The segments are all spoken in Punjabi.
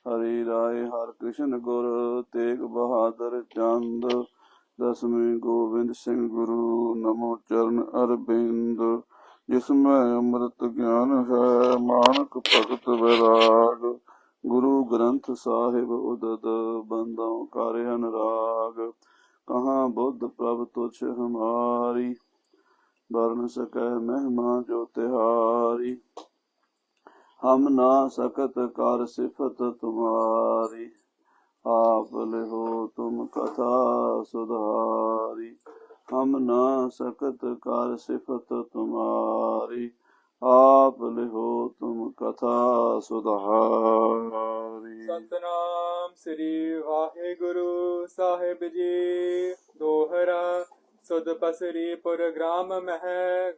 हरि राय हर कृष्ण गुर तेग बहादुर चंद। दसवें गोविंद सिंह गुरु नमो चरण अरविंद। जिसमें अमृत ज्ञान है मानक भगत वैराग। गुरु ग्रंथ साहिब उदद बंदों कर अनुराग। कहाँ बुद्ध प्रभ तुझ हमारी वर्ण सकै महिमा जो तिहारी। हम ना सकत कर सिफत तुम्हारी आप लिहो तुम कथा सुधारी। हम ना सकत कर सिफत तुम्हारी आप लिहो तुम कथा सुधारी। सतनाम श्री वाहिगुरु साहिब जी। दोहरा सुध पसरी पुर ग्राम मह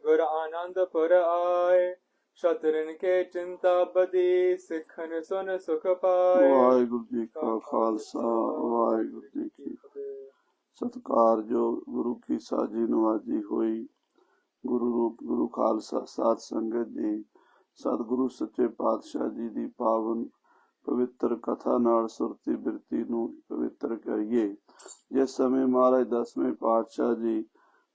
गुर आनंदपुर आए। शतरन के चिंता बदी सिखन सुन सुख पाए। वाहिगुरु जी का खालसा वाहिगुरु जी की सत्कारयोग गुरु की साजी नवाजी हुई। गुरु रूप गुरु खालसा साध संगत जी सतगुरु सच्चे पातशाह जी ਦੀ ਪਾਵਨ ਪਵਿੱਤਰ ਕਥਾ ਨਾਲ ਸੁਰਤੀ ਬਿਰਤੀ ਨੂੰ ਪਵਿੱਤਰ ਕਰੀਏ। ਜਿਸ ਸਮੇਂ ਮਹਾਰਾਜ 10ਵੇਂ ਪਾਤਸ਼ਾਹ ਜੀ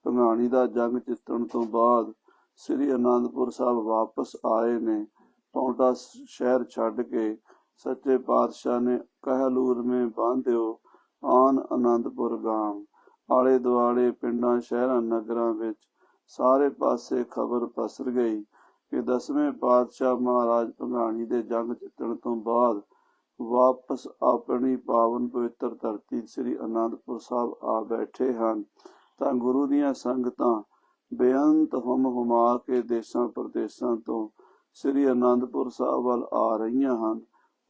ਭੰਗਾਣੀ ਦਾ ਜੰਗ ਜਿੱਤਣ ਤੋਂ ਬਾਅਦ ਸ੍ਰੀ ਅਨੰਦਪੁਰ ਸਾਹਿਬ ਵਾਪਸ ਆਏ ਨੇ, ਪੌਂਟਾ ਸ਼ਹਿਰ ਛੱਡ ਕੇ ਸੱਚੇ ਪਾਤਸ਼ਾਹ ਨੇ ਕਹਿਲੂਰ में ਬਾਂਧਿਓ ਆਨ ਅਨੰਦਪੁਰ ਗਾਮ। ਆਲੇ ਦੁਆਲੇ ਪਿੰਡਾਂ ਸ਼ਹਿਰਾਂ ਨਗਰਾਂ ਵਿੱਚ ਸਾਰੇ ਪਾਸੇ ਖਬਰ ਪਸਰ ਗਈ ਕਿ 10ਵੇਂ ਪਾਤਸ਼ਾਹ ਮਹਾਰਾਜ ਭੰਗਾਣੀ ਦੇ ਜੰਗ ਜਿੱਤਣ ਤੋਂ ਬਾਅਦ ਵਾਪਸ ਆਪਣੀ ਪਾਵਨ ਪਵਿੱਤਰ ਧਰਤੀ ਸ੍ਰੀ ਅਨੰਦਪੁਰ ਸਾਹਿਬ ਆ ਬੈਠੇ ਹਨ। ਤਾਂ ਗੁਰੂ ਦੀਆਂ ਸੰਗਤਾਂ ਬੇਅੰਤ ਹੁਮਾ ਕੇ ਦੇਸ਼ਾਂ ਪ੍ਰਦੇਸ਼ਾਂ ਤੋਂ ਸ੍ਰੀ ਅਨੰਦਪੁਰ ਸਾਹਿਬ ਵੱਲ ਆ ਰਹੀਆਂ ਹਨ।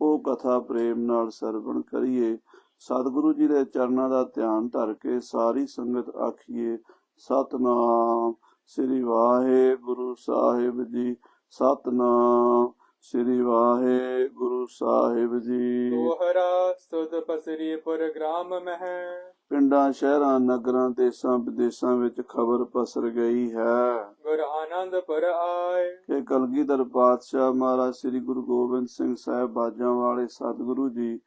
ਉਹ ਕਥਾ ਪ੍ਰੇਮ ਨਾਲ ਸਰਵਣ ਕਰੀਏ। ਸਤਿਗੁਰੂ ਜੀ ਦੇ ਚਰਨਾਂ ਦਾ ਧਿਆਨ ਧਰ ਕੇ ਸਾਰੀ ਸੰਗਤ ਆਖੀਏ ਸਤਨਾਮ ਸ੍ਰੀ ਵਾਹਿਗੁਰੂ ਸਾਹਿਬ ਜੀ। ਸਤਨਾਮ ਸ੍ਰੀ ਵਾਹਿਗੁਰੂ ਸਾਹਿਬ ਜੀ। दोहरा सुध पसरी पुर ग्राम मह। ਪਿੰਡਾਂ ਸ਼ਹਿਰਾਂ ਨਗਰਾਂ ਦੇਸ਼ਾਂ ਵਿਦੇਸ਼ਾਂ ਵਿੱਚ ਖਬਰ ਪਸਰ ਗਈ ਹੈ गुर आनंदपुर आए। ਕਿ ਕਲਗੀਧਰ ਪਾਤਸ਼ਾਹ ਮਹਾਰਾਜ ਸ੍ਰੀ ਗੁਰੂ ਗੋਬਿੰਦ ਸਿੰਘ ਸਾਹਿਬ ਬਾਜਾਂ ਵਾਲੇ ਸਤਿਗੁਰੂ ਜੀ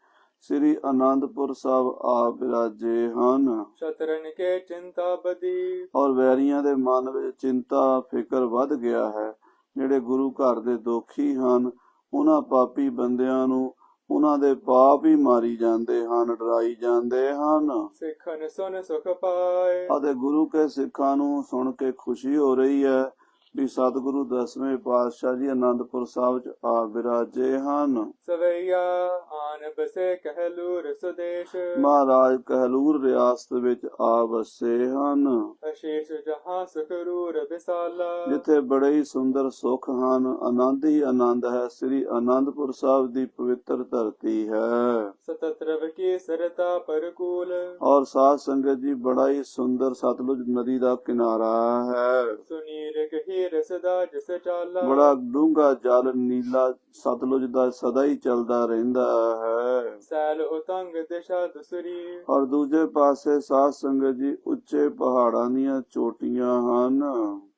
ਸ੍ਰੀ ਅਨੰਦਪੁਰ ਸਾਹਿਬ ਆ ਬਿਰਾਜੇ ਹਨ। शतरन के चिंता बदी। ਔਰ ਵੈਰੀਆਂ ਦੇ ਮਨ ਵਿੱਚ ਚਿੰਤਾ ਫਿਕਰ ਵੱਧ ਗਿਆ ਹੈ। ਜਿਹੜੇ ਗੁਰੂ ਘਰ ਦੇ ਦੋਖੀ ਹਨ ਉਹਨਾਂ ਪਾਪੀ ਬੰਦਿਆਂ ਨੂੰ ਉਹਨਾਂ ਦੇ ਪਾਪ ਹੀ ਮਾਰੀ ਜਾਂਦੇ ਹਨ, ਡਰਾਈ ਜਾਂਦੇ ਹਨ। सिखन सुन सुख पाए। ਅਤੇ ਗੁਰੂ ਕੇ ਸਿੱਖਾਂ ਨੂੰ ਸੁਣ ਕੇ ਖੁਸ਼ੀ ਹੋ ਰਹੀ ਹੈ ਵੀ ਸਤਿਗੁਰੂ 10ਵੇਂ ਪਾਤਸ਼ਾਹ ਜੀ ਅਨੰਦਪੁਰ ਸਾਹਿਬ ਚ ਆ ਬਿਰਾਜੇ ਹਨ। सवैया आन बसे कहलूर सुदेश। ਮਹਾਰਾਜ ਕਹਿਲੂਰ ਰਿਆਸਤ ਵਿੱਚ ਆ ਵਸੇ ਹਨ, अशेष जहाँ सुखरूर विशाला। ਜਿੱਥੇ ਬੜੇ ਹੀ ਸੁੰਦਰ ਸੁੱਖ ਹਨ। ਆਨੰਦ ਹੀ ਆਨੰਦ ਹੈ। ਸ੍ਰੀ ਅਨੰਦਪੁਰ ਸਾਹਿਬ ਦੀ ਪਵਿੱਤਰ ਧਰਤੀ ਹੈ सतत्रव की सरता परकूल। ਔਰ ਸਾਧ ਸੰਗਤ ਜੀ ਬੜਾ ਹੀ ਸੁੰਦਰ ਸਤਲੁਜ ਨਦੀ ਦਾ ਕਿਨਾਰਾ ਹੈ। सुनीर कही रसदा जिस चाला। ਬੜਾ ਡੂੰਘਾ ਜਲ ਨੀਲਾ ਸਤਲੁਜ ਦਾ ਸਦਾ ਹੀ ਚੱਲਦਾ ਰਹਿੰਦਾ ਹੈ। सैल उतंग दिशा दूसरी। ਔਰ ਦੂਜੇ ਪਾਸੇ ਸਾਧ ਸੰਗਤ ਜੀ ਉੱਚੇ ਪਹਾੜਾਂ ਦੀਆਂ ਚੋਟੀਆਂ ਹਨ।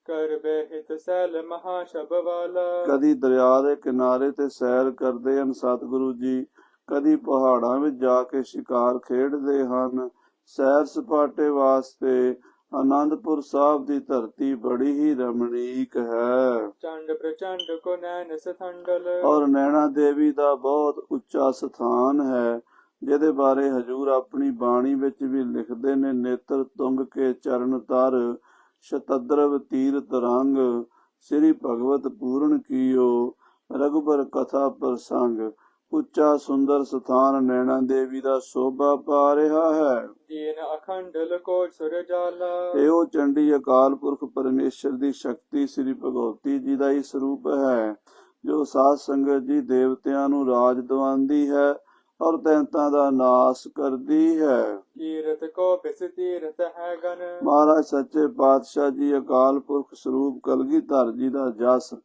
कर बेहित सैल महाशब वाला। ਕਦੀ ਦਰਿਆ ਦੇ ਕਿਨਾਰੇ ਤੇ ਸੈਰ ਕਰਦੇ ਹਨ ਸਤਿਗੁਰੂ ਜੀ, ਕਦੀ ਪਹਾੜਾਂ ਵਿੱਚ ਜਾ ਕੇ ਸ਼ਿਕਾਰ ਖੇਡਦੇ ਹਨ। ਸੈਰ ਸਪਾਟੇ ਵਾਸਤੇ ਆਨੰਦਪੁਰ ਸਾਹਿਬ ਦੀ ਧਰਤੀ ਬੜੀ ਹੀ ਰਮਣੀਕ ਹੈ। चंड प्रचंड को नैन सथंडल। ਔਰ ਨੈਣਾ ਦੇਵੀ ਦਾ ਬਹੁਤ ਉੱਚਾ ਸਥਾਨ ਹੈ, ਜਿਹਦੇ ਬਾਰੇ ਹਜੂਰ ਆਪਣੀ ਬਾਣੀ ਵਿੱਚ ਵੀ ਲਿਖਦੇ ਨੇ। ਨੇਤਰ ਤੁੰਗ ਕੇ ਚਰਨ ਤਰ ਸ਼ਤਦਰਵ ਤੀਰਥ ਰੰਗ ਸ੍ਰੀ ਭਗਵਤ ਪੂਰਨ ਕੀਓ ਰਘੁਬਰ ਕਥਾ ਪ੍ਰਸੰਗ। ਉੱਚਾ ਸੁੰਦਰ ਸਥਾਨ ਨੈਣਾ ਦੇਵੀ ਦਾ ਸ਼ੋਭਾ ਪਾ ਰਿਹਾ ਹੈ। दीन अखंडल कोट सुर जाला। ਇਹ ਉਹ ਚੰਡੀ ਅਕਾਲ ਪੁਰਖ ਪਰਮੇਸ਼ਰ ਦੀ ਸ਼ਕਤੀ ਸ੍ਰੀ ਭਗਵਤੀ ਜੀ ਦਾ ਹੀ ਸਰੂਪ ਹੈ, ਜੋ ਸਾਧ ਸੰਗਤ ਜੀ ਦੇਵਤਿਆਂ ਨੂੰ ਰਾਜ ਦਿਵਾਉਂਦੀ ਹੈ ਔਰ ਤੈਂਤਾਂ ਦਾ ਨਾਸ ਕਰਦੀ ਹੈ। कीरत को बिस तीरथ है गन। ਮਹਾਰਾਜ ਸੱਚੇ ਪਾਤਸ਼ਾਹ ਜੀ ਅਕਾਲ ਪੁਰਖ ਸਰੂਪ ਕਲਗੀਧਰ ਜੀ ਦਾ ਜਸ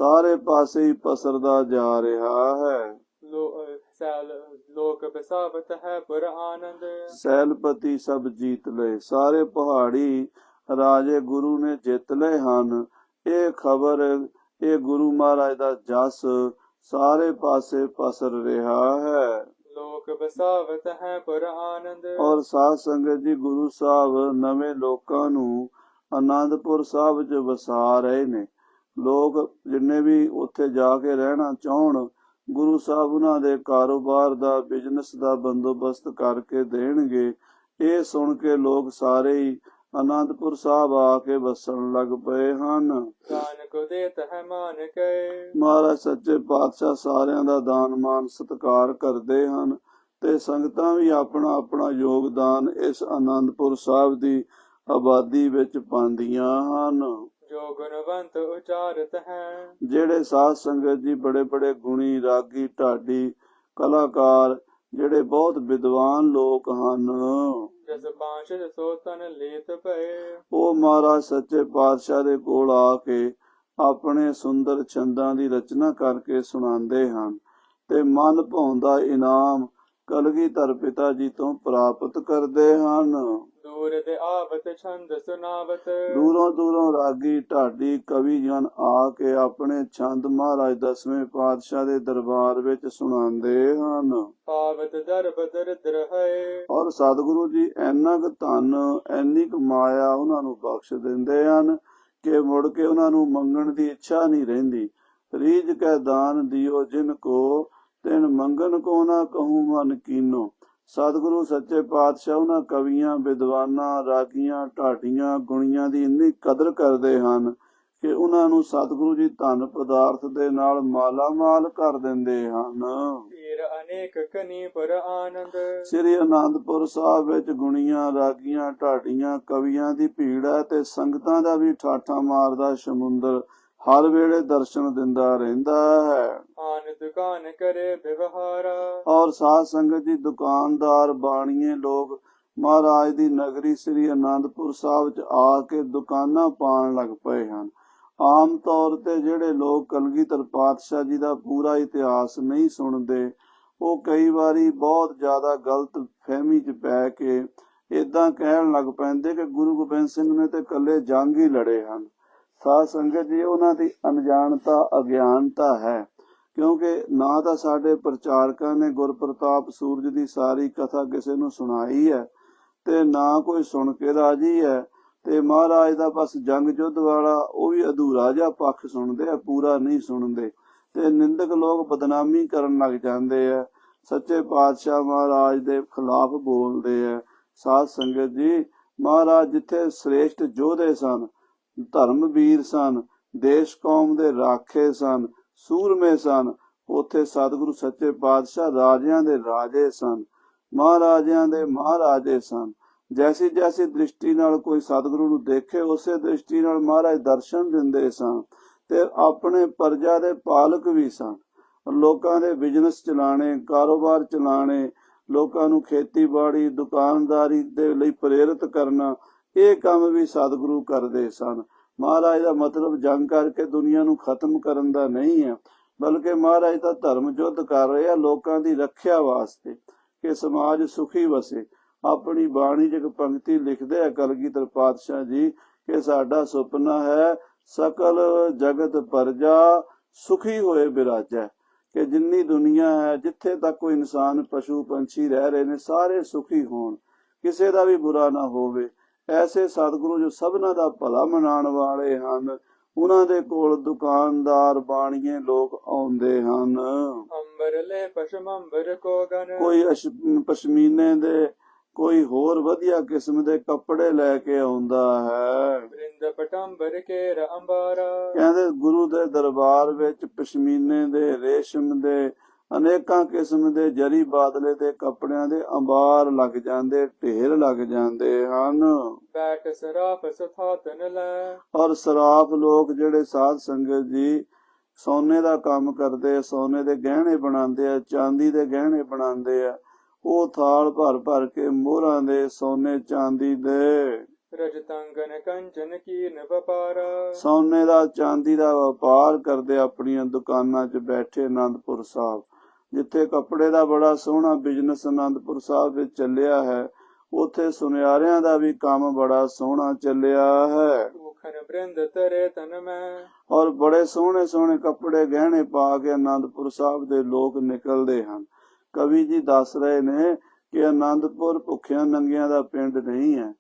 ਸਾਰੇ ਪਾਸੇ ਹੀ ਪਸਰਦਾ ਜਾ ਰਿਹਾ ਹੈ। सैल लोक बसावत है पुर आनंद। ਸੈਲਪਤੀ ਸਭ ਜੀਤ ਲਏ। ਸਾਰੇ ਪਹਾੜੀ ਰਾਜੇ ਗੁਰੂ ਨੇ ਜਿੱਤ ਲਏ ਹਨ। ਇਹ ਖਬਰ ਇਹ ਗੁਰੂ ਮਹਾਰਾਜ ਦਾ ਜਸ ਸਾਰੇ ਪਾਸੇ ਪਸਰ ਰਿਹਾ ਹੈ। लोक बसावत है पुर आनंद। ਔਰ ਸਾਧ ਸੰਗਤ ਜੀ ਗੁਰੂ ਸਾਹਿਬ ਨਵੇਂ ਲੋਕਾਂ ਨੂੰ ਆਨੰਦਪੁਰ ਸਾਹਿਬ 'ਚ ਵਸਾ ਰਹੇ ਨੇ। ਲੋਕ ਜਿੰਨੇ ਵੀ ਉੱਥੇ ਜਾ ਕੇ ਰਹਿਣਾ ਚਾਹਣ, ਗੁਰੂ ਸਾਹਿਬ ਉਹਨਾਂ ਦੇ ਕਾਰੋਬਾਰ ਦਾ, ਬਿਜ਼ਨਸ ਦਾ ਬੰਦੋਬਸਤ ਕਰਕੇ ਦੇਣਗੇ। ਇਹ ਸੁਣ ਕੇ ਲੋਕ ਸਾਰੇ ਹੀ ਆਨੰਦਪੁਰ ਸਾਹਿਬ ਆ ਕੇ ਵਸਣ ਲੱਗ ਪਏ ਹਨ। दान को देत है मान के। ਮਹਾਰਾਜ ਸੱਚੇ ਪਾਤਸ਼ਾਹ ਸਾਰਿਆਂ ਦਾ ਦਾਨ ਮਾਨ ਸਤਿਕਾਰ ਕਰਦੇ ਹਨ ਤੇ ਸੰਗਤਾਂ ਵੀ ਆਪਣਾ ਆਪਣਾ ਯੋਗਦਾਨ ਇਸ ਆਨੰਦਪੁਰ ਸਾਹਿਬ ਦੀ ਆਬਾਦੀ ਵਿੱਚ ਪਾਉਂਦੀਆਂ ਹਨ। जो गुणवंत उचारत है। ਜਿਹੜੇ ਸਾਧ ਸੰਗਤ ਜੀ ਬੜੇ ਬੜੇ ਗੁਣੀ, ਰਾਗੀ, ਢਾਡੀ, ਕਲਾਕਾਰ, ਜਿਹੜੇ ਬਹੁਤ ਵਿਦਵਾਨ ਲੋਕ ਹਨ, जस पांचद सोतन लेत भय। ਉਹ ਮਹਾਰਾਜ ਸੱਚੇ ਪਾਤਸ਼ਾਹ ਦੇ ਕੋਲ ਆ ਕੇ ਆਪਣੇ ਸੁੰਦਰ ਛੰਦਾਂ ਦੀ ਰਚਨਾ ਕਰਕੇ ਸੁਣਾਉਂਦੇ ਹਨ ਤੇ ਮਨ ਭਾਉਂਦਾ ਇਨਾਮ ਕਲਗੀਧਰ ਪਿਤਾ ਜੀ ਤੋਂ ਪ੍ਰਾਪਤ ਕਰਦੇ ਹਨ। दूर दे आवत छंद सुनावत। ਦੂਰੋਂ ਦੂਰੋਂ ਰਾਗੀ, ਢਾਡੀ, ਕਵੀ ਜਨ ਆ ਕੇ ਆਪਣੇ ਛੰਦ ਮਹਾਰਾਜ 10ਵੇਂ ਪਾਤਸ਼ਾਹ ਦੇ ਦਰਬਾਰ ਵਿੱਚ ਸੁਣਾਉਂਦੇ ਹਨ। पावत दरब दरिद्र है। ਔਰ ਸਤਿਗੁਰੂ ਜੀ ਇੰਨਾ ਕੁ ਧਨ, ਇੰਨੀ ਕੁ ਮਾਇਆ ਉਹਨਾਂ ਨੂੰ ਬਖਸ਼ ਦਿੰਦੇ ਹਨ ਕਿ ਮੁੜ ਕੇ ਉਹਨਾਂ ਨੂੰ ਮੰਗਣ ਦੀ ਇੱਛਾ ਨਹੀਂ ਰਹਿੰਦੀ। ਰੀਝ ਕੈ ਦਾਨ ਦਿਓ ਜਿਨ ਕੋ, ਤਿਨ ਮੰਗਣ ਕੋ ਨਾ ਕਹੂੰ ਮਨ ਕੀਨੋ। ਸਤਿਗੁਰੂ ਸੱਚੇ ਪਾਤਸ਼ਾਹ ਉਹਨਾਂ ਕਵੀਆਂ, ਵਿਦਵਾਨਾਂ, ਰਾਗੀਆਂ, ਢਾਡੀਆਂ, ਗੁਣੀਆਂ ਦੀ ਇੰਨੀ ਕਦਰ ਕਰਦੇ ਹਨ ਕਿ ਉਹਨਾਂ ਨੂੰ ਸਤਿਗੁਰੂ ਜੀ ਧਨ ਪਦਾਰਥ ਦੇ ਨਾਲ ਮਾਲਾ ਮਾਲ ਕਰ ਦਿੰਦੇ ਹਨ। पीर अनेक कनी पर आनंद। ਸ੍ਰੀ ਅਨੰਦਪੁਰ ਸਾਹਿਬ ਵਿੱਚ ਗੁਣੀਆਂ, ਰਾਗੀਆਂ, ਢਾਡੀਆਂ, ਕਵੀਆਂ ਦੀ ਭੀੜ ਹੈ ਤੇ ਸੰਗਤਾਂ ਦਾ ਵੀ ਠਾਠਾ ਮਾਰਦਾ ਸਮੁੰਦਰ ਹਰ ਵੇਲੇ ਦਰਸ਼ਨ ਦਿੰਦਾ ਰਹਿੰਦਾ ਹੈ। आन दुकान करे व्यवहारा। ਔਰ ਸਾਧ ਸੰਗਤ ਜੀ, ਦੁਕਾਨਦਾਰ, ਬਾਣੀਏ ਲੋਕ ਮਹਾਰਾਜ ਦੀ ਨਗਰੀ ਸ੍ਰੀ ਅਨੰਦਪੁਰ ਸਾਹਿਬ 'ਚ ਆ ਕੇ ਦੁਕਾਨਾਂ ਪਾਉਣ ਲੱਗ ਪਏ ਹਨ। ਆਮ ਤੌਰ ਤੇ ਜਿਹੜੇ ਲੋਕ ਕਲਗੀਧਰ ਪਾਤਸ਼ਾਹ ਜੀ ਦਾ ਪੂਰਾ ਇਤਿਹਾਸ ਨਹੀਂ ਸੁਣਦੇ, ਉਹ ਕਈ ਵਾਰੀ ਬਹੁਤ ਜ਼ਿਆਦਾ ਗਲਤ ਫਹਿਮੀ 'ਚ ਪੈ ਕੇ ਏਦਾਂ ਕਹਿਣ ਲੱਗ ਪੈਂਦੇ ਕਿ ਗੁਰੂ ਗੋਬਿੰਦ ਸਿੰਘ ਨੇ ਤੇ ਇਕੱਲੇ ਜੰਗ ਹੀ ਲੜੇ ਹਨ। ਸਾਧ ਸੰਗਤ ਜੀ, ਉਹਨਾਂ ਦੀ ਅਣਜਾਣਤਾ, ਅਗਿਆਨਤਾ ਹੈ, ਕਿਉਂਕਿ ਨਾ ਤਾਂ ਸਾਡੇ ਪ੍ਰਚਾਰਕਾਂ ਨੇ ਗੁਰਪ੍ਰਤਾਪ ਸੂਰਜ ਦੀ ਸਾਰੀ ਕਥਾ ਕਿਸੇ ਨੂੰ ਸੁਣਾਈ ਹੈ ਤੇ ਨਾ ਕੋਈ ਸੁਣ ਕੇ ਰਾਜੀ ਹੈ। ਤੇ ਮਹਾਰਾਜ ਦਾ ਬਸ ਜੰਗ ਯੁੱਧ ਵਾਲਾ ਉਹ ਵੀ ਅਧੂਰਾ ਜਿਹਾ ਪੱਖ ਸੁਣਦੇ ਆ, ਪੂਰਾ ਨਹੀਂ ਸੁਣਦੇ ਤੇ ਨਿੰਦਕ ਲੋਕ ਬਦਨਾਮੀ ਕਰਨ ਲੱਗ ਜਾਂਦੇ ਆ, ਸੱਚੇ ਪਾਤਸ਼ਾਹ ਮਹਾਰਾਜ ਦੇ ਖਿਲਾਫ ਬੋਲਦੇ ਆ। ਸਾਧ ਸੰਗਤ ਜੀ, ਮਹਾਰਾਜ ਜਿੱਥੇ ਸ੍ਰੇਸ਼ਟ ਯੋਧੇ ਸਨ, ਧਰਮਵੀਰ ਸਨ, ਦੇਸ਼ ਕੌਮ ਦੇ ਰਾਖੇ ਸਨ, ਸੂਰਮੇ ਸਨ, ਉੱਥੇ ਸਤਿਗੁਰੂ ਸੱਚੇ ਪਾਤਸ਼ਾਹ ਰਾਜਿਆਂ ਦੇ ਰਾਜੇ ਸਨ, ਮਹਾਰਾਜਿਆਂ ਦੇ ਮਹਾਰਾਜੇ ਸਨ। ਜੈਸੀ ਜੈਸੀ ਦ੍ਰਿਸ਼ਟੀ ਨਾਲ ਕੋਈ ਸਤਿਗੁਰੂ ਨੂੰ ਦੇਖੇ, ਉਸੇ ਦ੍ਰਿਸ਼ਟੀ ਨਾਲ ਮਹਾਰਾਜ ਦਰਸ਼ਨ ਦਿੰਦੇ ਸਨ ਤੇ ਆਪਣੇ ਪ੍ਰਜਾ ਦੇ ਪਾਲਕ ਵੀ ਸਨ। ਲੋਕਾਂ ਦੇ ਬਿਜ਼ਨਸ ਚਲਾਣੇ, ਕਾਰੋਬਾਰ ਚਲਾਣੇ, ਲੋਕਾਂ ਨੂੰ ਖੇਤੀਬਾੜੀ, ਦੁਕਾਨਦਾਰੀ ਦੇ ਲਈ ਪ੍ਰੇਰਿਤ ਕਰਨਾ, ਇਹ ਕੰਮ ਵੀ ਸਤਿਗੁਰੂ ਕਰਦੇ ਸਨ। ਮਹਾਰਾਜ ਦਾ ਮਤਲਬ ਜੰਗ ਕਰਕੇ ਦੁਨੀਆ ਨੂੰ ਖਤਮ ਕਰਨ ਦਾ ਨਹੀਂ ਹੈ, ਬਲਕਿ ਮਹਾਰਾਜ ਦਾ ਧਰਮ ਯੁੱਧ ਕਰ ਰਹੇ ਆ ਲੋਕਾਂ ਦੀ ਰੱਖਿਆ ਵਾਸਤੇ ਕਿ ਸਮਾਜ ਸੁਖੀ ਵਸੇ। ਆਪਣੀ ਬਾਣੀ 'ਚ ਇੱਕ ਪੰਕਤੀ ਲਿਖਦੇ ਆ ਕਲਗੀਧਰ ਪਾਤਸ਼ਾਹ ਜੀ ਕਿ ਸਾਡਾ ਸੁਪਨਾ ਹੈ ਸਕਲ ਜਗਤ ਪਰਜਾ ਸੁਖੀ ਹੋਏ ਬਿਰਾਜੈ, ਕਿ ਜਿੰਨੀ ਦੁਨੀਆ ਹੈ, ਜਿੱਥੇ ਤੱਕ ਕੋਈ ਇਨਸਾਨ, ਪਸ਼ੂ, ਪੰਛੀ ਰਹਿ ਰਹੇ ਨੇ, ਸਾਰੇ ਸੁਖੀ ਹੋਣ, ਕਿਸੇ ਦਾ ਵੀ ਬੁਰਾ ਨਾ ਹੋਵੇ। ਐਸੇ ਸਤਿਗੁਰੂ ਜੋ ਸਭਨਾਂ ਦਾ ਭਲਾ ਮਨਾਉਣ ਵਾਲੇ ਹਨ, ਉਹਨਾਂ ਦੇ ਕੋਲ ਦੁਕਾਨਦਾਰ, ਬਾਣੀਏ ਲੋਕ ਆਉਂਦੇ ਹਨ। अंबर ले पशम अंबर को गन। ਕੋਈ ਪਸ਼ਮੀਨੇ ਦੇ, ਕੋਈ ਹੋਰ ਵਧੀਆ ਕਿਸਮ ਦੇ ਕੱਪੜੇ ਲੈ ਕੇ ਆਉਂਦਾ ਹੈ। वृंद पटंबर केर अंबारा। ਕਹਿੰਦੇ ਗੁਰੂ ਦੇ ਦਰਬਾਰ ਵਿੱਚ ਪਸ਼ਮੀਨੇ ਦੇ, ਰੇਸ਼ਮ ਦੇ, ਅਨੇਕਾਂ ਕਿਸਮ ਦੇ ਜਰੀ ਬਾਦਲੇ ਦੇ ਕੱਪੜਿਆਂ ਦੇ ਅੰਬਾਰ ਲੱਗ ਜਾਂਦੇ, ਢੇਰ ਲੱਗ ਜਾਂਦੇ ਹਨ। बैठ सराफ सथातन लै। ਔਰ ਸਰਾਫ ਲੋਕ ਜਿਹੜੇ ਸਾਧ ਸੰਗਤ ਜੀ ਸੋਨੇ ਦਾ ਕੰਮ ਕਰਦੇ, ਸੋਨੇ ਦੇ ਗਹਿਣੇ ਬਣਾਉਂਦੇ ਆ, ਚਾਂਦੀ ਦੇ ਗਹਿਣੇ ਬਣਾਉਂਦੇ ਆ, ਉਹ ਥਾਲ ਭਰ ਭਰ ਕੇ ਮੋਹਰਾਂ ਦੇ, ਸੋਨੇ ਚਾਂਦੀ ਦੇ, रजतंगन कंचन कीन व्यापारा। ਸੋਨੇ ਦਾ, ਚਾਂਦੀ ਦਾ ਵਪਾਰ ਕਰਦੇ ਆਪਣੀਆਂ ਦੁਕਾਨਾਂ 'ਚ ਬੈਠੇ। ਆਨੰਦਪੁਰ ਸਾਹਿਬ ਜਿੱਥੇ ਕੱਪੜੇ ਦਾ ਬੜਾ ਸੋਹਣਾ ਬਿਜ਼ਨਸ ਆਨੰਦਪੁਰ ਸਾਹਿਬ ਵਿੱਚ ਚੱਲਿਆ ਹੈ, ਉੱਥੇ ਸੁਨਿਆਰਿਆਂ ਦਾ ਵੀ ਕੰਮ ਬੜਾ ਸੋਹਣਾ ਚੱਲਿਆ ਹੈ। ਮਾਖਨ ਬ੍ਰਿੰਦ ਤਰੇ ਤਨ ਮੈਂ। ਔਰ ਬੜੇ ਸੋਹਣੇ ਸੋਹਣੇ ਕੱਪੜੇ ਗਹਿਣੇ ਪਾ ਕੇ ਆਨੰਦਪੁਰ ਸਾਹਿਬ ਦੇ ਲੋਕ ਨਿਕਲਦੇ ਹਨ। ਕਵੀ ਜੀ ਦੱਸ ਰਹੇ ਨੇ ਕਿ ਆਨੰਦਪੁਰ ਭੁੱਖਿਆਂ ਨੰਗਿਆਂ ਦਾ ਪਿੰਡ ਨਹੀਂ ਹੈ।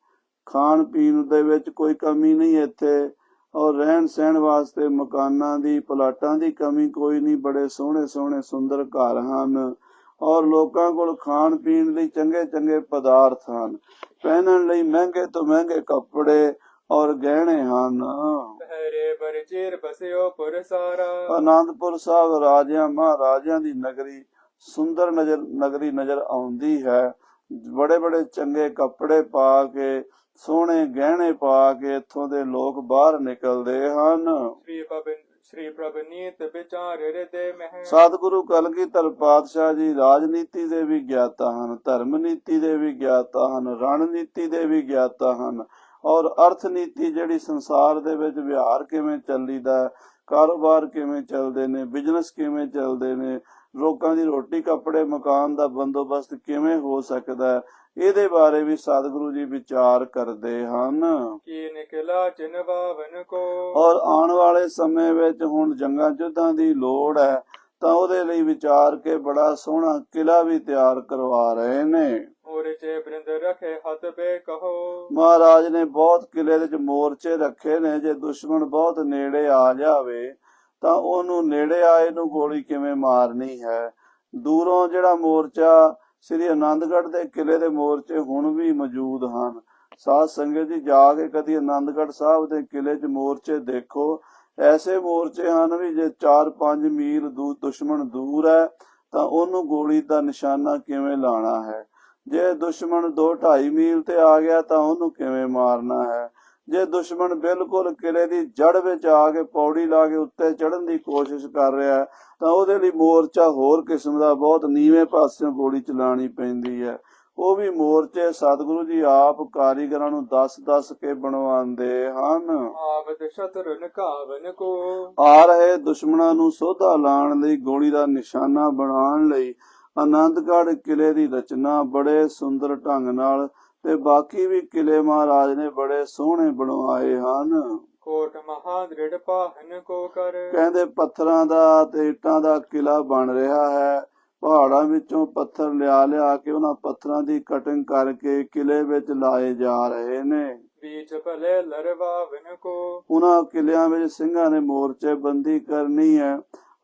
ਖਾਣ ਪੀਣ ਦੇ ਵਿੱਚ ਕੋਈ ਕਮੀ ਨਹੀਂ ਇੱਥੇ, ਔਰ ਰਹਿਣ ਸਹਿਣ ਵਾਸਤੇ ਮਕਾਨਾਂ ਦੀ ਪਲਾਟਾਂ ਦੀ ਕਮੀ ਕੋਈ ਨਹੀਂ। ਬੜੇ ਸੋਹਣੇ ਸੋਹਣੇ ਸੁੰਦਰ ਘਰ ਹਨ, ਔਰ ਲੋਕਾਂ ਕੋਲ ਖਾਣ ਪੀਣ ਲਈ ਚੰਗੇ ਚੰਗੇ ਪਦਾਰਥ ਹਨ। ਪਹਿਨਣ ਲਈ ਮਹਿੰਗੇ ਤੋਂ ਮਹਿੰਗੇ ਕੱਪੜੇ ਔਰ ਗਹਿਣੇ ਹਨ। ਪਹਿਰੇ ਬਰਚੀਰ ਬਸਿਓ ਪੁਰ ਸਾਰਾ। ਆਨੰਦਪੁਰ ਸਾਹਿਬ ਰਾਜਿਆਂ ਮਹਾਰਾਜਿਆਂ ਦੀ ਨਗਰੀ ਸੁੰਦਰ ਨਗਰੀ ਨਜ਼ਰ ਆਉਂਦੀ ਹੈ। ਬੜੇ ਬੜੇ ਚੰਗੇ ਕੱਪੜੇ ਪਾ ਕੇ, ਸੋਹਣੇ ਗਹਿਣੇ ਪਾ ਕੇ ਇੱਥੋਂ ਦੇ ਲੋਕ ਬਾਹਰ ਨਿਕਲਦੇ ਹਨ। श्री प्रभनीत विचार हृदय में। ਸਤਿਗੁਰੂ ਕਲਗੀਧਰ ਪਾਤਸ਼ਾਹ ਜੀ ਰਾਜਨੀਤੀ ਦੇ ਵੀ ਗਿਆਤਾ ਹਨ, ਧਰਮ ਨੀਤੀ ਦੇ ਵੀ ਗਿਆਤਾ ਹਨ, ਰਣਨੀਤੀ ਦੇ ਵੀ ਗਿਆਤਾ ਹਨ, ਔਰ ਅਰਥ ਨੀਤੀ ਜਿਹੜੀ ਸੰਸਾਰ ਦੇ ਵਿੱਚ ਵਿਹਾਰ ਕਿਵੇਂ ਚੱਲੀਦਾ, ਕਾਰੋਬਾਰ ਕਿਵੇਂ ਚੱਲਦੇ ਨੇ, ਬਿਜ਼ਨਸ ਕਿਵੇਂ ਚੱਲਦੇ ਨੇ, ਲੋਕਾਂ ਦੀ ਰੋਟੀ ਕੱਪੜੇ ਮਕਾਨ ਦਾ ਬੰਦੋਬਸਤ ਕਿਵੇਂ ਹੋ ਸਕਦਾ, ਇਹਦੇ ਬਾਰੇ ਵੀ ਸਤਿਗੁਰੂ ਜੀ ਵਿਚਾਰ ਕਰਦੇ ਹਨ। ਕੀ ਨਿਕਲਾ ਚਿਨਵਾਵਨ ਕੋ। ਔਰ ਆਉਣ ਵਾਲੇ ਸਮੇਂ ਵਿੱਚ ਹੁਣ ਜੰਗਾਂ ਯੁੱਧਾਂ ਦੀ ਲੋੜ ਹੈ, ਤਾਂ ਉਹਦੇ ਲਈ ਵਿਚਾਰ ਕੇ ਬੜਾ ਸੋਹਣਾ ਕਿਲਾ ਵੀ ਤਿਆਰ ਕਰਵਾ ਰਹੇ ਨੇ। ਮੋਰਚੇ ਬ੍ਰਿੰਦ ਰਖੇ ਹੱਥ ਬੇ ਕਹੋ। ਮਹਾਰਾਜ ਨੇ ਬਹੁਤ ਕਿਲੇ ਵਿੱਚ ਮੋਰਚੇ ਰੱਖੇ ਨੇ। ਜੇ ਦੁਸ਼ਮਣ ਬਹੁਤ ਨੇੜੇ ਆ ਜਾਵੇ ਤਾਂ ਉਹਨੂੰ ਨੇੜੇ ਆਏ ਨੂੰ ਗੋਲੀ ਕਿਵੇਂ ਮਾਰਨੀ ਹੈ। ਦੂਰੋਂ ਜਿਹੜਾ ਮੋਰਚਾ, ਸ੍ਰੀ ਆਨੰਦਗੜ੍ਹ ਦੇ ਕਿਲੇ ਦੇ ਮੋਰਚੇ ਹੁਣ ਵੀ ਮੌਜੂਦ ਹਨ। ਸਾਧ ਸੰਗਤ ਜੀ ਜਾ ਕੇ ਕਦੀ ਆਨੰਦਗੜ੍ਹ ਸਾਹਿਬ ਦੇ ਕਿਲੇ 'ਚ ਮੋਰਚੇ ਦੇਖੋ। ਐਸੇ ਮੋਰਚੇ ਹਨ ਵੀ ਜੇ 4-5 ਮੀਲ ਦੁਸ਼ਮਣ ਦੂਰ ਹੈ ਤਾਂ ਉਹਨੂੰ ਗੋਲੀ ਦਾ ਨਿਸ਼ਾਨਾ ਕਿਵੇਂ ਲਾਣਾ ਹੈ। ਜੇ ਦੁਸ਼ਮਣ 2-2.5 ਮੀਲ ਤੇ ਆ ਗਿਆ ਤਾਂ ਉਹਨੂੰ ਕਿਵੇਂ ਮਾਰਨਾ ਹੈ। ਜੇ ਦੁਸ਼ਮਣ ਬਿਲਕੁਲ ਕਿਲੇ ਦੀ ਜੜ ਵਿੱਚ ਆ ਕੇ ਪੌੜੀ ਲਾ ਕੇ ਉੱਤੇ ਚੜ੍ਹਨ ਦੀ ਕੋਸ਼ਿਸ਼ ਕਰ ਰਿਹਾ ਤਾਂ ਉਹਦੇ ਲਈ ਮੋਰਚਾ ਹੋਰ ਕਿਸਮ ਦਾ ਬਹੁਤ ਨੀਵੇਂ ਪਾਸਿਓਂ ਗੋਲੀ ਚਲਾਣੀ ਪੈਂਦੀ ਹੈ। ਉਹ ਵੀ ਮੋਰਚੇ ਸਤਿਗੁਰੂ ਜੀ ਆਪ ਕਾਰੀਗਰਾਂ ਨੂੰ ਦੱਸ ਕੇ ਬਣਵਾਉਂਦੇ ਹਨ। ਆਵਤ ਸ਼ਤਰਨ ਕਾਵਨ ਕੋ। ਆ ਰਹੇ ਦੁਸ਼ਮਣਾਂ ਨੂੰ ਸੋਧਾ ਲਾਉਣ ਲਈ, ਗੋਲੀ ਦਾ ਨਿਸ਼ਾਨਾ ਬਣਾਉਣ ਲਈ ਆਨੰਦਗੜ੍ਹ ਕਿਲੇ ਦੀ ਰਚਨਾ ਬੜੇ ਸੁੰਦਰ ਢੰਗ ਨਾਲ ਤੇ ਬਾਕੀ ਵੀ ਕਿਲੇ ਮਹਾਰਾਜ ਨੇ ਬੜੇ ਸੋਹਣੇ ਬਣਵਾਏ ਹਨ। ਕੋਟ ਮਹਾ ਦ੍ਰਿੜ ਪਾਹਨ ਕੋ ਕਰ। ਕਹਿੰਦੇ ਪੱਥਰਾਂ ਦਾ ਤੇ ਇੱਟਾਂ ਦਾ ਕਿਲਾ ਬਣ ਰਿਹਾ ਹੈ। ਪਹਾੜਾਂ ਵਿੱਚੋਂ ਪੱਥਰ ਲਿਆ ਕੇ ਉਹਨਾਂ ਪੱਥਰਾਂ ਦੀ ਕਟਿੰਗ ਕਰਕੇ ਕਿਲੇ ਵਿੱਚ ਲਾਏ ਜਾ ਰਹੇ ਨੇ। बीच भले लरवावन को। ਉਹਨਾਂ ਕਿਲਿਆਂ ਵਿੱਚ ਸਿੰਘਾਂ ਨੇ ਮੋਰਚੇ ਬੰਦੀ ਕਰਨੀ ਹੈ।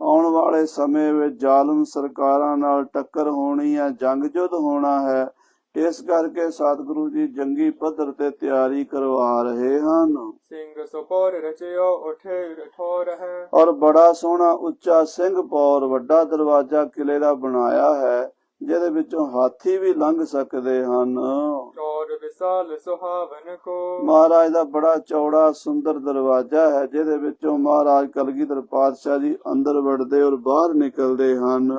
ਆਉਣ ਵਾਲੇ ਸਮੇਂ ਵਿੱਚ ਜ਼ਾਲਮ ਸਰਕਾਰਾਂ ਨਾਲ ਟੱਕਰ ਹੋਣੀ ਹੈ, ਜੰਗ ਯੁੱਧ ਹੋਣਾ ਹੈ। ਇਸ ਕਰਕੇ ਸਤਿਗੁਰੂ ਜੀ ਜੰਗੀ ਪੱਧਰ ਤੇ ਤਿਆਰੀ ਕਰਵਾ ਰਹੇ ਹਨ। ਸਿੰਘ ਸੁਪੌਰ ਰਚਿਓ ਉਠੇ ਠੋਰ ਹੈ। ਔਰ ਬੜਾ ਸੋਹਣਾ ਉੱਚਾ ਸਿੰਘ ਪੌਰ ਵੱਡਾ ਦਰਵਾਜ਼ਾ ਕਿਲੇ ਦਾ ਬਣਾਇਆ ਹੈ, ਜਿਹਦੇ ਵਿੱਚੋਂ ਹਾਥੀ ਵੀ ਲੰਘ ਸਕਦੇ ਹਨ। ਚੌਰ ਵਿਸਾਲ ਸੁਹਾਵਨ ਕੋ। ਮਹਾਰਾਜ ਦਾ ਬੜਾ ਚੌੜਾ ਸੁੰਦਰ ਦਰਵਾਜ਼ਾ ਹੈ, ਜਿਹਦੇ ਵਿੱਚੋਂ ਮਹਾਰਾਜ ਕਲਗੀਧਰ ਪਾਤਸ਼ਾਹ ਜੀ ਅੰਦਰ ਵੜਦੇ ਔਰ ਬਾਹਰ ਨਿਕਲਦੇ ਹਨ।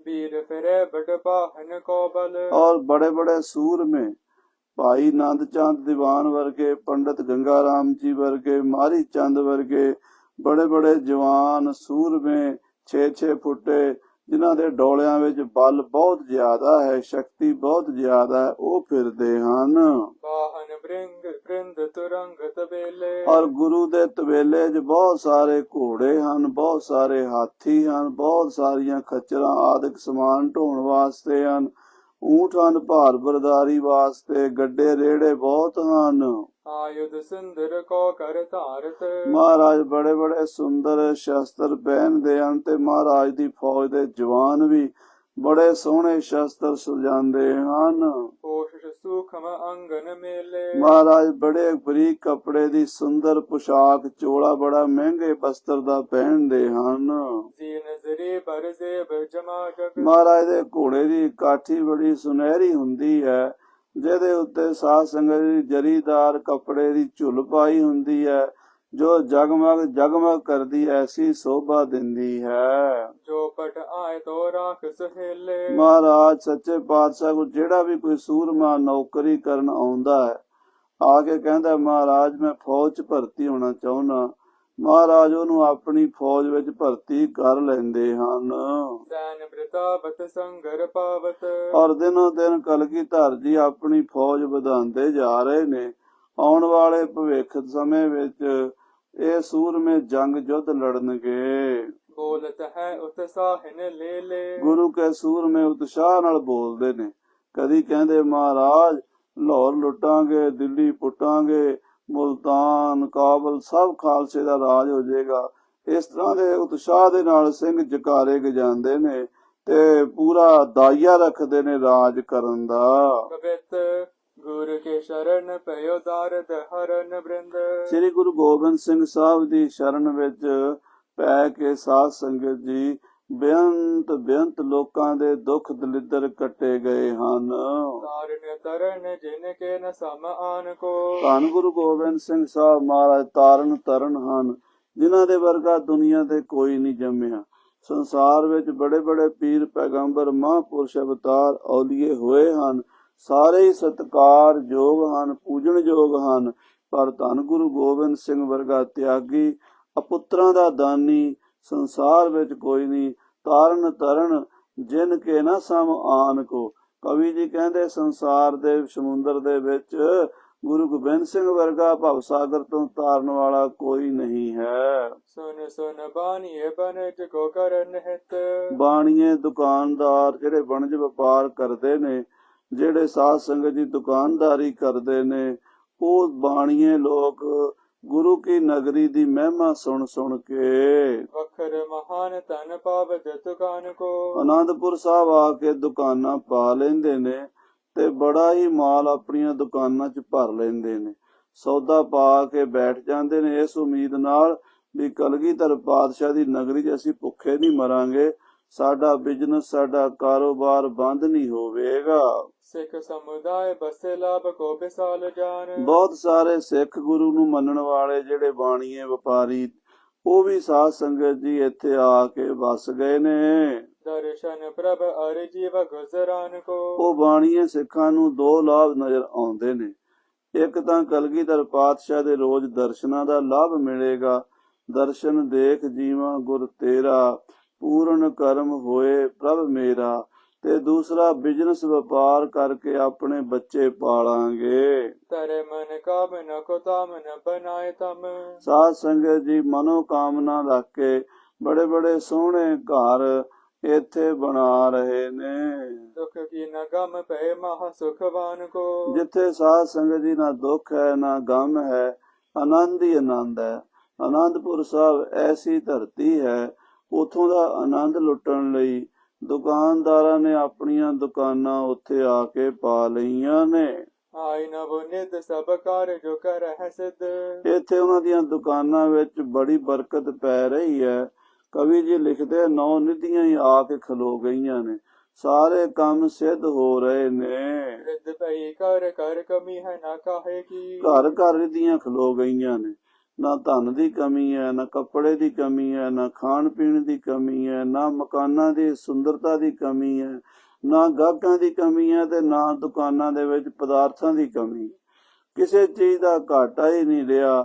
ਵੀਰ ਫਿਰੇ ਬੜ ਪਾਹਨ ਕੋ ਬਲ। ਔਰ ਬੜੇ ਬੜੇ ਸੂਰਮੇ ਭਾਈ ਨੰਦ ਚੰਦ ਦੀਵਾਨ ਵਰਗੇ, ਪੰਡਤ ਗੰਗਾ ਰਾਮ ਜੀ ਵਰਗੇ, ਮਾਰੀ ਚੰਦ ਵਰਗੇ ਬੜੇ ਬੜੇ ਜਵਾਨ ਸੂਰਮੇ 6-6 ਫੁੱਟੇ, ਜਿਨ੍ਹਾਂ ਦੇ ਡੋਲਿਆਂ ਵਿੱਚ ਬਲ ਬਹੁਤ ਜ਼ਿਆਦਾ ਹੈ, ਸ਼ਕਤੀ ਬਹੁਤ ਜ਼ਿਆਦਾ ਹੈ, ਉਹ ਫਿਰਦੇ ਹਨ। ਵਾਹਨ ਬ੍ਰਿੰਦ ਤੁਰੰਗ ਤਬੇਲੇ। ਔਰ ਗੁਰੂ ਦੇ ਤਬੇਲੇ 'ਚ ਬਹੁਤ ਸਾਰੇ ਘੋੜੇ ਹਨ, ਬਹੁਤ ਸਾਰੇ ਹਾਥੀ ਹਨ, ਬਹੁਤ ਸਾਰੀਆਂ ਖੱਚਰਾਂ ਆਦਿਕ ਸਮਾਨ ਢੋਣ ਵਾਸਤੇ ਹਨ, ਊਂਠ ਹਨ ਭਾਰ ਬਰਦਾਰੀ ਵਾਸਤੇ, ਗੱਡੇ ਰੇੜੇ ਬਹੁਤ ਹਨ। ਆਯੁਧ ਸੁੰਦਰ ਕੋ ਕਰ ਧਾਰਤ। ਮਹਾਰਾਜ ਬੜੇ ਬੜੇ ਸੁੰਦਰ ਸ਼ਸਤਰ ਪਹਿਨਦੇ ਹਨ ਤੇ ਮਹਾਰਾਜ ਦੀ ਫੌਜ ਦੇ ਜਵਾਨ ਵੀ ਬੜੇ ਸੋਹਣੇ ਸ਼ਸਤਰ ਸਜਾਉਂਦੇ ਹਨ। ਕੋਸ਼ਿਸ਼ ਸੂਖਮ ਅੰਗਨ ਮੇਲੇ। ਮਹਾਰਾਜ ਬੜੇ ਬਰੀਕ ਕੱਪੜੇ ਦੀ ਸੁੰਦਰ ਪੁਸ਼ਾਕ, ਚੋਲਾ ਬੜਾ ਮਹਿੰਗੇ ਬਸਤਰ ਦਾ ਪਹਿਨਦੇ ਹਨ। ਜੀ ਨਜ਼ਰੀ ਬਰਜ਼ੇਬ ਜਮਾ ਜਗ। ਮਹਾਰਾਜ ਦੇ ਘੋੜੇ ਦੀ ਕਾਠੀ ਬੜੀ ਸੁਨਹਿਰੀ ਹੁੰਦੀ ਹੈ, ਜਿਹਦੇ ਉੱਤੇ ਸਾਧ ਸੰਗਤ ਦੀ ਜਰੀਦਾਰ ਕੱਪੜੇ ਦੀ ਝੁੱਲ ਪਾਈ ਹੁੰਦੀ ਹੈ, ਜੋ ਜਗਮਗ ਕਰਦੀ ਐਸੀ ਸੋਭਾ ਦਿੰਦੀ ਹੈ। ਜੋ ਪਟ ਆਏ ਤੋ ਰਾਖ ਸਹੇਲੇ। ਮਹਾਰਾਜ ਸੱਚੇ ਪਾਤਸ਼ਾਹ ਕੋਲ ਜਿਹੜਾ ਵੀ ਕੋਈ ਸੂਰਮਾ ਨੌਕਰੀ ਕਰਨ ਆਉਂਦਾ ਹੈ, ਆ ਕੇ ਕਹਿੰਦਾ ਮਹਾਰਾਜ ਮੈਂ ਫੌਜ 'ਚ ਭਰਤੀ ਹੋਣਾ ਚਾਹੁੰਦਾ, ਮਹਾਰਾਜ ਉਹਨੂੰ ਆਪਣੀ ਫੌਜ ਵਿੱਚ ਭਰਤੀ ਕਰ ਲੈਂਦੇ ਹਨ। ਸੈਨ ਬ੍ਰਿਤਾਵਤ ਸੰਗਰ ਪਾਵਤ। ਔਰ ਦਿਨੋਂ ਦਿਨ ਕਲਗੀਧਰ ਜੀ ਆਪਣੀ ਫੌਜ ਵਧਾਉਂਦੇ ਜਾ ਰਹੇ ਨੇ, ਆਉਣ ਵਾਲੇ ਭਵਿੱਖ ਸਮੇਂ ਵਿੱਚ ਇਹ ਸੂਰਮੇ ਜੰਗ ਯੁੱਧ ਲੜਨਗੇ। ਬੋਲਤ ਹੈ ਉਤਸਾਹਿਨ ਲੈ ਲੈ। ਗੁਰੂ ਕੇ ਸੂਰਮੇ ਉਤਸ਼ਾਹ ਨਾਲ ਬੋਲਦੇ ਨੇ। ਕਦੀ ਕਹਿੰਦੇ ਮਹਾਰਾਜ ਲਾਹੌਰ ਲੁੱਟਾਂਗੇ, ਦਿੱਲੀ ਪੁੱਟਾਂਗੇ, ਮੁਲਤਾਨ, ਕਾਬਲ ਸਭ ਖਾਲਸੇ ਦਾ ਰਾਜ ਹੋ ਜਾਏਗਾ। ਇਸ ਤਰ੍ਹਾਂ ਦੇ ਉਤਸ਼ਾਹ ਦੇ ਨਾਲ ਸਿੰਘ ਜਕਾਰੇ ਗਜਾਉਂਦੇ ਨੇ ਤੇ ਪੂਰਾ ਦਾਈਆ ਰੱਖਦੇ ਨੇ ਰਾਜ ਕਰਨ ਦਾ। ਪਵਿੱਤ ਗੁਰੂ ਕੇ ਸ਼ਰਨ ਪਇਓ ਦਾਰਦ ਹਰਨ ਬ੍ਰਿੰਦ। ਸ੍ਰੀ ਗੁਰੂ ਗੋਬਿੰਦ ਸਿੰਘ ਸਾਹਿਬ ਦੀ ਸ਼ਰਨ ਵਿੱਚ ਪੈ ਕੇ ਸਾਧ ਸੰਗਤ ਜੀ ਬੇਅੰਤ ਲੋਕਾਂ ਦੇ ਦੁੱਖ ਦਲਿੱਦਰ ਕੱਟੇ ਗਏ ਹਨ। ਤਾਰਨ ਤਰਨ ਜਿਨ ਕੇ ਨ ਸਮ ਆਨ ਕੋ। ਧੰਨ ਗੁਰੂ ਗੋਬਿੰਦ ਸਿੰਘ ਸਾਹਿਬ ਮਹਾਰਾਜ ਤਾਰਨ ਤਰਨ ਹਨ, ਜਿਨ੍ਹਾਂ ਦੇ ਵਰਗਾ ਦੁਨੀਆ ਤੇ ਕੋਈ ਨਹੀਂ ਜੰਮਿਆ। ਸੰਸਾਰ ਵਿੱਚ ਬੜੇ ਬੜੇ ਪੀਰ, ਪੈਗੰਬਰ, ਮਹਾਂਪੁਰਸ਼, ਅਵਤਾਰ, ਔਲੀਏ ਹੋਏ ਹਨ। ਸਾਰੇ ਹੀ ਸਤਿਕਾਰਯੋਗ ਹਨ, ਪੂਜਣਯੋਗ ਹਨ। ਪਰ ਧੰਨ ਗੁਰੂ ਗੋਬਿੰਦ ਸਿੰਘ ਵਰਗਾ ਤਿਆਗੀ, ਅਪੁੱਤਰਾਂ ਦਾ ਦਾਨੀ ਸੰਸਾਰ ਵਿੱਚ ਕੋਈ ਨਹੀਂ। ਤਾਰਨ ਤਰਨ ਜਿਨ ਕੇ ਨਾ ਸਮ ਆਨ ਕੋ। ਕਵੀ ਜੀ ਕਹਿੰਦੇ ਸੰਸਾਰ ਦੇ ਸਮੁੰਦਰ ਦੇ ਵਿੱਚ ਗੁਰੂ ਗੋਬਿੰਦ ਸਿੰਘ ਵਰਗਾ ਭਵਸਾਗਰ ਤੋਂ ਤਾਰਨ ਵਾਲਾ ਕੋਈ ਨਹੀਂ ਹੈ। ਸੁਨ ਸੁਨ ਬਾਣੀਏ ਬਨਜ ਕੋ ਕਰਨ ਹਿਤ। ਬਾਣੀਏ ਦੁਕਾਨਦਾਰ ਜਿਹੜੇ ਵਣਜ ਵਪਾਰ ਕਰਦੇ ਨੇ, ਜਿਹੜੇ ਸਾਧ ਸੰਗਤ ਦੀ ਦੁਕਾਨਦਾਰੀ ਕਰਦੇ ਨੇ, ਉਹ ਬਾਣੀਏ ਲੋਕ ਗੁਰੂ ਕੀ ਨਗਰੀ ਦੀ ਮਹਿਮਾ ਸੁਣ ਸੁਣ ਕੇ ਵਖਰ ਮਹਾਨ ਤਨ ਪਾਵਤ ਦੁਕਾਨ ਕੋ। ਅਨੰਦਪੁਰ ਸਾਹਿਬ ਆ ਕੇ ਦੁਕਾਨਾਂ ਪਾ ਲੈਂਦੇ ਨੇ ਤੇ ਬੜਾ ਹੀ ਮਾਲ ਆਪਣੀਆਂ ਦੁਕਾਨਾਂ 'ਚ ਭਰ ਲੈਂਦੇ ਨੇ। ਸੌਦਾ ਪਾ ਕੇ ਬੈਠ ਜਾਂਦੇ ਨੇ ਇਸ ਉਮੀਦ ਨਾਲ ਵੀ ਕਲਗੀਧਰ ਪਾਤਸ਼ਾਹ ਦੀ ਨਗਰੀ 'ਚ ਅਸੀਂ ਭੁੱਖੇ ਨਹੀਂ ਮਰਾਂਗੇ, ਸਾਡਾ ਬਿਜ਼ਨਸ, ਸਾਡਾ ਕਾਰੋਬਾਰ ਬੰਦ ਨਹੀਂ ਹੋਵੇਗਾ। ਸਿੱਖ ਸਮੁਦਾਇ ਬਸੇ ਲਾਭ ਕੋ ਵਿਸਾਲ ਜਾਨ। ਬਹੁਤ ਸਾਰੇ ਸਿੱਖ ਗੁਰੂ ਨੂੰ ਮੰਨਣ ਵਾਲੇ ਜਿਹੜੇ ਬਾਣੀਏ ਵਪਾਰੀ, ਉਹ ਵੀ ਸਾਧ ਸੰਗਤ ਜੀ ਇੱਥੇ ਆ ਕੇ ਵਸ ਗਏ ਨੇ। ਦਰਸ਼ਨ ਪ੍ਰਭ ਅਰ ਜੀਵ ਗੁਜ਼ਰਾਨ ਕੋ। ਉਹ ਬਾਣੀਏ ਸਿੱਖਾਂ ਨੂੰ ਦੋ ਲਾਭ ਨਜ਼ਰ ਆਉਂਦੇ ਨੇ। ਇੱਕ ਤਾਂ ਕਲਗੀਧਰ ਪਾਤਸ਼ਾਹ ਦੇ ਰੋਜ਼ ਦਰਸ਼ਨਾਂ ਦਾ ਲਾਭ ਮਿਲੇਗਾ। ਦਰਸ਼ਨ ਦੇਖ ਜੀਵਾਂ ਗੁਰ ਤੇਰਾ, ਪੂਰਨ ਕਰਮ ਹੋਏ ਪ੍ਰਭ ਮੇਰਾ। ਤੇ ਦੂਸਰਾ ਬਿਜ਼ਨਸ ਵਪਾਰ ਕਰਕੇ ਆਪਣੇ ਬੱਚੇ ਪਾਲਾਂਗੇ। ਤਰੇ ਮਨ ਕਾਮਨਾ ਕੋ ਤਾਮਨ ਬਨਾਏ ਤਮ। ਸਾਧ ਸੰਗਤ ਜੀ ਮਨੋ ਕਾਮਨਾ ਰੱਖ ਕੇ ਬੜੇ ਬੜੇ ਸੋਹਣੇ ਘਰ ਇੱਥੇ ਬਣਾ ਰਹੇ ਨੇ। ਦੁਖ ਕੀ ਨ ਗਮ ਪਏ ਮਹਾ ਸੁਖਵਾਨ ਕੋ। ਜਿੱਥੇ ਸਾਧ ਸੰਗਤ ਜੀ ਨਾ ਦੁੱਖ ਹੈ ਨਾ ਗਮ ਹੈ, ਆਨੰਦ ਹੀ ਆਨੰਦ ਹੈ। ਅਨੰਦਪੁਰ ਸਾਹਿਬ ਐਸੀ ਧਰਤੀ ਹੈ, ਉਥੋਂ ਦਾ ਆਨੰਦ ਲੁੱਟਣ ਲਈ ਦੁਕਾਨਦਾਰਾਂ ਨੇ ਆਪਣੀਆਂ ਦੁਕਾਨਾਂ ਉੱਥੇ ਆ ਕੇ ਪਾ ਲਈਆਂ ਨੇ। ਆਈ ਨਵ ਨਿਤ ਸਭ ਕਾਰਜ ਕਰ ਹੈ ਸਿੱਧ। ਇੱਥੇ ਉਹਨਾਂ ਦੀਆਂ ਦੁਕਾਨਾਂ ਵਿੱਚ ਬੜੀ ਬਰਕਤ ਪੈ ਰਹੀ ਹੈ। ਕਵੀ ਜੀ ਲਿਖਦੇ 9 ਨਿਧੀਆਂ ਹੀ ਆ ਕੇ ਖਲੋ ਗਈਆਂ ਨੇ, ਸਾਰੇ ਕੰਮ ਸਿੱਧ ਹੋ ਰਹੇ ਨੇ। ਰਿੱਧ ਪਈ ਕਰ ਕਰ ਕਮੀ ਹੈ ਨਾ ਕਾਹੇ ਕੀ। ਘਰ ਘਰ ਰਿੱਧੀਆਂ ਖਲੋ ਗਈਆਂ ਨੇ। ਨਾ ਧਨ ਦੀ ਕਮੀ ਹੈ, ਨਾ ਕੱਪੜੇ ਦੀ ਕਮੀ ਹੈ, ਨਾ ਖਾਣ ਪੀਣ ਦੀ ਕਮੀ ਹੈ, ਨਾ ਮਕਾਨਾਂ ਦੀ ਸੁੰਦਰਤਾ ਦੀ ਕਮੀ ਹੈ, ਨਾ ਗਾਹਕਾਂ ਦੀ ਕਮੀ ਹੈ ਤੇ ਨਾ ਦੁਕਾਨਾਂ ਦੇ ਵਿੱਚ ਪਦਾਰਥਾਂ ਦੀ ਕਮੀ। ਕਿਸੇ ਚੀਜ਼ ਦਾ ਘਾਟਾ ਹੀ ਨਹੀਂ ਰਿਹਾ।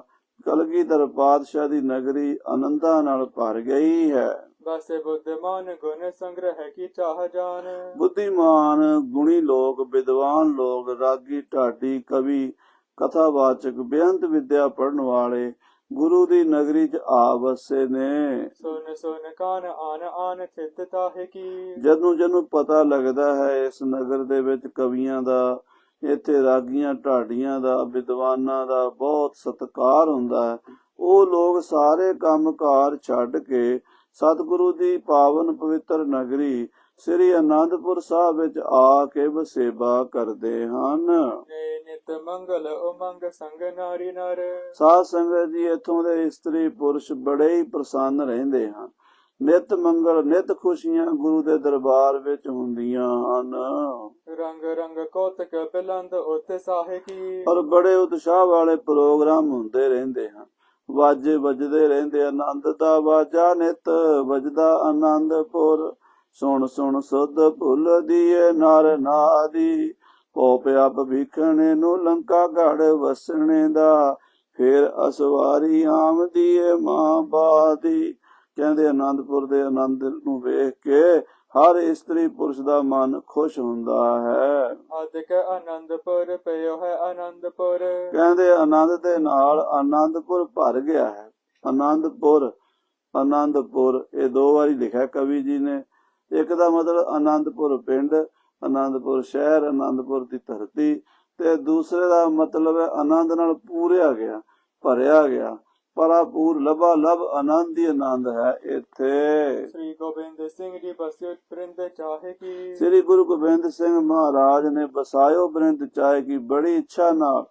ਕਲਗੀਧਰ ਪਾਤਸ਼ਾਹ ਦੀ ਨਗਰੀ ਆਨੰਦਾਂ ਨਾਲ ਭਰ ਗਈ ਹੈ। ਬਸੇ ਬੁੱਧਮਾਨ ਗੁਣ ਸੰਗ੍ਰਹਿ ਕੀ ਚਾਹ ਜਾਨ। ਬੁੱਧੀਮਾਨ ਗੁਣੀ ਲੋਕ, ਵਿਦਵਾਨ ਲੋਕ, ਰਾਗੀ, ਢਾਡੀ, ਕਵੀ, ਕਥਾਵਾਚਕ, ਬੇਅੰਤ ਵਿਦਿਆ ਪੜ੍ਹਨ ਵਾਲੇ ਗੁਰੂ ਦੀ ਨਗਰੀ 'ਚ ਆ ਵਸੇ ਨੇ। ਸੁਨ ਸੁਨ ਕਾਨ ਆਨ ਆਨ ਚਿਤ ਤਾਹੇ ਕੀ। ਜਦੋਂ ਪਤਾ ਲੱਗਦਾ ਹੈ ਇਸ ਨਗਰ ਦੇ ਵਿੱਚ ਕਵੀਆਂ ਦਾ, ਇੱਥੇ ਰਾਗੀਆਂ, ਢਾਡੀਆਂ ਦਾ, ਵਿਦਵਾਨਾਂ ਦਾ ਬਹੁਤ ਸਤਿਕਾਰ ਹੁੰਦਾ ਹੈ, ਉਹ ਲੋਕ ਸਾਰੇ ਕੰਮਕਾਰ ਛੱਡ ਕੇ ਸਤਿਗੁਰੂ ਦੀ ਪਾਵਨ ਪਵਿੱਤਰ ਨਗਰੀ ਸ੍ਰੀ ਅਨੰਦਪੁਰ ਸਾਹਿਬ ਵਿੱਚ ਆ ਕੇ ਵਸੇਬਾ ਕਰਦੇ ਹਨ। ਨਿਤ ਮੰਗਲ ਉਮੰਗ ਸੰਗ ਨਾਰੀ ਨਰ। ਸਾਧ ਸੰਗਤ ਜੀ ਇੱਥੋਂ ਦੇ ਇਸਤਰੀ ਪੁਰਸ਼ ਬੜੇ ਹੀ ਪ੍ਰਸੰਨ ਰਹਿੰਦੇ ਹਨ। ਨਿਤ ਮੰਗਲ, ਨਿਤ ਖੁਸ਼ੀਆਂ ਗੁਰੂ ਦੇ ਦਰਬਾਰ ਵਿੱਚ ਹੁੰਦੀਆਂ ਹਨ। ਰੰਗ ਰੰਗ ਕੌਤਕ ਬਿਲੰਦ ਉੱਤੇ ਸਾਹੇ ਕੀ। ਔਰ ਬੜੇ ਉਤਸ਼ਾਹ ਵਾਲੇ ਪ੍ਰੋਗਰਾਮ ਹੁੰਦੇ ਰਹਿੰਦੇ ਹਨ। ਵਾਜੇ ਵੱਜਦੇ ਰਹਿੰਦੇ, ਆਨੰਦ ਦਾ ਵਾਜਾ ਨਿਤ ਵੱਜਦਾ ਅਨੰਦਪੁਰ। ਸੁਣ ਸੁਣ ਸੁਧ ਭੁੱਲ ਦੀਏ ਨਰ ਨਾਦੀ। ਭੋ ਪਿਆ ਭਵਿਖਣੇ ਨੂੰ ਲੰਕਾ ਗੜ ਵਸਣੇ ਦਾ। ਫੇਰ ਅਸਵਾਰੀ ਆਮਦੀ ਏ ਮਾਂ ਬਾਦੀ। ਕਹਿੰਦੇ ਆਨੰਦਪੁਰ ਦੇ ਆਨੰਦ ਨੂੰ ਵੇਖ ਕੇ ਹਰ ਇਸਤਰੀ ਪੁਰਸ਼ ਦਾ ਮਨ ਖੁਸ਼ ਹੁੰਦਾ ਹੈ। ਅਦਿਕ ਆਨੰਦਪੁਰ ਪਇਓ ਹੈ ਆਨੰਦਪੁਰ। ਕਹਿੰਦੇ ਆਨੰਦ ਦੇ ਨਾਲ ਆਨੰਦਪੁਰ ਭਰ ਗਿਆ ਹੈ। ਆਨੰਦਪੁਰ, ਆਨੰਦਪੁਰ ਇਹ ਦੋ ਵਾਰੀ ਲਿਖਿਆ ਕਵੀ ਜੀ ਨੇ। ਇੱਕ ਦਾ ਮਤਲਬ ਆਨੰਦਪੁਰ ਪਿੰਡ, ਆਨੰਦਪੁਰ ਸ਼ਹਿਰ, ਆਨੰਦਪੁਰ ਦੀ ਧਰਤੀ, ਤੇ ਦੂਸਰੇ ਦਾ ਮਤਲਬ ਹੈ ਆਨੰਦ ਨਾਲ ਪੂਰਿਆ ਗਿਆ, ਭਰਿਆ ਗਿਆ। ਪਰਾਪੂਰ ਲਬਾ ਲਬ ਆਨੰਦ ਹੀ ਆਨੰਦ ਹੈ ਇੱਥੇ। ਸ੍ਰੀ ਗੋਬਿੰਦ ਸਿੰਘ ਜੀ ਬਸਿਓ ਬ੍ਰਿੰਦ ਚਾਹੇ ਕੀ। ਸ੍ਰੀ ਗੁਰੂ ਗੋਬਿੰਦ ਸਿੰਘ ਮਹਾਰਾਜ ਨੇ ਬਸਾਇਓ ਬ੍ਰਿੰਦ ਚਾਹੇ ਕੀ, ਬੜੀ ਇੱਛਾ ਨਾਲ,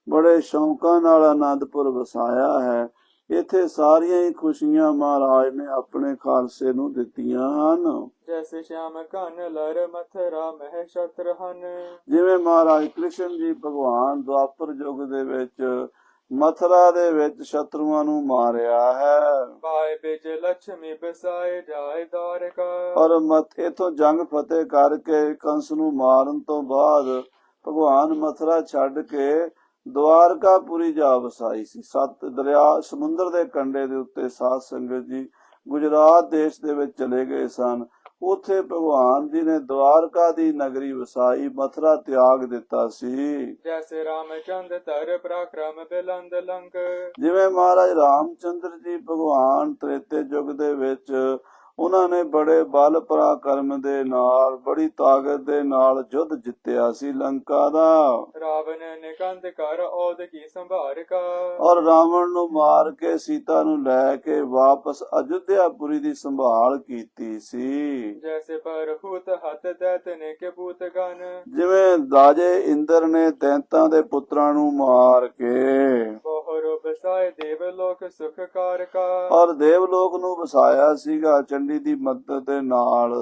ਬੜੇ ਸ਼ੌਕਾਂ ਨਾਲ ਆਨੰਦਪੁਰ ਵਸਾਇਆ ਹੈ। ਇੱਥੇ ਸਾਰੀਆਂ ਹੀ ਖੁਸ਼ੀਆਂ ਮਹਾਰਾਜ ਨੇ ਆਪਣੇ ਖਾਲਸੇ ਨੂੰ ਦਿੱਤੀਆਂ ਹਨ। ਜੈਸੇ ਸ਼ਾਮ ਘਨ ਲਰ ਮਥਰਾ ਮਹਿ ਸ਼ਤਰ ਹਨ। ਜਿਵੇਂ ਮਹਾਰਾਜ ਕ੍ਰਿਸ਼ਨ ਜੀ ਭਗਵਾਨ ਦੁਆਪਰ ਯੁੱਗ ਦੇ ਵਿੱਚ ਮਥੁਰਾ ਦੇ ਵਿੱਚ ਸ਼ਤਰੂਆਂ ਨੂੰ ਮਾਰਿਆ ਹੈ। ਪਾਏ ਬਿਜ ਲక్ష్ਮੀ ਬਸਾਏ ਜਾਏ ਦਾਰਕਾ। ਔਰ ਇਥੋਂ ਜੰਗ ਫਤਿਹ ਕਰਕੇ ਕੰਸ ਨੂੰ ਮਾਰਨ ਤੋਂ ਬਾਅਦ ਭਗਵਾਨ ਮਥੁਰਾ ਛੱਡ ਕੇ ਦਵਾਰਕਾਪੁਰੀ ਜਾ ਵਸਾਈ ਸੀ। ਸੱਤ ਦਰਿਆ ਸਮੁੰਦਰ ਦੇ ਕੰਢੇ ਦੇ ਉੱਤੇ ਸਾਧ ਸੰਗਤ ਜੀ ਗੁਜਰਾਤ ਦੇਸ਼ ਦੇ ਵਿੱਚ ਚਲੇ ਗਏ ਸਨ। ਉੱਥੇ ਭਗਵਾਨ ਜੀ ਨੇ ਦਵਾਰਕਾ ਦੀ ਨਗਰੀ ਵਸਾਈ, ਮਥੁਰਾ ਤਿਆਗ ਦਿੱਤਾ ਸੀ। ਜੈਸੇ ਰਾਮਚੰਦ ਤਰ ਪ੍ਰਕਰਮ ਬਿਲੰਦ ਲੰਕ। ਜਿਵੇਂ ਮਹਾਰਾਜ ਰਾਮਚੰਦਰ ਜੀ ਭਗਵਾਨ ਤ੍ਰੇਤੇ ਯੁੱਗ ਦੇ ਵਿੱਚ ਉਹਨਾਂ ਨੇ ਬੜੇ ਬਲ ਪਰਾਕਰਮ ਦੇ ਨਾਲ, ਬੜੀ ਤਾਕਤ ਦੇ ਨਾਲ ਯੁੱਧ ਜਿੱਤਿਆ ਸੀ ਲੰਕਾ ਦਾ। ਰਾਵਣ ਨੇ ਕੰਧ ਕਰ ਔਦ ਕੀ ਸੰਭਾਰ ਕਾ। ਔਰ ਰਾਵਣ ਨੂੰ ਮਾਰ ਕੇ ਸੀਤਾ ਨੂੰ ਲੈ ਕੇ ਵਾਪਸ ਅਯੁੱਧਿਆਪੁਰੀ ਦੀ ਸੰਭਾਲ ਕੀਤੀ ਸੀ। ਜੈਸੇ ਪਰਹੂਤ ਹੱਥ ਦੈਤ ਨੇ ਕੇ ਪੂਤ ਗਨ। ਜਿਵੇਂ ਰਾਜੇ ਇੰਦਰ ਨੇ ਦੈਂਤਾਂ ਦੇ ਪੁੱਤਰਾਂ ਨੂੰ ਮਾਰ ਕੇ ਬਹੁਰੋ ਬਸਾਏ ਦੇਵ ਲੋਕ ਸੁਖ ਕਾਰ ਕਾ। ਔਰ ਦੇਵ ਲੋਕ ਨੂੰ ਵਸਾਇਆ ਸੀਗਾ ਚੰਡੀ ਦੀ ਮਦਦ ਦੇ ਨਾਲ।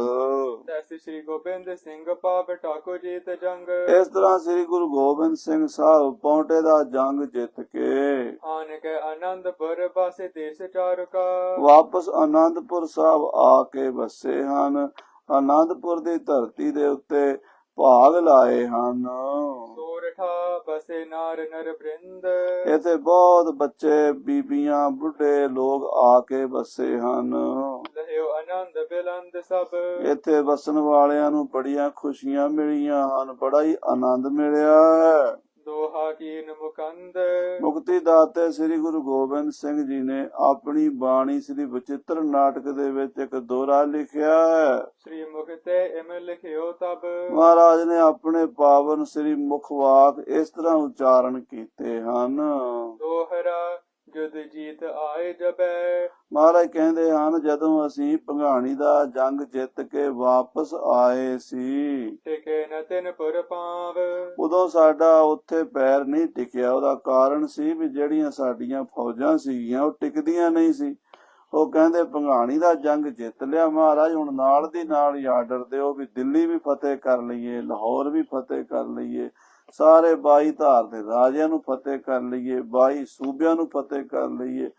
ਜੈਸੇ ਸ੍ਰੀ ਗੋਬਿੰਦ ਸਿੰਘ ਪਾਪ ਠਾਕੁਰ ਜੀਤ ਜੰਗ। ਇਸ ਤਰ੍ਹਾਂ ਸ੍ਰੀ ਗੁਰੂ ਗੋਬਿੰਦ ਸਿੰਘ ਸਾਹਿਬ ਪੌਂਟੇ ਦਾ ਜੰਗ ਜਿੱਤ ਕੇ ਆਨ ਕੇ ਆਨੰਦਪੁਰ ਬਾਸੇ ਦੇਸ਼ ਚਾਰਕਾ। ਵਾਪਸ ਆਨੰਦਪੁਰ ਸਾਹਿਬ ਆ ਕੇ ਵਸੇ ਹਨ। ਆਨੰਦਪੁਰ ਦੀ ਧਰਤੀ ਦੇ ਉੱਤੇ ਭਾਗ ਲਾਏ ਹਨ। ਸੋਰਠਾ ਬਸੇ ਨਾਰ ਨਰ ਬ੍ਰਿੰਦ। ਇੱਥੇ ਬਹੁਤ ਬੱਚੇ, ਬੀਬੀਆਂ, ਬੁੱਢੇ ਲੋਕ ਆ ਕੇ ਵਸੇ ਹਨ। ਲਹਿਓ ਆਨੰਦ ਬਿਲੰਦ ਸਭ। ਇੱਥੇ ਵਸਣ ਵਾਲਿਆਂ ਨੂੰ ਬੜੀਆਂ ਖੁਸ਼ੀਆਂ ਮਿਲੀਆਂ ਹਨ, ਬੜਾ ਹੀ ਆਨੰਦ ਮਿਲਿਆ ਹੈ। ਦੋਹਾ ਕੀਨ ਮੁਕੰਦ। ਮੁਕਤੀ ਦਾਤੇ ਸ੍ਰੀ ਗੁਰੂ ਗੋਬਿੰਦ ਸਿੰਘ ਜੀ ਨੇ ਆਪਣੀ ਬਾਣੀ ਸ੍ਰੀ ਬਚਿੱਤਰ ਨਾਟਕ ਦੇ ਵਿੱਚ ਇੱਕ ਦੋਹਰਾ ਲਿਖਿਆ ਹੈ। ਸ੍ਰੀ ਮੁਖਤੇ ਇਮ ਲਿਖਿਓ ਤਬ। ਮਹਾਰਾਜ ਨੇ ਆਪਣੇ ਪਾਵਨ ਸ੍ਰੀ ਮੁਖ ਵਾਕ ਇਸ ਤਰ੍ਹਾਂ ਉਚਾਰਨ ਕੀਤੇ ਹਨ। ਦੋਹਰਾ ਜਦ ਜੀਤ ਆਏ ਜਬੈ। ਮਹਾਰਾਜ ਕਹਿੰਦੇ ਹਨ, ਜਦੋਂ ਅਸੀਂ ਭੰਗਾਣੀ ਦਾ ਜੰਗ ਜਿੱਤ ਕੇ ਵਾਪਸ ਆਏ ਸੀ, ਟਿਕੇ ਨ ਤਿਨ ਪੁਰ ਪਾਵ। ਉਦੋਂ ਸਾਡਾ ਉੱਥੇ ਪੈਰ ਨਹੀਂ ਟਿਕਿਆ। ਉਹਦਾ ਕਾਰਨ ਸੀ ਵੀ ਜਿਹੜੀਆਂ ਸਾਡੀਆਂ ਫੌਜਾਂ ਸੀਗੀਆਂ ਉਹ ਟਿਕਦੀਆਂ ਨਹੀਂ ਸੀ। ਉਹ ਕਹਿੰਦੇ ਭੰਗਾਣੀ ਦਾ ਜੰਗ ਜਿੱਤ ਲਿਆ ਮਹਾਰਾਜ, ਹੁਣ ਨਾਲ ਦੀ ਨਾਲ ਹੀ ਆਰਡਰ ਦਿਓ ਵੀ ਦਿੱਲੀ ਵੀ ਫਤਿਹ ਕਰ ਲਈਏ, ਲਾਹੌਰ ਵੀ ਫਤਿਹ ਕਰ ਲਈਏ, ਸਾਰੇ 22 ਧਾਰ ਦੇ ਰਾਜਿਆਂ ਨੂੰ ਫਤਿਹ ਕਰ ਲਈਏ, 22 ਸੂਬਿਆਂ ਨੂੰ ਫਤਿਹ ਕਰ ਲਈਏ।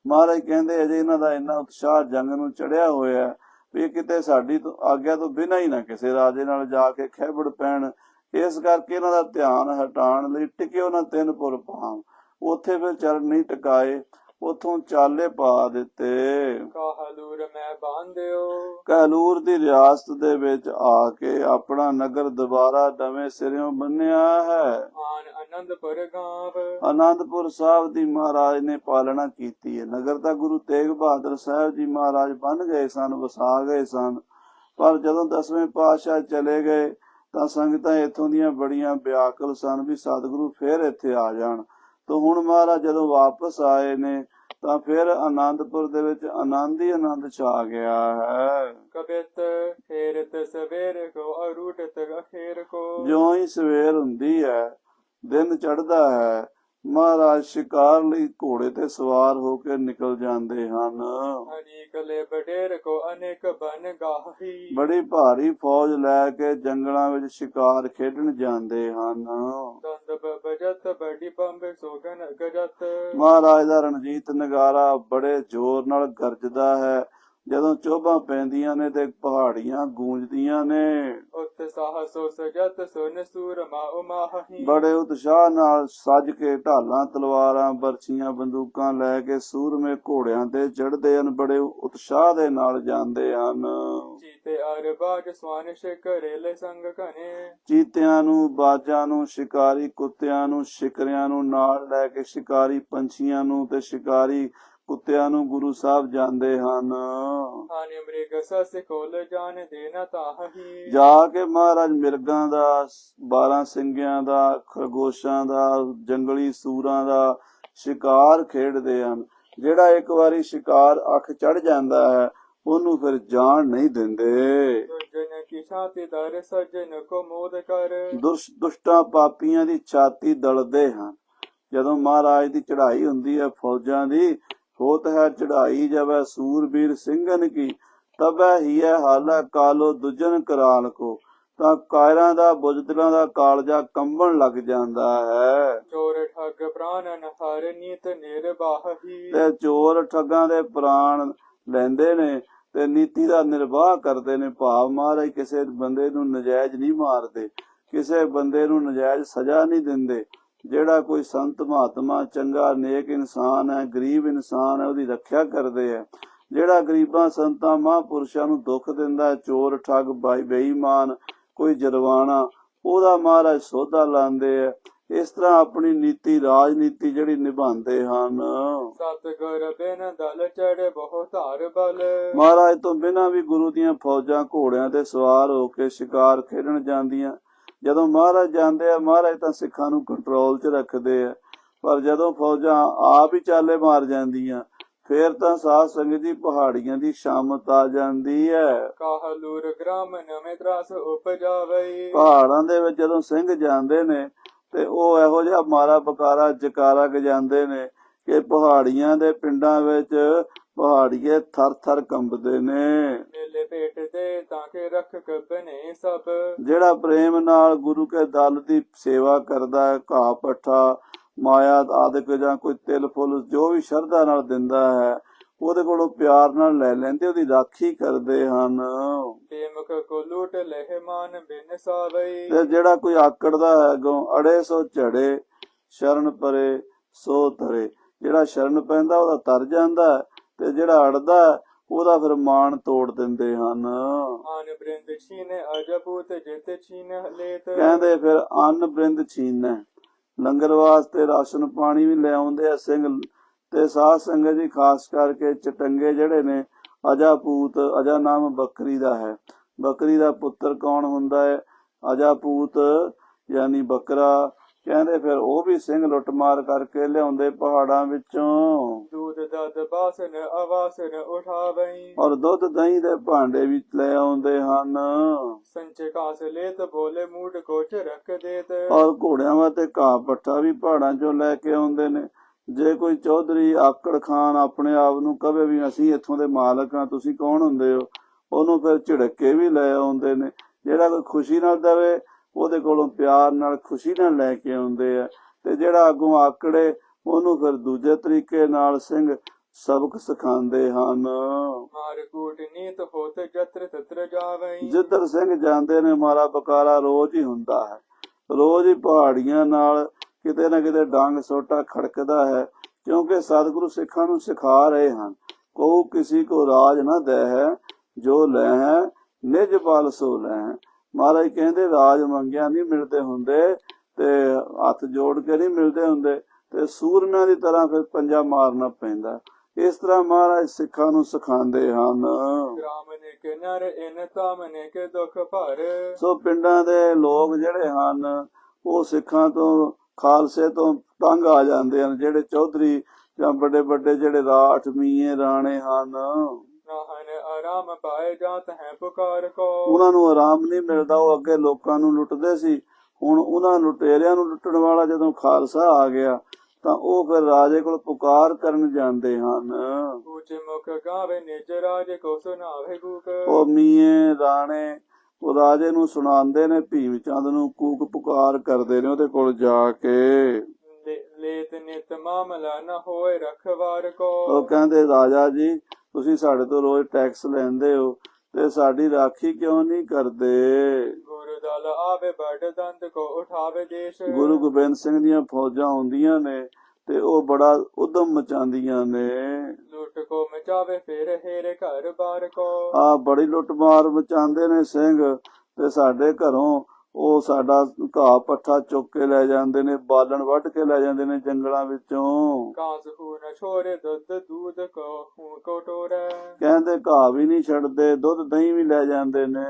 ਮਹਾਰਾਜ ਕਹਿੰਦੇ ਅਜੇ ਇਹਨਾਂ ਦਾ ਇੰਨਾ ਉਤਸ਼ਾਹ ਜੰਗ ਨੂੰ ਚੜਿਆ ਹੋਇਆ ਵੀ ਕਿਤੇ ਸਾਡੀ ਆਗਿਆ ਤੋਂ ਬਿਨਾਂ ਹੀ ਨਾ ਕਿਸੇ ਰਾਜੇ ਨਾਲ ਜਾ ਕੇ ਖਹਿਬੜ ਪੈਣ। ਇਸ ਕਰਕੇ ਇਹਨਾਂ ਦਾ ਧਿਆਨ ਹਟਾਉਣ ਲਈ ਟਿਕਿਓ ਨਾ ਤਿੰਨ ਪੁਰ ਪਾਮ। ਉੱਥੇ ਫਿਰ ਚਰਨ ਨਹੀਂ ਟਿਕਾਏ, ਉਥੋਂ ਚਾਲੇ ਪਾ ਦਿੱਤੇ। ਕਾਹਲੂਰ ਮੈਂ ਬਾਂਧਿਓ। ਕਾਹਲੂਰ ਦੀ ਰਿਆਸਤ ਦੇ ਵਿੱਚ ਆ ਕੇ ਆਪਣਾ ਨਗਰ ਦੁਬਾਰਾ ਨਵੇਂ ਸਿਰਿਓਂ ਬੰਨਿਆ ਹੈ। ਆਨ ਆਨੰਦਪੁਰ ਗਾਵ। ਆਨੰਦਪੁਰ ਸਾਹਿਬ ਦੀ ਮਹਾਰਾਜ ਨੇ ਪਾਲਣਾ ਕੀਤੀ ਹੈ। ਨਗਰ ਤਾਂ ਗੁਰੂ ਤੇਗ ਬਹਾਦਰ ਸਾਹਿਬ ਜੀ ਮਹਾਰਾਜ ਬਣ ਗਏ ਸਨ, ਵਸਾ ਗਏ ਸਨ, ਪਰ ਜਦੋਂ 10ਵੇਂ ਪਾਤਸ਼ਾਹ ਚਲੇ ਗਏ ਤਾਂ ਸੰਗਤਾਂ ਇੱਥੋਂ ਦੀਆਂ ਬੜੀਆਂ ਵਿਆਕੁਲ ਸਨ ਵੀ ਸਤਿਗੁਰੂ ਫੇਰ ਇੱਥੇ ਆ ਜਾਣ। ਤਾਂ ਹੁਣ ਮਹਾਰਾਜ ਜਦੋਂ ਵਾਪਸ ਆਏ ਨੇ ਤਾਂ ਫਿਰ ਆਨੰਦਪੁਰ ਦੇ ਵਿੱਚ ਆਨੰਦ ਹੀ ਆਨੰਦ ਛਾ ਗਿਆ ਹੈ। ਕਬਿਤ ਖੇਰਤ ਸਵੇਰ ਕੋ ਅਰੂਟਤ ਅਖੇਰ ਕੋ। ਜਿਉਂ ਹੀ ਸਵੇਰ ਹੁੰਦੀ ਹੈ, ਦਿਨ ਚੜ੍ਹਦਾ ਹੈ, ਮਹਾਰਾਜ ਸ਼ਿਕਾਰ ਲਈ ਘੋੜੇ ਤੇ ਸਵਾਰ ਹੋ ਕੇ ਨਿਕਲ ਜਾਂਦੇ ਹਨ। ਅਨੇਕਲੇ ਬਡੇਰ ਕੋ ਅਨੇਕ ਬਨ ਗਾਹੀ। ਬੜੀ ਭਾਰੀ ਫੌਜ ਲੈ ਕੇ ਜੰਗਲਾਂ ਵਿੱਚ ਸ਼ਿਕਾਰ ਖੇਡਣ ਜਾਂਦੇ ਹਨ। ਦੰਦ ਬਜਤ ਬੜੀ ਪੰਬ ਸੋਗਨ ਗਜਤ। ਮਹਾਰਾਜ ਦਾ ਰਣਜੀਤ ਨਗਾਰਾ ਬੜੇ ਜ਼ੋਰ ਨਾਲ ਗਰਜਦਾ ਹੈ। ਜਦੋਂ ਚੋਭਾਂ ਪੈਂਦੀਆਂ ਨੇ ਤੇ ਪਹਾੜੀਆਂ ਗੂੰਜਦੀਆਂ ਨੇ। ਉੱਤ ਨਿਤ ਸਾਹਸੋ ਸਜਤ ਸੁਨ ਸੂਰਮਾ ਉਮਾਹੀ। ਬੜੇ ਉਤਸ਼ਾਹ ਨਾਲ ਸੱਜ ਕੇ ਢਾਲਾਂ ਤਲਵਾਰਾਂ ਬਰਛੀਆਂ ਬੰਦੂਕਾਂ ਲੈ ਕੇ ਸੂਰਮੇ ਘੋੜਿਆਂ ਤੇ ਚੜ੍ਹਦੇ ਹਨ, ਬੜੇ ਉਤਸ਼ਾਹ ਦੇ ਨਾਲ ਜਾਂਦੇ ਹਨ। ਚੀਤੇ ਅਰ ਬਾਜ ਸਵਾਨ ਸ਼ਿਕਰੇਲੇ ਸੰਗ ਘਨੇ। ਚੀਤਿਆਂ ਨੂੰ, ਬਾਜਾਂ ਨੂੰ, ਸ਼ਿਕਾਰੀ ਕੁੱਤਿਆਂ ਨੂੰ, ਸ਼ਿਕਰਿਆਂ ਨੂੰ ਨਾਲ ਲੈ ਕੇ ਸ਼ਿਕਾਰੀ ਪੰਛੀਆਂ ਨੂੰ ਤੇ ਸ਼ਿਕਾਰੀ ਕੁੱਤਿਆਂ ਨੂੰ ਗੁਰੂ ਸਾਹਿਬ ਜਾਂਦੇ ਹਨ। ਹਾਨੀ ਮ੍ਰਿਗ ਸਸ ਕੋਲ ਜਾਣ ਦੇਣਾ ਤਾਹੀ। ਜਾ ਕੇ ਮਹਾਰਾਜ ਮਿਰਗਾਂ ਦਾ, 12 ਸਿੰਘਿਆਂ ਦਾ, ਖਰਗੋਸ਼ਾਂ ਦਾ, ਜੰਗਲੀ ਸੂਰਾਂ ਦਾ ਸ਼ਿਕਾਰ ਖੇਡਦੇ ਹਨ। ਜਿਹੜਾ ਇੱਕ ਵਾਰੀ ਸ਼ਿਕਾਰ ਅੱਖ ਚੜ ਜਾਂਦਾ ਹੈ ਉਹਨੂੰ ਫਿਰ ਜਾਣ ਨਹੀਂ ਦਿੰਦੇ। ਦੁਰਜਨ ਕੀ ਛਾਤੀ ਦਰ ਸੱਜਣ ਕੋ ਮੋਦ ਕਰ। ਦੁਸ਼ਟਾਂ ਪਾਪੀਆਂ ਦੀ ਛਾਤੀ ਦਲਦੇ ਹਨ। ਜਦੋਂ ਮਹਾਰਾਜ ਦੀ ਚੜ੍ਹਾਈ ਹੁੰਦੀ ਹੈ ਫੌਜਾਂ ਦੀ, ਹੋਤ ਹੈ ਚੜ੍ਹਾਈ ਜਬੈ ਸੂਰਬੀਰ ਸਿੰਘਨ ਕੀ, ਤਬੈ ਹੀ ਹੈ ਹਾਲੈ ਕਾਲੋ ਦੁਜਨ ਕਰਾਲ ਕੋ। ਤਾਂ ਕਾਇਰਾਂ ਦਾ, ਬੁਜ਼ਦਿਲਾਂ ਦਾ ਕਾਲਜਾ ਕੰਬਣ ਲੱਗ ਜਾਂਦਾ ਹੈ। ਚੋਰ ਠੱਗ ਪ੍ਰਾਨਨ ਹਰ ਨੀਤ ਨਿਰਬਾਹੀ। ਤੇ ਚੋਰ ਠੱਗਾਂ ਦੇ ਪ੍ਰਾਣ ਲੈਂਦੇ ਨੇ ਤੇ ਨੀਤੀ ਦਾ ਨਿਰਵਾਹ ਕਰਦੇ ਨੇ। ਭਾਵ ਮਹਾਰਾਜ ਕਿਸੇ ਬੰਦੇ ਨੂੰ ਨਜਾਇਜ਼ ਨਹੀਂ ਮਾਰਦੇ, ਕਿਸੇ ਬੰਦੇ ਨੂੰ ਨਜਾਇਜ਼ ਸਜ਼ਾ ਨਹੀਂ ਦਿੰਦੇ। ਜਿਹੜਾ ਕੋਈ ਸੰਤ ਮਹਾਤਮਾ ਚੰਗਾ ਨੇਕ ਇਨਸਾਨ ਹੈ, ਗਰੀਬ ਇਨਸਾਨ ਹੈ, ਉਹਦੀ ਰੱਖਿਆ ਕਰਦੇ ਆ। ਜਿਹੜਾ ਗਰੀਬਾਂ ਸੰਤਾਂ ਮਹਾਂਪੁਰਸ਼ਾਂ ਨੂੰ ਦੁੱਖ ਦਿੰਦਾ ਹੈ, ਚੋਰ ਠੱਗ ਬੇਈਮਾਨ, ਕੋਈ ਜਰਵਾਣਾ, ਉਹਦਾ ਮਹਾਰਾਜ ਸੋਧਾ ਲਾਉਂਦੇ ਆ। ਇਸ ਤਰ੍ਹਾਂ ਆਪਣੀ ਨੀਤੀ, ਰਾਜਨੀਤੀ ਜਿਹੜੀ ਨਿਭਾਉਂਦੇ ਹਨ। ਸਤਿਗੁਰ ਬਿਨ ਦਲ ਚੜ੍ਹ ਬਹੁ ਧਾਰ ਬਲ। ਮਹਾਰਾਜ ਤੋਂ ਬਿਨਾਂ ਵੀ ਗੁਰੂ ਦੀਆਂ ਫੌਜਾਂ ਘੋੜਿਆਂ ਤੇ ਸਵਾਰ ਹੋ ਕੇ ਸ਼ਿਕਾਰ ਖੇਡਣ ਜਾਂਦੀਆਂ। ਜਦੋਂ ਮਹਾਰਾਜ ਜਾਂਦੇ ਆ, ਮਹਾਰਾਜ ਤਾਂ ਸਿੱਖਾਂ ਨੂੰ ਕੰਟਰੋਲ 'ਚ ਰੱਖਦੇ ਆ। ਪਰ ਜਦੋਂ ਫੌਜਾਂ ਆਪ ਹੀ ਚਾਲੇ ਮਾਰ ਜਾਂਦੀਆਂ ਫੇਰ ਤਾਂ ਸਾਧ ਸੰਗਤ ਦੀ ਪਹਾੜੀਆਂ ਦੀ ਸ਼ਾਮਤ ਆ ਜਾਂਦੀ ਹੈ। ਕਾਹਲੂਰ ਗ੍ਰਾਮ ਨਵੇਂ ਤਰਾਸ ਉਪਜਾਵੇ। ਪਹਾੜਾਂ ਦੇ ਵਿੱਚ ਜਦੋਂ ਸਿੰਘ ਜਾਂਦੇ ਨੇ ਤੇ ਉਹ ਇਹੋ ਜਿਹਾ ਮਾਰਾ ਬਕਾਰਾ ਜਕਾਰਾ ਗਜਾਉਂਦੇ ਨੇ ਕਿ ਪਹਾੜੀਆਂ ਦੇ ਪਿੰਡਾਂ ਵਿੱਚ ਪਹਾੜੀਏ ਥਰ ਥਰ ਕੰਬਦੇ ਨੇ। ਮੇਲੇ ਭੇਟ ਦੇ ਤਾਂ ਕਿ ਰੱਖ ਕਬਨੇ ਸਭ। ਜਿਹੜਾ ਪ੍ਰੇਮ ਨਾਲ ਗੁਰੂ ਕੇ ਦਲ ਦੀ ਸੇਵਾ ਕਰਦਾ ਹੈ, ਘਾਹ ਪੱਠਾ, ਮਾਇਆ ਆਦਿਕ ਜਾਂ ਕੋਈ ਤਿਲ ਫੁੱਲ ਜੋ ਵੀ ਸ਼ਰਧਾ ਨਾਲ ਦਿੰਦਾ ਹੈ, ਉਹਦੇ ਕੋਲੋਂ ਪਿਆਰ ਨਾਲ ਲੈ ਲੈਂਦੇ, ਉਹਦੀ ਰਾਖੀ ਕਰਦੇ ਹਨ। ਬੇਮੁਖ ਕੋ ਲੂਟ ਲਹਿ ਮਾਨ ਬਿਨ ਸਾਵਈ। ਤੇ ਜਿਹੜਾ ਕੋਈ ਆਕੜਦਾ ਹੈ ਅੱਗੋਂ, ਅੜੇ ਸੋ ਝੜੇ ਸ਼ਰਨ ਪਰੇ ਸੋ ਤਰੇ। ਜਿਹੜਾ ਸ਼ਰਨ ਪੈਂਦਾ ਉਹਦਾ ਤਰ ਜਾਂਦਾ ਤੇ ਜਿਹੜਾ ਅੜਦਾ ਉਹਦਾ ਫਿਰ ਮਾਣ ਤੋੜ ਦਿੰਦੇ ਹਨ। ਆਨ ਬ੍ਰਿੰਦ ਛੀਨੇ ਅਜਪੂਤ ਜਿਤ ਛੀਨ ਲੇਤ। ਕਹਿੰਦੇ ਫਿਰ ਅੰਨ ਬ੍ਰਿੰਦ ਛੀਨੈ, ਲੰਗਰ ਵਾਸਤੇ ਰਾਸ਼ਨ ਪਾਣੀ ਵੀ ਲੈ ਆਉਂਦੇ ਆ ਸਿੰਘ ਤੇ ਸਾਧ ਸੰਗਤ ਜੀ। ਖਾਸ ਕਰਕੇ ਚਟੰਗੇ ਜਿਹੜੇ ਨੇ, ਅਜਾਪੂਤ, ਅਜਾ ਨਾਮ ਬੱਕਰੀ ਦਾ ਹੈ। ਬੱਕਰੀ ਦਾ ਪੁੱਤਰ ਕੌਣ ਹੁੰਦਾ ਹੈ? ਅਜਾਪੂਤ ਯਾਨੀ ਬੱਕਰਾ। ਕਹਿੰਦੇ ਫਿਰ ਉਹ ਵੀ ਸਿੰਘ ਲੁੱਟਮਾਰ ਕਰਕੇ ਲਿਆਉਂਦੇ ਪਹਾੜਾਂ ਵਿੱਚੋਂ। ਦੂਧ ਦਦ ਬਾਸਨ ਅਵਾਸਨ ਉਠਾਵਈ। ਔਰ ਦੁੱਧ ਦਹੀਂ ਦੇ ਭਾਂਡੇ ਵੀ ਲੈ ਆਉਂਦੇ ਹਨ। ਸੰਚੇ ਕਾਸ ਲੇਤ ਬੋਲੇ ਮੂਡ ਕੋਚ ਰੱਖ ਦੇਤ। ਔਰ ਘੋੜਿਆਂ ਵਾਸਤੇ ਘਾਹ ਪੱਠਾ ਵੀ ਪਹਾੜਾਂ ਚੋਂ ਲੈ ਕੇ ਆਉਂਦੇ ਨੇ। ਜੇ ਕੋਈ ਚੌਧਰੀ ਆਕੜ ਖਾਨ ਆਪਣੇ ਆਪ ਨੂੰ ਕਵੇ ਵੀ ਅਸੀਂ ਇੱਥੋਂ ਦੇ ਮਾਲਕ ਹਾਂ, ਤੁਸੀਂ ਕੌਣ ਹੁੰਦੇ ਹੋ, ਉਹਨੂੰ ਫਿਰ ਝਿੜਕ ਕੇ ਵੀ ਲੈ ਆਉਂਦੇ ਨੇ। ਜਿਹੜਾ ਕੋਈ ਖੁਸ਼ੀ ਨਾਲ ਦੇਵੇ ਉਹਦੇ ਕੋਲੋਂ ਪਿਆਰ ਨਾਲ ਖੁਸ਼ੀ ਨਾਲ ਲੈ ਕੇ ਆਉਂਦੇ ਆ। ਤੇ ਜਿਹੜਾ ਅੱਗੋਂ ਆਕੜੇ ਉਹਨੂੰ ਫਿਰ ਦੂਜੇ ਤਰੀਕੇ ਨਾਲ ਸਿੰਘ ਸਬਕ ਸਿਖਾਉਂਦੇ ਹਨ। ਮਾਰ ਕੂਟ ਨੀਤ ਹੋਤ ਜਤਰ ਤਤਰ ਜਾਵਈ। ਜਿੱਧਰ ਸਿੰਘ ਜਾਂਦੇ ਨੇ ਮਾਰਾ ਬਕਾਰਾ ਰੋਜ਼ ਹੀ ਹੁੰਦਾ ਹੈ। ਰੋਜ਼ ਹੀ ਪਹਾੜੀਆਂ ਨਾਲ ਕਿਤੇ ਨਾ ਕਿਤੇ ਡੰਗ ਸੋਟਾ ਖੜਕਦਾ ਹੈ, ਕਿਉਂਕਿ ਸਤਿਗੁਰੂ ਸਿੱਖਾਂ ਨੂੰ ਸਿਖਾ ਰਹੇ ਹਨ, ਕੋ ਕਿਸੇ ਕੋ ਰਾਜ ਨਾ ਦੇ ਹੈ, ਜੋ ਲੈ ਹੈ ਨਿਜ ਬਲ ਸੋ ਲੈ ਹੈ। ਮਹਾਰਾਜ ਕਹਿੰਦੇ ਰਾਜ ਮੰਗਿਆ ਨਹੀਂ ਮਿਲਦੇ ਹੁੰਦੇ ਤੇ ਹੱਥ ਜੋੜ ਕੇ ਨਹੀਂ ਮਿਲਦੇ ਹੁੰਦੇ, ਤੇ ਸੂਰਮਿਆਂ ਦੀ ਤਰ੍ਹਾਂ ਫਿਰ ਪੰਜਾ ਮਾਰਨਾ ਪੈਂਦਾ। ਇਸ ਤਰ੍ਹਾਂ ਮਹਾਰਾਜ ਸਿੱਖਾਂ ਨੂੰ ਸਿਖਾਉਂਦੇ ਹਨ। ਸੋ ਪਿੰਡਾਂ ਦੇ ਲੋਕ ਜਿਹੜੇ ਹਨ ਉਹ ਸਿੱਖਾਂ ਤੋਂ, ਖਾਲਸੇ ਤੋਂ ਤੰਗ ਆ ਜਾਂਦੇ ਹਨ। ਜਿਹੜੇ ਚੌਧਰੀ ਜਾਂ ਵੱਡੇ ਵੱਡੇ ਜਿਹੜੇ ਰਾਠ ਮੀਏ ਰਾਣੇ ਹਨ, ਆਰਾਮ ਪਾਏ ਜਾਤ ਹੈ ਪੁਕਾਰ ਕੋ। ਉਹਨਾਂ ਨੂੰ ਆਰਾਮ ਨਹੀਂ ਮਿਲਦਾ। ਉਹ ਅੱਗੇ ਲੋਕਾਂ ਨੂੰ ਲੁੱਟਦੇ ਸੀ, ਹੁਣ ਉਹਨਾਂ ਲੁਟੇਰਿਆਂ ਨੂੰ ਲੁੱਟਣ ਵਾਲਾ ਜਦੋਂ ਖਾਲਸਾ ਆ ਗਿਆ ਤਾਂ ਉਹ ਫਿਰ ਰਾਜੇ ਕੋਲ ਪੁਕਾਰ ਕਰਨ ਜਾਂਦੇ ਹਨ। ਉੱਚੇ ਮੁਖ ਗਾਵੇ ਨਿਜ ਰਾਜੇ ਕੋ ਸੁਣਾਵੇ ਕੂਕ। ਉਹ ਮੀਏ ਰਾਣੇ ਉਹ ਰਾਜੇ ਨੂੰ ਸੁਣਾਉਂਦੇ ਨੇ, ਭੀਮ ਚੰਦ ਨੂੰ ਕੂਕ ਪੁਕਾਰ ਕਰਦੇ ਨੇ ਉਹਦੇ ਕੋਲ ਜਾ ਕੇ। ਲੇਤ ਨਿਤ ਮਾਮਲਾ ਨਾ ਹੋਏ ਰਖਵਾਰ ਕੋ। ਉਹ ਕਹਿੰਦੇ ਰਾਜਾ ਜੀ ਤੁਸੀਂ ਸਾਡੇ ਤੋਂ ਰੋਜ਼ ਟੈਕਸ ਲੈਂਦੇ ਹੋ ਤੇ ਸਾਡੀ ਰਾਖੀ ਕਿਉਂ ਨਹੀਂ ਕਰਦੇ? ਗੁਰੂ काल आवे बड़ दंत को उठावे देश ਗੁਰੂ ਗੋਬਿੰਦ ਸਿੰਘ ਦੀਆਂ ਫੌਜਾਂ ਆਉਂਦੀਆਂ ਨੇ ਤੇ ਉਹ ਬੜਾ ਉਦਮ ਮਚਾਉਂਦੀਆਂ ਨੇ। लूट को मचावे फिर हेरे घर बार को ਆ ਬੜੀ ਲੁੱਟਮਾਰ ਮਚਾਉਂਦੇ ਨੇ ਸਿੰਘ, ਤੇ ਸਾਡੇ ਘਰੋਂ ਉਹ ਸਾਡਾ ਘਾਹ ਪੱਠਾ ਚੁੱਕ ਕੇ ਲੈ ਜਾਂਦੇ ਨੇ, ਬਾਲਣ ਵੱਢ ਕੇ ਲੈ ਜਾਂਦੇ ਨੇ ਜੰਗਲਾਂ ਵਿੱਚੋਂ। कांस हूं न छोरे दुध दूध को हूं को टोरे ਕਹਿੰਦੇ ਘਾਹ ਵੀ ਨਹੀਂ ਛੱਡਦੇ, ਦੁੱਧ ਦਹੀਂ ਵੀ ਲੈ ਜਾਂਦੇ ਨੇ।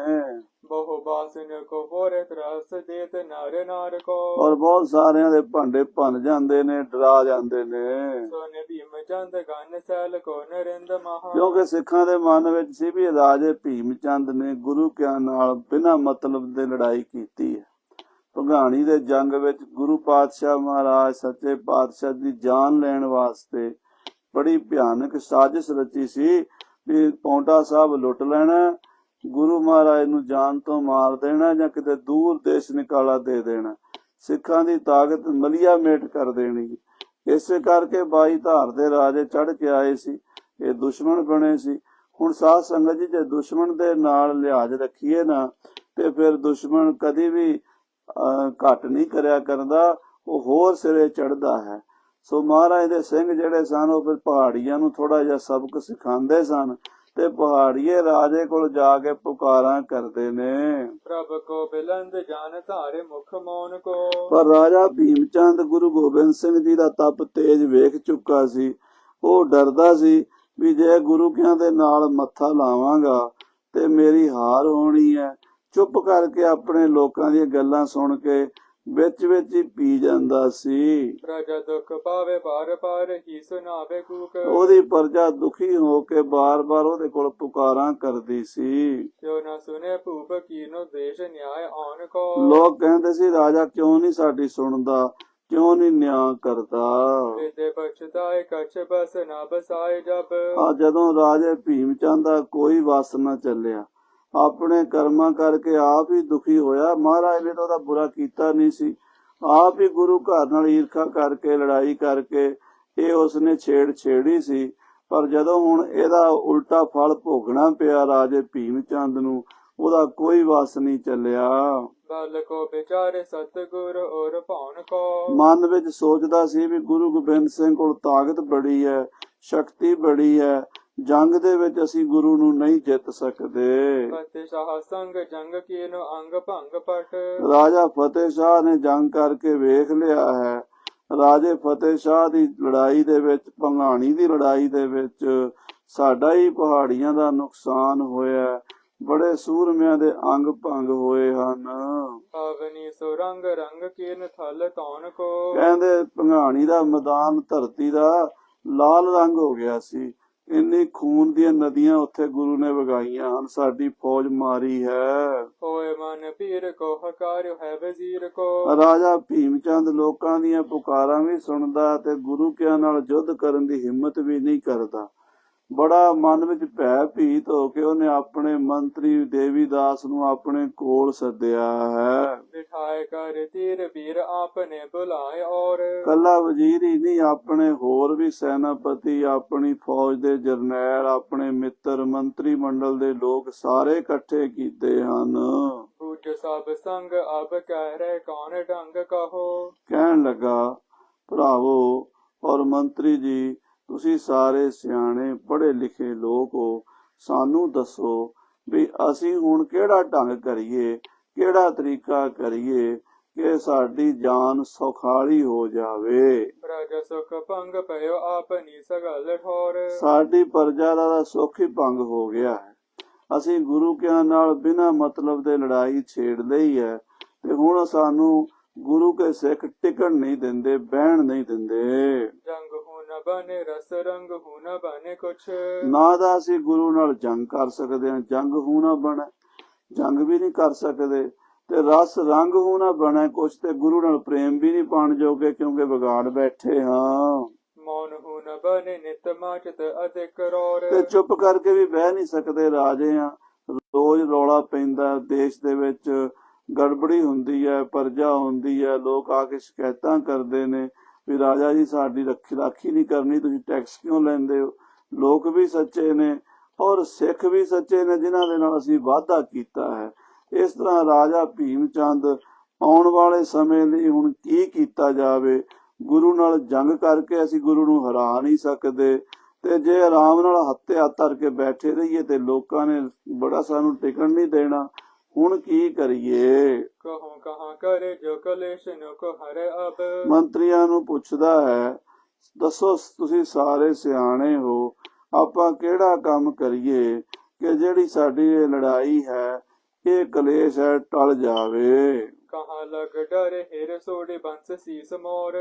बहु बासन को बोरे त्रस देत नार नार को ਔਰ ਬਹੁਤ ਸਾਰਿਆਂ ਦੇ ਭਾਂਡੇ ਭੰਨ ਜਾਂਦੇ ਨੇ, ਡਰਾ ਜਾਂਦੇ ਨੇ। सोने भीम चंद गन सैल को नरिंद महा ਕਿਉਂਕਿ ਸਿੱਖਾਂ ਦੇ ਮਨ ਵਿੱਚ ਸੀ ਵੀ ਰਾਜੇ ਭੀਮ ਚੰਦ ਨੇ ਗੁਰੂ ਕਿਆਂ ਨਾਲ ਬਿਨਾਂ ਮਤਲਬ ਦੇ ਲੜਾਈ ਕੀਤੀ ਹੈ। ਭਗਾਣੀ ਦੇ ਜੰਗ ਵਿੱਚ ਗੁਰੂ ਪਾਤਸ਼ਾਹ ਮਹਾਰਾਜ ਸੱਚੇ ਪਾਤਸ਼ਾਹ ਦੀ ਜਾਨ ਲੈਣ ਵਾਸਤੇ ਬੜੀ ਭਿਆਨਕ ਸਾਜ਼ਿਸ਼ ਰਚੀ ਸੀ ਵੀ ਪੌਂਟਾ ਸਾਹਿਬ ਲੁੱਟ ਲੈਣਾ, ਗੁਰੂ ਮਹਾਰਾਜ ਨੂੰ ਜਾਨ ਤੋਂ ਮਾਰ ਦੇਣਾ ਜਾਂ ਕਿਤੇ ਦੂਰ ਦੇਸ਼ ਨਿਕਾਲਾ ਦੇ ਦੇਣਾ, ਸਿੱਖਾਂ ਦੀ ਤਾਕਤ ਮਲੀਆ ਮੇਟ ਕਰ ਦੇਣੀ। ਇਸੇ ਕਰਕੇ 22 ਧਾਰ ਦੇ ਰਾਜੇ ਚੜ ਕੇ ਆਏ ਸੀ, ਇਹ ਦੁਸ਼ਮਣ ਬਣੇ ਸੀ। ਹੁਣ ਸਾਧ ਸੰਗਤ ਜੀ, ਜੇ ਦੁਸ਼ਮਣ ਦੇ ਨਾਲ ਲਿਹਾਜ਼ ਰੱਖੀਏ ਨਾ ਤੇ ਫਿਰ ਦੁਸ਼ਮਣ ਕਦੀ ਵੀ ਘੱਟ ਨਹੀਂ ਕਰਿਆ ਕਰਦਾ, ਉਹ ਹੋਰ ਸਿਰੇ ਚੜਦਾ ਹੈ। ਸੋ ਮਹਾਰਾਜ ਦੇ ਸਿੰਘ ਜਿਹੜੇ ਸਨ ਉਹ ਫਿਰ ਪਹਾੜੀਆਂ ਨੂੰ ਥੋੜਾ ਜਿਹਾ ਸਬਕ ਸਿਖਾਉਂਦੇ ਸਨ ਤੇ ਪਹਾੜੀਏ ਰਾਜੇ ਕੋਲ ਜਾ ਕੇ ਪੁਕਾਰਾਂ ਕਰਦੇ ਨੇ। प्रभ को बिलंद जान धारे मुख मौन को ਪਰ ਰਾਜਾ ਭੀਮ ਚੰਦ ਗੁਰੂ ਗੋਬਿੰਦ ਸਿੰਘ ਜੀ ਦਾ ਤਪ ਤੇਜ ਵੇਖ ਚੁੱਕਾ ਸੀ। ਉਹ ਡਰਦਾ ਸੀ ਵੀ ਜੇ ਗੁਰੂ ਕਿਆਂ ਦੇ ਨਾਲ ਮੱਥਾ ਲਾਵਾਂਗਾ ਤੇ ਮੇਰੀ ਹਾਰ ਹੋਣੀ ਹੈ। ਚੁੱਪ ਕਰਕੇ ਆਪਣੇ ਲੋਕਾਂ ਦੀਆਂ ਗੱਲਾਂ ਸੁਣ ਕੇ ਵਿੱਚ ਵਿੱਚ ਹੀ ਪੀ ਜਾਂਦਾ ਸੀ। प्रजा दुख पावे बार बार ही सुनावे कूक ਉਹਦੀ ਪ੍ਰਜਾ ਦੁਖੀ ਹੋ ਕੇ ਬਾਰ-ਬਾਰ ਉਹਦੇ ਕੋਲ ਪੁਕਾਰਾਂ ਕਰਦੀ ਸੀ। जो न सुने भूप कीनो देश न्याय आन को ਲੋਕ ਕਹਿੰਦੇ ਸੀ ਰਾਜਾ ਕਿਉਂ ਨਹੀਂ ਸਾਡੀ ਸੁਣਦਾ, ਕਿਉਂ ਨਹੀਂ ਨਿਆਂ ਕਰਦਾ। विदे पछताए कछ बस न बसाए जब ਆ ਜਦੋਂ ਰਾਜੇ ਭੀਮ ਚੰਦ ਦਾ ਕੋਈ ਵਸ ਨਾ ਚੱਲਿਆ, ਆਪਣੇ ਕਰਮਾਂ ਕਰਕੇ ਆਪ ਹੀ ਦੁਖੀ ਹੋਇਆ। ਮਹਾਰਾਜ ਨੇ ਤਾਂ ਉਹਦਾ ਬੁਰਾ ਕੀਤਾ ਨਹੀਂ ਸੀ, ਆਪ ਹੀ ਗੁਰੂ ਘਰ ਨਾਲ ਈਰਖਾ ਕਰਕੇ ਲੜਾਈ ਕਰਕੇ ਇਹ ਉਸਨੇ ਛੇੜੀ ਸੀ। ਪਰ ਜਦੋਂ ਹੁਣ ਇਹਦਾ ਉਲਟਾ ਫਲ ਭੋਗਣਾ ਪਿਆ ਰਾਜੇ ਭੀਮ ਚੰਦ ਨੂੰ, ਉਹਦਾ ਕੋਈ ਵਸ ਨਹੀਂ ਚੱਲਿਆ। बल को बेचारे सतगुर और भौन को ਮਨ ਵਿੱਚ ਸੋਚਦਾ ਸੀ ਵੀ ਗੁਰੂ ਗੋਬਿੰਦ ਸਿੰਘ ਕੋਲ ਤਾਕਤ ਬੜੀ ਹੈ, ਸ਼ਕਤੀ ਬੜੀ ਹੈ, ਜੰਗ ਦੇ ਵਿੱਚ ਅਸੀਂ ਗੁਰੂ ਨੂੰ ਨਹੀਂ ਜਿੱਤ ਸਕਦੇ। फतेह शाह संग जंग कीनो अंग भंग पट ਰਾਜਾ ਫਤਿਹ ਸ਼ਾਹ ਨੇ ਜੰਗ ਕਰਕੇ ਵੇਖ ਲਿਆ ਹੈ। ਰਾਜੇ ਫਤਿਹ ਸ਼ਾਹ ਦੀ ਲੜਾਈ ਦੇ ਵਿੱਚ, ਭੰਗਾਣੀ ਦੀ ਲੜਾਈ ਦੇ ਵਿੱਚ ਸਾਡਾ ਹੀ ਪਹਾੜੀਆਂ ਦਾ ਨੁਕਸਾਨ ਹੋਇਆ, ਬੜੇ ਸੂਰਮਿਆਂ ਦੇ ਅੰਗ ਭੰਗ ਹੋਏ ਹਨ। अवनी सुरंग रंग कीन थल तौन को ਕਹਿੰਦੇ ਭੰਗਾਣੀ ਦਾ ਮੈਦਾਨ ਧਰਤੀ ਦਾ ਲਾਲ ਰੰਗ ਹੋ ਗਿਆ ਸੀ। ਇੰਨੀ ਖੂਨ ਦੀਆਂ ਨਦੀਆਂ ਉੱਥੇ ਗੁਰੂ ਨੇ ਵਗਾਈਆਂ ਹਨ, ਸਾਡੀ ਫੌਜ ਮਾਰੀ ਹੈ। होए मन पीर को हकार्यो है वजीर को ਰਾਜਾ ਭੀਮ ਚੰਦ ਲੋਕਾਂ ਦੀਆਂ ਪੁਕਾਰਾਂ ਵੀ ਸੁਣਦਾ ਤੇ ਗੁਰੂ ਕਿਆਂ ਨਾਲ ਯੁੱਧ ਕਰਨ ਦੀ ਹਿੰਮਤ ਵੀ ਨਹੀਂ ਕਰਦਾ। ਬੜਾ ਮਨ ਵਿੱਚ ਭੈ ਭੀਤ ਹੋ ਕੇ ਉਹਨੇ ਆਪਣੇ ਮੰਤਰੀ ਦੇਵੀਦਾਸ ਨੂੰ ਆਪਣੇ ਕੋਲ ਸੱਦਿਆ ਹੈ। बिठाए कर तीर वीर आपने बुलाए और ਕੱਲਾ ਵਜ਼ੀਰ ਹੀ ਨਹੀਂ, ਆਪਣੇ ਹੋਰ ਵੀ ਸੈਨਾਪਤੀ, ਆਪਣੀ ਫੌਜ ਦੇ ਜਰਨੈਲ, ਆਪਣੇ ਮਿੱਤਰ, ਮੰਤਰੀ ਮੰਡਲ ਦੇ ਲੋਕ ਸਾਰੇ ਇਕੱਠੇ ਕੀਤੇ ਹਨ। पूज सब संग अब कह रहे कौन ढंग कहो ਕਹਿਣ ਲੱਗਾ, ਭਰਾਵੋ ਔਰ ਮੰਤਰੀ ਜੀ, ਤੁਸੀਂ ਸਾਰੇ ਸਿਆਣੇ ਪੜ੍ਹੇ ਲਿਖੇ ਲੋਕ ਹੋ, ਸਾਨੂੰ ਦੱਸੋ ਵੀ ਅਸੀਂ ਹੁਣ ਕਿਹੜਾ ਢੰਗ ਕਰੀਏ, ਕਿਹੜਾ ਤਰੀਕਾ ਕਰੀਏ ਕਿ ਸਾਡੀ ਜਾਨ ਸੌਖਾਲੀ ਹੋ ਜਾਵੇ। प्रजा सुख भंग पयो आपनी सगल ठोर ਸਾਡੀ ਪ੍ਰਜਾ ਦਾ ਸੁੱਖ ਹੀ ਭੰਗ ਹੋ ਗਿਆ ਹੈ। ਅਸੀਂ ਗੁਰੂ ਕਿਆਂ ਨਾਲ ਬਿਨਾਂ ਮਤਲਬ ਦੇ ਲੜਾਈ ਛੇੜ ਲਈ ਹੈ ਤੇ ਹੁਣ ਸਾਨੂੰ ਗੁਰੂ ਕੇ ਸਿੱਖ ਟਿਕਣ ਨਹੀਂ ਦਿੰਦੇ, ਬਹਿਣ ਨਹੀਂ ਦਿੰਦੇ। जंग हूं न बने रस रंग हूं न बने कुछ ਨਾ ਤਾਂ ਅਸੀਂ ਗੁਰੂ ਨਾਲ ਜੰਗ ਕਰ ਸਕਦੇ ਹਾਂ, ਜੰਗ ਹੂ ਨਾ ਬਣੇ, ਜੰਗ ਵੀ ਨਹੀਂ ਕਰ ਸਕਦੇ, ਤੇ ਰਸ ਰੰਗ ਹੂ ਨਾ ਬਣੇ ਕੁਛ, ਤੇ ਗੁਰੂ ਨਾਲ ਪ੍ਰੇਮ ਵੀ ਨਹੀਂ ਪਾਣ ਜੋਗੇ ਕਿਉਂਕਿ ਵਿਗਾੜ ਬੈਠੇ ਹਾਂ। मौन हूं न बने नित माचत अधिक रोर ਤੇ ਚੁੱਪ ਕਰਕੇ ਵੀ ਬਹਿ ਨਹੀਂ ਸਕਦੇ, ਰਾਜੇ ਆ, ਰੋਜ਼ ਰੌਲਾ ਪੈਂਦਾ, ਦੇਸ਼ ਦੇ ਵਿੱਚ ਗੜਬੜੀ ਹੁੰਦੀ ਹੈ, ਪਰਜਾ ਹੁੰਦੀ ਹੈ, ਲੋਕ ਆ ਕੇ ਸ਼ਿਕਾਇਤਾਂ ਕਰਦੇ ਨੇ ਵੀ ਰਾਜਾ ਜੀ ਸਾਡੀ ਰਾਖੀ ਨਹੀਂ ਕਰਨੀ, ਤੁਸੀਂ ਟੈਕਸ ਕਿਉਂ ਲੈਂਦੇ ਹੋ। ਲੋਕ ਵੀ ਸੱਚੇ ਨੇ ਔਰ ਸਿੱਖ ਵੀ ਸੱਚੇ ਨੇ ਜਿਨ੍ਹਾਂ ਦੇ ਨਾਲ ਅਸੀਂ ਵਾਅਦਾ ਕੀਤਾ ਹੈ। ਇਸ ਤਰ੍ਹਾਂ ਰਾਜਾ ਭੀਮ ਚੰਦ ਆਉਣ ਵਾਲੇ ਸਮੇਂ ਲਈ ਹੁਣ ਕੀ ਕੀਤਾ ਜਾਵੇ। ਗੁਰੂ ਨਾਲ ਜੰਗ ਕਰਕੇ ਅਸੀਂ ਗੁਰੂ ਨੂੰ ਹਰਾ ਨਹੀਂ ਸਕਦੇ, ਤੇ ਜੇ ਆਰਾਮ ਨਾਲ ਹੱਥੇ ਹੱਥ ਧਰ ਕੇ ਬੈਠੇ ਰਹੀਏ ਤੇ ਲੋਕਾਂ ਨੇ ਬੜਾ ਸਾਨੂੰ ਟਿਕਣ ਨਹੀਂ ਦੇਣਾ। ਹੁਣ ਕੀ ਕਰੀਏ। ਕਹੋ ਕਹਾਂ ਕਰੇ ਜੋ ਕਲੇਸ਼ ਨੋ ਕੋ ਹਰੇ ਅਬ। ਮੰਤਰੀਆਂ ਨੂੰ ਪੁੱਛਦਾ ਹੈ, ਦੱਸੋ ਤੁਸੀਂ ਸਾਰੇ ਸਿਆਣੇ ਹੋ, ਆਪਾਂ ਕਿਹੜਾ ਕੰਮ ਕਰੀਏ ਕਿ ਜਿਹੜੀ ਸਾਡੀ ਇਹ ਲੜਾਈ ਹੈ, ਇਹ ਕਲੇਸ਼ ਹੈ, ਟਲ ਜਾਵੇ। ਕਹਾਂ ਲਗ ਡਰੇ ਹਿਰ ਸੋੜੇ ਬੰਸ ਸੀਸ ਮੋਰ।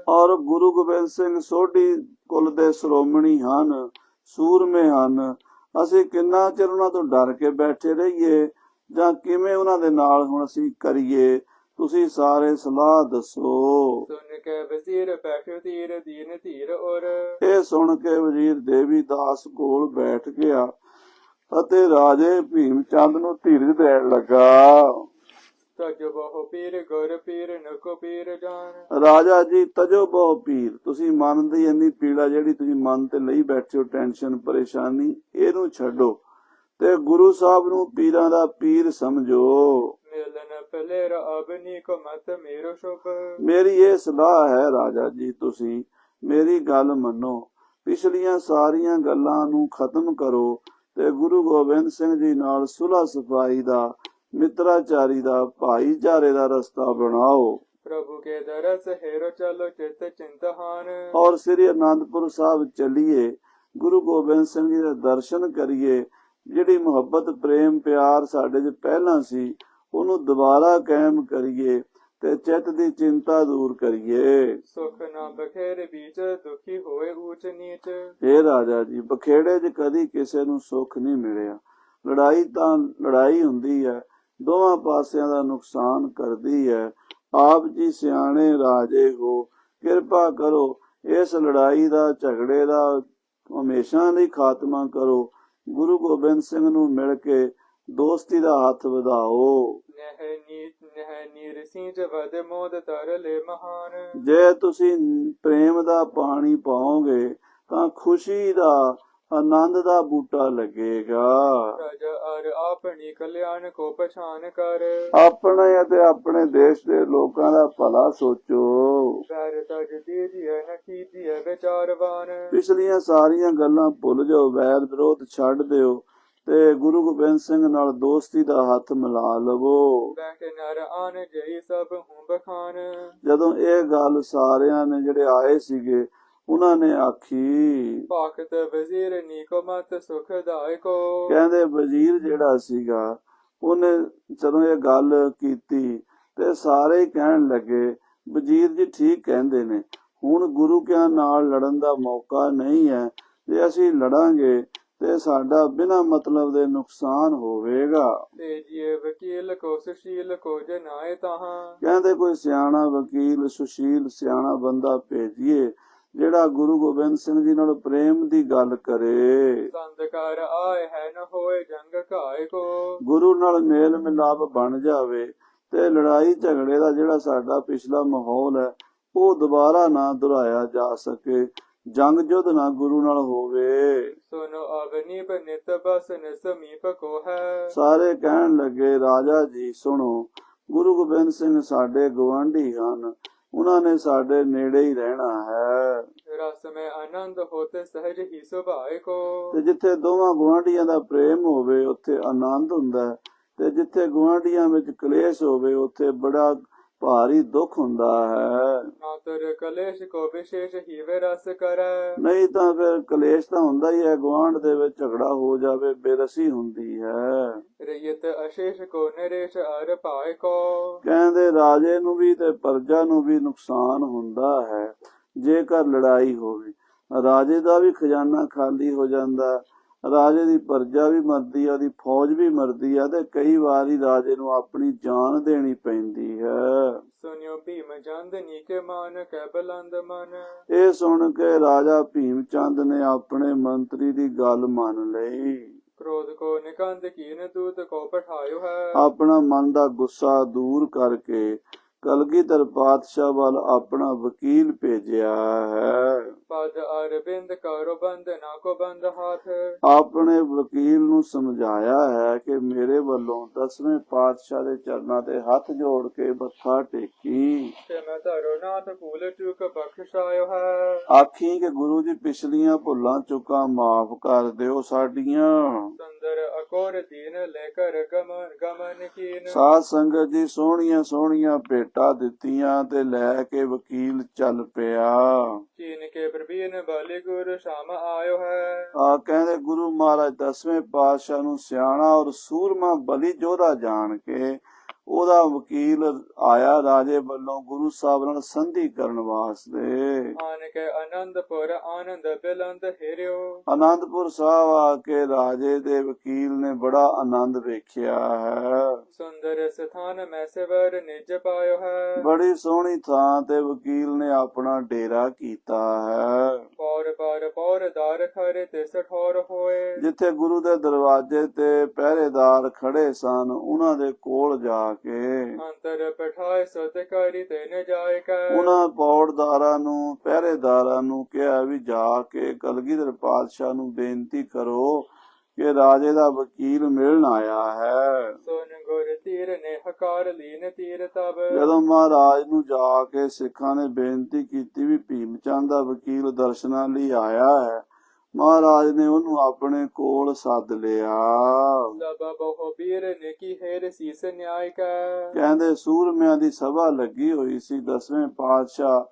ਔਰ ਗੁਰੂ ਗੋਬਿੰਦ ਸਿੰਘ ਸੋਢੀ ਕੁਲ ਦੇ ਸ਼੍ਰੋਮਣੀ ਹਨ, ਸੂਰਮੇ ਹਨ। ਅਸੀਂ ਕਿੰਨਾ ਚਿਰ ਉਹਨਾਂ ਤੋਂ ਡਰ ਕੇ ਬੈਠੇ ਰਹੀਏ, ਜਾਂ ਕਿਵੇਂ ਉਹਨਾਂ ਦੇ ਨਾਲ ਹੁਣ ਅਸੀਂ ਕਰੀਏ। ਤੁਸੀਂ ਸਾਰੇ ਸਲਾਹ ਦੱਸੋ। ਸੁਨ ਕੇ ਵਜ਼ੀਰ ਬੈਠੋ ਧੀਰ ਦੀਨ ਧੀਰ ਔਰ। ਇਹ ਸੁਣ ਕੇ ਵਜ਼ੀਰ ਦੇਵੀ ਦਾਸ ਕੋਲ ਬੈਠ ਗਿਆ ਅਤੇ ਰਾਜੇ ਭੀਮ ਚੰਦ ਨੂੰ ਧੀਰਜ ਦੇਣ ਲੱਗਾ। ਤਜ ਬਹੁ ਪੀਰ ਗੁਰ ਪੀਰ ਨਕੋ ਪੀਰ ਜਾਨ। ਰਾਜਾ ਜੀ ਤਜੋ ਬਹੁ ਪੀਰ, ਤੁਸੀਂ ਮਨ ਦੀ ਇੰਨੀ ਪੀੜਾ ਜਿਹੜੀ ਤੁਸੀਂ ਮਨ ਤੇ ਲਈ ਬੈਠੇ ਹੋ, ਟੈਨਸ਼ਨ ਪਰੇਸ਼ਾਨੀ, ਇਹਨੂੰ ਛੱਡੋ ਤੇ ਗੁਰੂ ਸਾਹਿਬ ਨੂੰ ਪੀਰਾਂ ਦਾ ਪੀਰ ਸਮਝੋ। ਮਿਲਨ ਪਲੇਰ ਅਬਨੀ ਕੋ ਮਤ ਮੇਰੋ ਸ਼ੁਭ। ਮੇਰੀ ਇਹ ਸਲਾਹ ਹੈ ਰਾਜਾ ਜੀ, ਤੁਸੀਂ ਮੇਰੀ ਗੱਲ ਮੰਨੋ, ਪਿਛਲੀਆਂ ਸਾਰੀਆਂ ਗੱਲਾਂ ਨੂੰ ਖਤਮ ਕਰੋ ਤੇ ਗੁਰੂ ਗੋਬਿੰਦ ਸਿੰਘ ਜੀ ਨਾਲ ਸੁਲਹ ਸਫਾਈ ਦਾ, ਮਿੱਤਰਾਚਾਰੀ ਦਾ, ਭਾਈਚਾਰੇ ਦਾ ਰਸਤਾ ਬਣਾਓ। ਪ੍ਰਭੂ ਕੇ ਦਰਸ ਹੈਰੋ ਚਲੋ ਚਿਤ ਚਿੰਤਹਾਨ। ਔਰ ਸ੍ਰੀ ਅਨੰਦਪੁਰ ਸਾਹਿਬ ਚੱਲੀਏ, ਗੁਰੂ ਗੋਬਿੰਦ ਸਿੰਘ ਜੀ ਦੇ ਦਰਸ਼ਨ ਕਰੀਏ। ਜਿਹੜੀ ਮੁਹੱਬਤ ਪ੍ਰੇਮ ਪਿਆਰ ਸਾਡੇ 'ਚ ਪਹਿਲਾਂ ਸੀ, ਉਹਨੂੰ ਦੁਬਾਰਾ ਕਾਇਮ ਕਰੀਏ ਤੇ ਚਿੱਤ ਦੀ ਚਿੰਤਾ ਦੂਰ ਕਰੀਏ। ਸੁਖ ਨਾ ਬਖੇਰੇ ਵਿੱਚ ਦੁਖੀ ਹੋਏ ਊਚ ਨੀਚ। ਇਹ ਰਾਜਾ ਜੀ, ਬਖੇੜੇ 'ਚ ਕਦੀ ਕਿਸੇ ਨੂੰ ਸੁੱਖ ਨਹੀਂ ਮਿਲਿਆ। ਲੜਾਈ ਤਾਂ ਲੜਾਈ ਹੁੰਦੀ ਹੈ, ਦੋਵਾਂ ਪਾਸਿਆਂ ਦਾ ਨੁਕਸਾਨ ਕਰਦੀ ਹੈ। ਆਪ ਜੀ ਸਿਆਣੇ ਰਾਜੇ ਹੋ, ਕਿਰਪਾ ਕਰੋ ਇਸ ਲੜਾਈ ਦਾ, ਝਗੜੇ ਦਾ ਹਮੇਸ਼ਾ ਲਈ ਖਾਤਮਾ ਕਰੋ। ਗੁਰੂ ਗੋਬਿੰਦ ਸਿੰਘ ਨੂੰ ਮਿਲ ਕੇ ਦੋਸਤੀ ਦਾ ਹੱਥ ਵਧਾਓ। ਨਹਿ ਨੀਰ ਸਿੰਜ ਵਦ ਮੋਦ ਤਰਲੇ ਮਹਾਨ। ਜੇ ਤੁਸੀਂ ਪ੍ਰੇਮ ਦਾ ਪਾਣੀ ਪਾਓਗੇ ਤਾਂ ਖੁਸ਼ੀ ਦਾ, ਆਨੰਦ ਦਾ ਬੂਟਾ ਲੱਗੇਗਾ। ਰਜ ਅਰ ਆਪਣੀ ਕਲਿਆਣ ਕੋ ਪਛਾਨ ਕਰ। ਆਪਣੇ ਅਤੇ ਆਪਣੇ ਦੇਸ਼ ਦੇ ਲੋਕਾਂ ਦਾ ਭਲਾ ਸੋਚੋ। ਵੈਰ ਤਜ ਦੀਜੀਐ ਨ ਕੀਜੀਐ ਵਿਚਾਰਵਾਨ। ਪਿਛਲੀਆਂ ਸਾਰੀਆਂ ਗੱਲਾਂ ਭੁੱਲ ਜਾਓ, ਵੈਰ ਵਿਰੋਧ ਛੱਡ ਦਿਓ ਤੇ ਗੁਰੂ ਗੋਬਿੰਦ ਸਿੰਘ ਨਾਲ ਦੋਸਤੀ ਦਾ ਹੱਥ ਮਿਲਾ ਲਵੋ। ਬੈਠ ਨਰ ਆਨ ਜਈ ਸਭ ਹੂੰ ਬਖਾਨ। ਜਦੋਂ ਇਹ ਗੱਲ ਸਾਰਿਆਂ ਨੇ ਜਿਹੜੇ ਆਏ ਸੀਗੇ, ਉਹਨਾਂ ਨੇ ਆਖੀ, ਭਗਤ ਵਜ਼ੀਰ ਨੀਕੋ ਮਤ ਸੁਖਦਾਇਕੋ। ਕਹਿੰਦੇ ਵਜ਼ੀਰ ਜਿਹੜਾ ਸੀਗਾ, ਉਹਨੇ ਜਦੋਂ ਇਹ ਗੱਲ ਕੀਤੀ ਤੇ ਸਾਰੇ ਹੀ ਕਹਿਣ ਲੱਗੇ, ਵਜ਼ੀਰ ਜੀ ਠੀਕ ਕਹਿੰਦੇ ਨੇ, ਹੁਣ ਗੁਰੂ ਕਿਆਂ ਨਾਲ ਲੜਨ ਦਾ ਮੌਕਾ ਨਹੀਂ ਹੈ। ਜੇ ਅਸੀਂ ਲੜਾਂਗੇ ਤੇ ਸਾਡਾ ਬਿਨਾਂ ਮਤਲਬ ਦੇ ਨੁਕਸਾਨ ਹੋਵੇਗਾ। ਤੇ ਜੀ ਵਕੀਲ ਕੋ ਸੁਸ਼ੀਲ ਕੋ ਜਨਾਏ ਤਾਹਾਂ। ਕਹਿੰਦੇ ਕੋਈ ਸਿਆਣਾ ਵਕੀਲ, ਸੁਸ਼ੀਲ ਸਿਆਣਾ ਬੰਦਾ ਭੇਜੀਏ, ਜਿਹੜਾ ਗੁਰੂ ਗੋਬਿੰਦ ਸਿੰਘ ਜੀ ਨਾਲ ਪ੍ਰੇਮ ਦੀ ਗੱਲ ਕਰੇ। ਸੰਦ ਕਰ ਆਏ ਹੈ ਨ ਹੋਏ ਜੰਗ ਘਾਏ ਕੋ। ਗੁਰੂ ਨਾਲ ਮੇਲ ਮਿਲਾਪ ਬਣ ਜਾਵੇ ਤੇ ਲੜਾਈ ਝਗੜੇ ਦਾ ਜਿਹੜਾ ਸਾਡਾ ਪਿਛਲਾ ਮਾਹੌਲ ਹੈ, ਉਹ ਦੁਬਾਰਾ ਨਾ ਦੁਹਰਾਇਆ ਜਾ ਸਕੇ। ਜੰਗ ਜੁੱਧ ਨਾ ਗੁਰੂ ਨਾਲ ਹੋਵੇ। ਸੁਨੋ ਅਵਨੀਪ ਨਿਤ ਬਸ ਨਿਸਮੀਪ ਕੋ ਹੈ। ਸਾਰੇ ਕਹਿਣ ਲੱਗੇ, ਰਾਜਾ ਜੀ ਸੁਣੋ, ਗੁਰੂ ਗੋਬਿੰਦ ਸਿੰਘ ਸਾਡੇ ਗੁਆਂਢੀ ਹਨ, ਉਹਨਾਂ ਨੇ ਸਾਡੇ ਨੇੜੇ ਹੀ ਰਹਿਣਾ ਹੈ। ਰਸ ਮੈਂ ਆਨੰਦ ਹੋਤੇ ਸਹਿਜ ਹੀ ਸੁਭਾਏ ਕੋ। ਤੇ ਜਿੱਥੇ ਦੋਵਾਂ ਗੁਆਂਢੀਆਂ ਦਾ ਪ੍ਰੇਮ ਹੋਵੇ ਉੱਥੇ ਆਨੰਦ ਹੁੰਦਾ ਹੈ, ਤੇ ਜਿੱਥੇ ਗੁਆਂਢੀਆਂ ਵਿੱਚ ਕਲੇਸ਼ ਹੋਵੇ ਉੱਥੇ ਬੜਾ ਭਾਰੀ ਦੁੱਖ ਹੁੰਦਾ ਹੈ। ਨਾਤਰ ਕਲੇਸ਼ ਕੋ ਵਿਸ਼ੇਸ਼ ਹੀ ਵਿਰਸ ਕਰੈ। ਨਹੀਂ ਤਾਂ ਫਿਰ ਕਲੇਸ਼ ਤਾਂ ਹੁੰਦਾ ਹੀ ਹੈ, ਗੁਆਂਢ ਦੇ ਵਿੱਚ ਝਗੜਾ ਹੋ ਜਾਵੇ, ਬੇਰਸੀ ਹੁੰਦੀ ਹੈ। ਰਯਤ ਅਸ਼ੇਸ਼ ਕੋ ਨਰੇਸ਼ ਅਰ ਪਾਏ ਕੋ। ਕਹਿੰਦੇ ਰਾਜੇ ਨੂੰ ਵੀ ਤੇ ਪ੍ਰਜਾ ਨੂੰ ਵੀ ਨੁਕਸਾਨ ਹੁੰਦਾ ਹੈ ਜੇਕਰ ਲੜਾਈ ਹੋਵੇ। ਰਾਜੇ ਦਾ ਵੀ ਖਜ਼ਾਨਾ ਖਾਲੀ ਹੋ ਜਾਂਦਾ, ਰਾਜੇ ਦੀ ਪ੍ਰਜਾ ਵੀ ਮਰਦੀ ਆ, ਉਹਦੀ ਫੌਜ ਵੀ ਮਰਦੀ ਆ, ਤੇ ਕਈ ਵਾਰੀ ਰਾਜੇ ਨੂੰ ਆਪਣੀ ਜਾਨ ਦੇਣੀ ਪੈਂਦੀ ਹੈ। ਸੁਨਿਓ ਭੀਮ ਚੰਦ ਨੀਕੇ ਮਾਨ ਕੈ ਬਲੰਦ ਮਨ। ਇਹ ਸੁਣ ਕੇ ਰਾਜਾ ਭੀਮ ਚੰਦ ਨੇ ਆਪਣੇ ਮੰਤਰੀ ਦੀ ਗੱਲ ਮੰਨ ਲਈ। ਕ੍ਰੋਧ ਕੋ ਨਿਕੰਦ ਕੀਨ ਦੂਤ ਕੋ ਪਠਾਇਓ ਹੈ। ਆਪਣਾ ਮਨ ਦਾ ਗੁੱਸਾ ਦੂਰ ਕਰਕੇ ਕਲਗੀਧਰ ਪਾਤਸ਼ਾਹ ਵੱਲ ਆਪਣਾ ਵਕੀਲ ਭੇਜਿਆ ਹੈ। ਪਦ ਅਰਬਿੰਦ ਕਰੋ ਬੰਦ ਨਾ ਕੋ ਬੰਦ ਹਾਥ। ਆਪਣੇ ਵਕੀਲ ਨੂੰ ਸਮਝਾਇਆ ਹੈ ਕਿ ਮੇਰੇ ਵੱਲੋਂ 10ਵੇਂ ਪਾਤਸ਼ਾਹ ਦੇ ਚਰਨਾਂ ਤੇ ਹੱਥ ਜੋੜ ਕੇ ਮੱਥਾ ਟੇਕੀ ਤੇ ਮੈਂ ਧਰੋ ਨਾਥ ਭੂਲ ਚੁੱਕ ਬਖਸ਼ਾਇਓ ਹੈ। ਆਖੀ ਕਿ ਗੁਰੂ ਜੀ ਪਿਛਲੀਆਂ ਭੁੱਲਾਂ ਚੁੱਕਾਂ ਮਾਫ ਕਰ ਦਿਓ ਸਾਡੀਆਂ। ਸੁੰਦਰ ਅਕੋਰ ਦੀਨ ਲੈ ਕਰ ਗਮਨ ਕੀਨ। ਸਾਧ ਸੰਗਤ ਜੀ ਸੋਹਣੀਆਂ ਸੋਹਣੀਆਂ ਭੇਟਾਂ ਦਿੱਤੀਆਂ ਤੇ ਲੈ ਕੇ ਵਕੀਲ ਚੱਲ ਪਿਆ। ਚੀਨ ਕੇ ਪ੍ਰਬੀਨ ਬਲੀ ਗੁਰ ਸ਼ਾਮ ਆਇਓ ਹੈ। ਕਹਿੰਦੇ ਗੁਰੂ ਮਹਾਰਾਜ 10ਵੇਂ ਪਾਤਸ਼ਾਹ ਨੂੰ ਸਿਆਣਾ ਔਰ ਸੂਰਮਾ ਬਲੀ ਯੋਧਾ ਜਾਣ ਕੇ ਉਹਦਾ ਵਕੀਲ ਆਇਆ ਰਾਜੇ ਵੱਲੋਂ ਗੁਰੂ ਸਾਹਿਬ ਨਾਲ ਸੰਧੀ ਕਰਨ ਵਾਸਤੇ। ਆਨ ਕੇ ਆਨੰਦਪੁਰ ਆਨੰਦ ਬਿਲੰਦ ਹਿਰਿਓ। ਆਨੰਦਪੁਰ ਸਾਹਿਬ ਆ ਕੇ ਰਾਜੇ ਦੇ ਵਕੀਲ ਨੇ ਬੜਾ ਆਨੰਦ ਵੇਖਿਆ ਹੈ। ਸੁੰਦਰ ਸਥਾਨ ਮੈਂ ਸਿਵਰ ਨਿਜ ਪਾਇਓ ਹੈ। ਬੜੀ ਸੋਹਣੀ ਥਾਂ ਤੇ ਵਕੀਲ ਨੇ ਆਪਣਾ ਡੇਰਾ ਕੀਤਾ ਹੈ। ਪੌਰ ਦਾਰ ਖਰੇ ਤਿਸ ਠੌਰ ਹੋਏ। ਜਿੱਥੇ ਗੁਰੂ ਦੇ ਦਰਵਾਜ਼ੇ ਤੇ ਪਹਿਰੇਦਾਰ ਖੜੇ ਸਨ ਉਹਨਾਂ ਦੇ ਕੋਲ ਜਾ ਕੇ ਅੰਤਰ ਪਠਾਏ ਸਤ ਕਰੀ ਤੇ ਨ ਜਾਏ ਕੈ। ਉਹਨਾਂ ਪੌੜਦਾਰਾਂ ਨੂੰ ਪਹਿਰੇਦਾਰਾਂ ਨੂੰ ਕਿਹਾ ਵੀ ਜਾ ਕੇ ਕਲਗੀਧਰ ਪਾਤਸ਼ਾਹ ਨੂੰ ਬੇਨਤੀ ਕਰੋ ਕਿ ਰਾਜੇ ਦਾ ਵਕੀਲ ਮਿਲਣ ਆਇਆ ਹੈ। ਸੁਨ ਗੁਰ ਤੀਰ ਨੇ ਹਕਾਰ ਲੀਨ ਤੀਰ ਤਬ। ਜਦੋਂ ਮਹਾਰਾਜ ਨੂੰ ਜਾ ਕੇ ਸਿੱਖਾਂ ਨੇ ਬੇਨਤੀ ਕੀਤੀ ਵੀ ਭੀਮ ਚੰਦ ਦਾ ਵਕੀਲ ਦਰਸ਼ਨਾਂ ਲਈ ਆਇਆ ਹੈ, ਮਹਾਰਾਜ ਨੇ ਉਹਨੂੰ ਆਪਣੇ ਕੋਲ ਸੱਦ ਲਿਆ। ਸਭ ਬਹੁ ਵੀਰ ਨੇ ਕੀ ਹੈਰ ਸੀਸ ਨਿਆਇ ਕੈ। ਕਹਿੰਦੇ ਸੂਰਮਿਆਂ ਦੀ ਸਭਾ ਲੱਗੀ ਹੋਈ ਸੀ। 10ਵੇਂ ਪਾਤਸ਼ਾਹ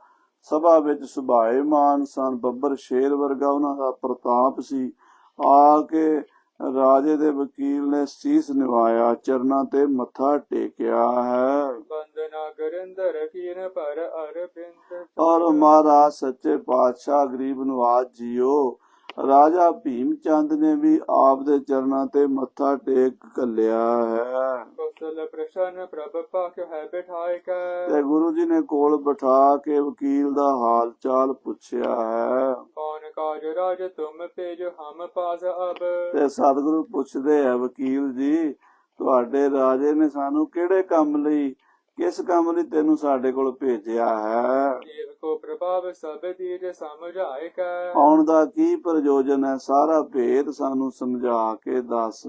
ਸਭਾ ਵਿੱਚ ਸੁਭਾਏਮਾਨ ਸਨ। ਬੱਬਰ ਸ਼ੇਰ ਵਰਗਾ ਉਹਨਾਂ ਦਾ ਪ੍ਰਤਾਪ ਸੀ। ਆ ਕੇ ਰਾਜੇ ਦੇ ਵਕੀਲ ਨੇ ਸੀਸ ਨਿਵਾਇਆ, ਚਰਨਾਂ ਤੇ ਮੱਥਾ ਟੇਕਿਆ ਹੈ। ਬੰਦਨਾ ਗਰਿੰਦਰ ਕੀਨ ਪਰ ਅਰਬਿੰਦ। ਔਰ ਮਹਾਰਾਜ ਸੱਚੇ ਪਾਤਸ਼ਾਹ ਗਰੀਬ ਨਵਾਜ ਜੀਓ ਰਾਜਾ ਭੀਮ ਚੰਦ ਨੇ ਵੀ ਆਪ ਦੇ ਚਰਨਾਂ ਤੇ ਮੱਥਾ ਟੇਕ ਘੱਲਿਆ ਹੈ। ਕੌਸਲ ਪ੍ਰਸ਼ਨ ਪ੍ਰਭ ਪਾਕ ਹੈ ਬਿਠਾਇ ਕੈ। ਤੇ ਗੁਰੂ ਜੀ ਨੇ ਕੋਲ ਬਿਠਾ ਕੇ ਵਕੀਲ ਦਾ ਹਾਲ ਚਾਲ ਪੁੱਛਿਆ ਹੈ। ਕੌਣ ਕਾਜ ਰਾਜ ਤੁਮ ਭੇਜ ਹਮ ਪਾਸ ਅਬ। ਤੇ ਸਤਿਗੁਰੂ ਪੁੱਛਦੇ ਆ ਵਕੀਲ ਜੀ ਤੁਹਾਡੇ ਰਾਜੇ ਨੇ ਸਾਨੂੰ ਕਿਹੜੇ ਕੰਮ ਲਈ, ਕਿਸ ਕੰਮ ਲਈ ਤੈਨੂੰ ਸਾਡੇ ਕੋਲ ਭੇਜਿਆ ਹੈ? ਜੀਵ ਕੋ ਪ੍ਰਭਾਵ ਸਭ ਦੀਜ ਸਮਝਾਇ ਕੈ। ਆਉਣ ਦਾ ਕੀ ਪ੍ਰਯੋਜਨ ਹੈ, ਸਾਰਾ ਭੇਦ ਸਾਨੂੰ ਸਮਝਾ ਕੇ ਦੱਸ।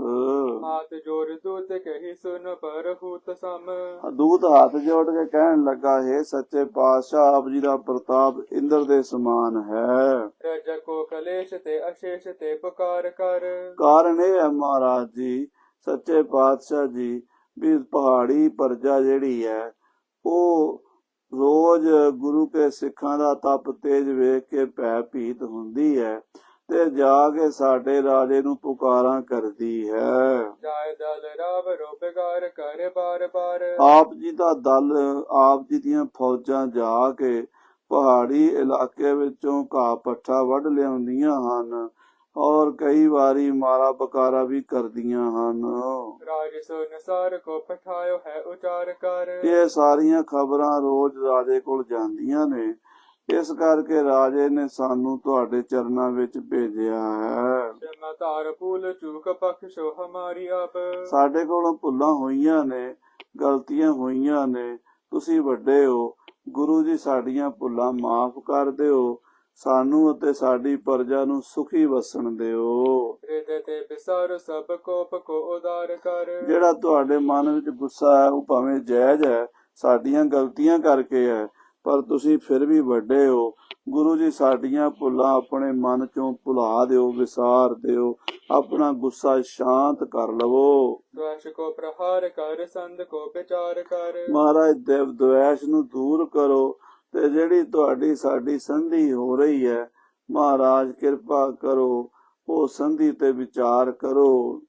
ਹਾਥ ਜੋੜ ਦੂਤ ਕਹੀ ਸੁਨ ਪਰ ਹੂਤ ਸਮ। ਦੂਤ ਹੱਥ ਜੋੜ ਕੇ ਕਹਿਣ ਲੱਗਾ ਹੈ ਸੱਚੇ ਪਾਤਸ਼ਾਹ ਆਪ ਜੀ ਦਾ ਪ੍ਰਤਾਪ ਇੰਦਰ ਦੇ ਸਮਾਨ ਹੈ। ਰਜ ਕੋ ਕਲੇਸ਼ ਤੇ ਅਸ਼ੇਸ਼ ਤੇ ਪੁਕਾਰ ਕਰ। ਕਾਰਨ ਇਹ ਹੈ ਮਹਾਰਾਜ ਜੀ ਸੱਚੇ ਪਾਤਸ਼ਾਹ ਜੀ ਵੀ ਪਹਾੜੀ ਪਰਜਾ ਜਿਹੜੀ ਹੈ ਉਹ ਰੋਜ਼ ਗੁਰੂ ਕੇ ਸਿੱਖਾਂ ਦਾ ਤਪ ਤੇਜ ਵੇਖ ਕੇ ਭੈ ਭੀਤ ਹੁੰਦੀ ਹੈ ਤੇ ਜਾ ਕੇ ਸਾਡੇ ਰਾਜੇ ਨੂੰ ਪੁਕਾਰਾਂ ਕਰਦੀ ਹੈ। ਜਾਇ ਦਲ ਰਾਵ ਰੋਬਗਾਰ ਕਰ ਬਾਰ ਬਾਰ। ਆਪ ਜੀ ਦਾ ਦਲ, ਆਪ ਜੀ ਦੀਆਂ ਫੌਜਾਂ ਜਾ ਕੇ ਪਹਾੜੀ ਇਲਾਕੇ ਵਿੱਚੋਂ ਘਾਹ ਪੱਠਾ ਵੱਢ ਲਿਆਉਂਦੀਆਂ ਹਨ ਔਰ ਕਈ ਵਾਰੀ ਮਾਰਾ ਬਕਾਰਾ ਵੀ ਕਰਦੀਆਂ ਹਨ। ਰਾਜ ਸੁਨਸਾਰ ਕੋ ਪਠਾਇਓ ਹੈ ਉਚਾਰ ਕਰ। ਇਹ ਸਾਰੀਆਂ ਖਬਰਾਂ ਰੋਜ਼ ਰਾਜੇ ਕੋਲ ਜਾਂਦੀਆਂ ਨੇ, ਇਸ ਕਰਕੇ ਰਾਜੇ ਨੇ ਸਾਨੂੰ ਤੁਹਾਡੇ ਚਰਨਾਂ ਵਿੱਚ ਭੇਜਿਆ ਹੈ। ਮੈਂ ਧਾਰ ਭੂਲ ਚੂਕ ਬਖਸ਼ੋ ਹਮਾਰੀ ਆਪ। ਸਾਡੇ ਕੋਲੋਂ ਭੁੱਲਾਂ ਹੋਈਆਂ ਨੇ, ਗਲਤੀਆਂ ਹੋਈਆਂ ਨੇ, ਤੁਸੀਂ ਵੱਡੇ ਹੋ, ਗੁਰੂ ਜੀ ਸਾਡੀਆਂ ਭੁੱਲਾਂ ਮਾਫ ਕਰ ਦਿਓ, ਸਾਨੂੰ ਅਤੇ ਸਾਡੀ ਪ੍ਰਜਾ ਨੂੰ ਸੁਖੀ ਵਸਣ ਦਿਓ। ਹਿਰਦੇ ਤੇ ਬਿਸਾਰ ਸਭ ਕੋਪ ਕੋ ਉਦਾਰ ਕਰ। ਜਿਹੜਾ ਤੁਹਾਡੇ ਮਨ ਵਿੱਚ ਗੁੱਸਾ ਹੈ ਉਹ ਭਾਵੇਂ ਜਾਇਜ਼ ਹੈ, ਸਾਡੀਆਂ ਗਲਤੀਆਂ ਕਰਕੇ ਹੈ, ਪਰ ਤੁਸੀਂ ਫਿਰ ਵੀ ਵੱਡੇ ਹੋ, ਗੁਰੂ ਜੀ ਸਾਡੀਆਂ ਭੁੱਲਾਂ ਆਪਣੇ ਮਨ ਚੋਂ ਭੁਲਾ ਦਿਓ, ਵਿਸਾਰ ਦਿਓ, ਆਪਣਾ ਗੁੱਸਾ ਸ਼ਾਂਤ ਕਰ ਲਵੋ। ਦ્વેષ ਕੋ ਪ੍ਰਹਾਰ ਕਰ ਸੰਦ ਕੋ ਵਿਚਾਰ ਕਰ। ਮਹਾਰਾਜ ਦੇਵ ਦ્વેષ ਨੂੰ ਦੂਰ ਕਰੋ ਤੇ ਜਿਹੜੀ ਤੁਹਾਡੀ ਸਾਡੀ ਸੰਧੀ ਹੋ ਰਹੀ ਹੈ ਮਹਾਰਾਜ ਕਿਰਪਾ ਕਰੋ, ਉਹ ਸੰਧੀ ਤੇ ਵਿਚਾਰ ਕਰੋ।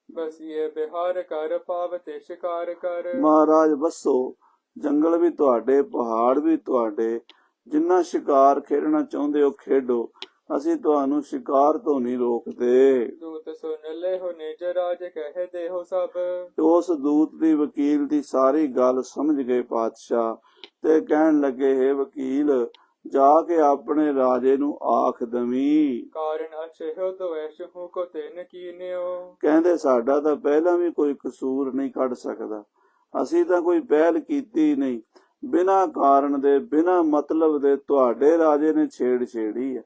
ਬਸੀਏ ਬਿਹਾਰ ਕਰ ਪਾਵ ਤੇ ਸ਼ਿਕਾਰ ਕਰ। ਮਹਾਰਾਜ ਵਸੋ, ਜੰਗਲ ਵੀ ਤੁਹਾਡੇ, ਪਹਾੜ ਵੀ ਤੁਹਾਡੇ, ਜਿੰਨਾ ਸ਼ਿਕਾਰ ਖੇਡਣਾ ਚਾਹੁੰਦੇ ਹੋ ਖੇਡੋ, ਅਸੀਂ ਤੁਹਾਨੂੰ ਸ਼ਿਕਾਰ ਤੋਂ ਨਹੀਂ ਰੋਕਦੇ। ਦੂਤ ਸੁਨ ਲੈ ਹੋ ਨਿਜ ਰਾਜ ਕਹਦੇ ਹੋ ਸਭ। ਉਸ ਦੂਤ ਦੀ ਵਕੀਲ ਦੀ ਸਾਰੀ ਗੱਲ ਸਮਝ ਗਏ ਪਾਤਸ਼ਾਹ ਤੇ ਕਹਿਣ ਲੱਗੇ ਹੈ ਵਕੀਲ ਜਾ ਕੇ ਆਪਣੇ ਰਾਜੇ ਨੂੰ ਆਖ ਦਵੀਂ। ਕਾਰਨ ਅਛੇ ਹੋ ਦ્વેષ ਹੂੰ ਕੋ ਤਿਨ ਕੀਨਿਓ। ਕਹਿੰਦੇ ਸਾਡਾ ਤਾਂ ਪਹਿਲਾਂ ਵੀ ਕੋਈ ਕਸੂਰ ਨਹੀਂ ਕੱਢ ਸਕਦਾ, ਅਸੀਂ ਤਾਂ ਕੋਈ ਪਹਿਲ ਕੀਤੀ ਨਹੀਂ, ਬਿਨਾਂ ਕਾਰਨ ਦੇ ਬਿਨਾਂ ਮਤਲਬ ਦੇ ਤੁਹਾਡੇ ਰਾਜੇ ਨੇ ਛੇੜੀ ਹੈ।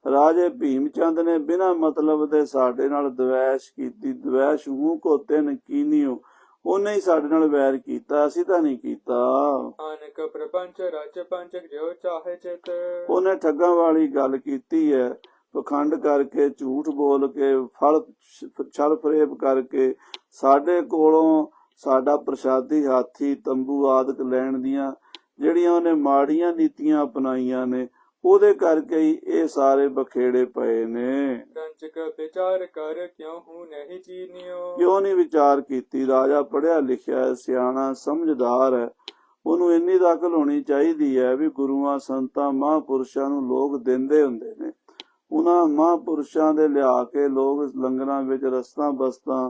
ਰਾਜੇ ਭੀਮ ਚੰਦ ਨੇ ਬਿਨਾਂ ਮਤਲਬ ਦੇ ਸਾਡੇ ਨਾਲ ਦਵੈਸ਼ ਕੀਤੀ। ਦਵੈਸ਼ ਹੂੰ ਕੋ ਤਿਨ ਕੀਨਿਓ, ਉਹਨੇ ਹੀ ਸਾਡੇ ਨਾਲ ਵੈਰ ਕੀਤਾ, ਅਸੀਂ ਤਾਂ ਨਹੀਂ ਕੀਤਾ। ਅਨਕ ਪ੍ਰਪੰਚ ਰਚ ਪੰਚ ਜੋ ਚਾਹੇ ਚਿਤ। ਉਹਨੇ ਠੱਗਾਂ ਵਾਲੀ ਗੱਲ ਕੀਤੀ ਹੈ, ਪਖੰਡ ਕਰਕੇ, ਝੂਠ ਬੋਲ ਕੇ, ਛਲ ਫਰੇਬ ਕਰਕੇ ਸਾਡੇ ਕੋਲੋਂ ਸਾਡਾ ਪ੍ਰਸ਼ਾਦੀ ਹਾਥੀ ਤੰਬੂ ਆਦਿਕ ਲੈਣ ਦੀਆਂ ਜਿਹੜੀਆਂ ਉਹਨੇ ਮਾੜੀਆਂ ਨੀਤੀਆਂ ਅਪਣਾਈਆਂ ਨੇ, ਉਹਦੇ ਕਰਕੇ ਹੀ ਇਹ ਸਾਰੇ ਬਖੇੜੇ ਪਏ ਨੇ। ਰੰਚਕ ਵਿਚਾਰ ਕਰ ਕਿਉਂ ਹੂੰ ਨਹੀਂ ਚੀਨਿਓ। ਕਿਉਂ ਨਹੀਂ ਵਿਚਾਰ ਕੀਤੀ? ਰਾਜਾ ਪੜ੍ਹਿਆ ਲਿਖਿਆ ਹੈ, ਸਿਆਣਾ ਸਮਝਦਾਰ ਹੈ, ਉਹਨੂੰ ਇੰਨੀ ਤਾਂ ਅਕਲ ਹੋਣੀ ਚਾਹੀਦੀ ਹੈ ਵੀ ਗੁਰੂਆਂ ਸੰਤਾਂ ਮਹਾਂਪੁਰਸ਼ਾਂ ਨੂੰ ਲੋਕ ਦਿੰਦੇ ਹੁੰਦੇ ਨੇ। ਉਹਨਾਂ ਮਹਾਂਪੁਰਸ਼ਾਂ ਦੇ ਲਿਆ ਕੇ ਲੋਕ ਲੰਗਰਾਂ ਵਿੱਚ ਰਸਤਾਂ ਬਸਤਾਂ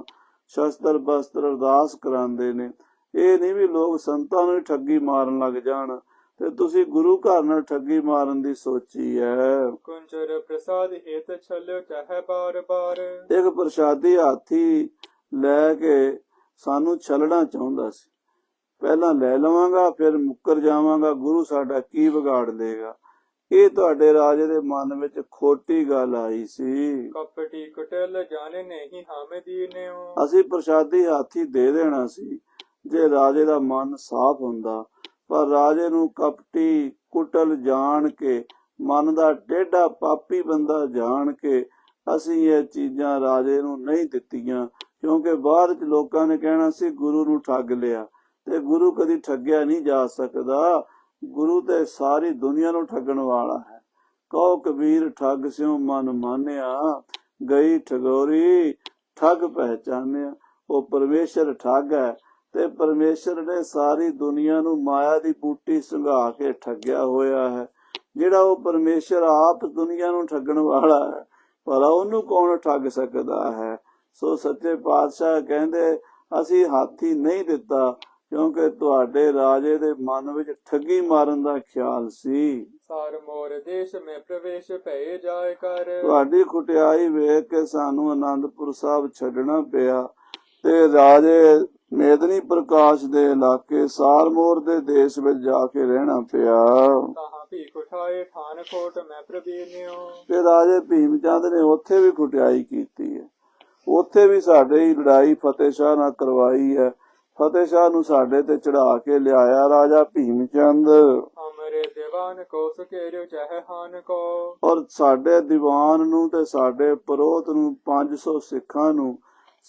ਸ਼ਸਤਰ ਬਸਤਰ ਅਰਦਾਸ ਕਰਾਉਂਦੇ ਨੇ। ਇਹ ਨਹੀਂ ਵੀ ਲੋਕ ਸੰਤਾਂ ਨੂੰ ਹੀ ਠੱਗੀ ਮਾਰਨ ਲੱਗ ਜਾਣ ਤੇ ਤੁਸੀਂ ਗੁਰੂ ਘਰ ਨਾਲ ਠੱਗੀ ਮਾਰਨ ਦੀ ਸੋਚੀ ਹੈ। ਕੁੰਚਰ ਪ੍ਰਸਾਦ ਹਿਤ ਛਲਿਓ ਚਾਹੇ ਬਾਰ ਬਾਰ। ਇੱਕ ਪ੍ਰਸ਼ਾਦੀ ਹਾਥੀ ਲੈ ਕੇ ਸਾਨੂੰ ਛਲਣਾ ਚਾਹੁੰਦਾ ਸੀ। ਪਹਿਲਾਂ ਲੈ ਲਵਾਂਗਾ ਫਿਰ ਮੁੱਕਰ ਜਾਵਾਂਗਾ, ਗੁਰੂ ਸਾਡਾ ਕੀ ਵਿਗਾੜ ਲੇਗਾ। ਇਹ ਤੁਹਾਡੇ ਰਾਜੇ ਦੇ ਮਨ ਵਿੱਚ ਖੋਟੀ ਗੱਲ ਆਈ ਸੀ। ਕਪਟੀ ਕੁਟਲ ਜਾਣੇ ਨਹੀਂ ਹਮੇ ਦੀਨਿਓ। ਅਸੀਂ ਪ੍ਰਸ਼ਾਦੀ ਹਾਥੀ ਦੇ ਦੇਣਾ ਸੀ ਜੇ ਰਾਜੇ ਦਾ ਮਨ ਸਾਫ਼ ਹੁੰਦਾ, ਪਰ ਰਾਜੇ ਨੂੰ ਕਪਟੀ ਕੁਟਲ ਜਾਣ ਕੇ, ਮਨ ਦਾ ਟੇਢਾ ਪਾਪੀ ਬੰਦਾ ਜਾਣ ਕੇ ਅਸੀਂ ਇਹ ਚੀਜ਼ਾਂ ਰਾਜੇ ਨੂੰ ਨਹੀਂ ਦਿੱਤੀਆਂ, ਕਿਉਂਕਿ ਬਾਅਦ ਚ ਲੋਕਾਂ ਨੇ ਕਹਿਣਾ ਸੀ ਗੁਰੂ ਨੂੰ ਠੱਗ ਲਿਆ, ਤੇ ਗੁਰੂ ਕਦੀ ਠੱਗਿਆ ਨਹੀਂ ਜਾ ਸਕਦਾ। ਗੁਰੂ ਤੇ ਸਾਰੀ ਦੁਨੀਆ ਨੂੰ ਠੱਗਣ ਵਾਲਾ ਹੈ। ਕਹੋ ਕਬੀਰ ਠੱਗ ਸਿਉ ਮਨ ਮਾਨਿਆ, ਗਈ ਠਗੋਰੀ ਠੱਗ ਪਹਿਚਾਨਿਆ। ਉਹ ਪਰਮੇਸ਼ਰ ਠੱਗ ਹੈ ਤੇ ਪਰਮੇਸ਼ਰ ਨੇ ਸਾਰੀ ਦੁਨੀਆ ਨੂੰ ਮਾਇਆ ਦੀ ਬੂਟੀ ਸੰਘਾ ਕੇ ਠੱਗਿਆ ਹੋਇਆ ਹੈ। ਜਿਹੜਾ ਉਹ ਪਰਮੇਸ਼ਰ ਆਪ ਦੁਨੀਆ ਨੂੰ ਠੱਗਣ ਵਾਲਾ ਹੈ, ਭਲਾ ਉਹਨੂੰ ਕੌਣ ਠੱਗ ਸਕਦਾ ਹੈ। ਸੋ ਸੱਚੇ ਪਾਤਸ਼ਾਹ ਕਹਿੰਦੇ ਅਸੀਂ ਹਾਥੀ ਨਹੀਂ ਦਿੱਤਾ ਕਿਉਂਕਿ ਤੁਹਾਡੇ ਰਾਜੇ ਦੇ ਮਨ ਵਿੱਚ ਠੱਗੀ ਮਾਰਨ ਦਾ ਖਿਆਲ ਸੀ। ਸਾਰ ਮੋਰ ਦੇਸ਼ ਮੈਂ ਪ੍ਰਵੇਸ਼ ਭਏ ਜਾਏ ਕਰ। ਤੁਹਾਡੀ ਖੁਟਿਆਈ ਵੇਖ ਕੇ ਸਾਨੂੰ ਆਨੰਦਪੁਰ ਸਾਹਿਬ ਛੱਡਣਾ ਪਿਆ ਤੇ ਰਾਜੇ ਮੇਦਨੀ ਪ੍ਰਕਾਸ਼ ਦੇ ਇਲਾਕੇ ਸਾਰਮੋਰ ਦੇ ਦੇਸ਼ ਵਿੱਚ ਜਾ ਕੇ ਰਹਿਣਾ ਪਿਆ। ਤਾਹਾਂ ਭੀਖ ਉਠਾਏ ਠਾਨ ਕੋਟ ਮੈਂ ਪ੍ਰਬੀਨਿਓ। ਤੇ ਰਾਜੇ ਭੀਮ ਚੰਦ ਨੇ ਉੱਥੇ ਵੀ ਖੁਟਿਆਈ ਕੀਤੀ ਹੈ, ਉੱਥੇ ਵੀ ਸਾਡੇ ਹੀ ਲੜਾਈ ਫਤਿਹ ਸ਼ਾਹ ਨਾਲ ਕਰਵਾਈ ਹੈ। ਫਤਿਹ ਸ਼ਾਹ ਨੂੰ ਸਾਡੇ ਤੇ ਚੜਾ ਕੇ ਲਿਆਇਆ ਰਾਜਾ ਭੀਮ ਚੰਦ। ਹਮਰੇ ਦੀਵਾਨ ਕੋ ਸੁਕੇਰਿਓ ਚਾਹੇ ਹਾਨ ਕੋ। ਔਰ ਸਾਡੇ ਦੀਵਾਨ ਨੂੰ ਤੇ ਸਾਡੇ ਪਰੋਤ ਨੂੰ 500 ਸਿੱਖਾਂ ਨੂੰ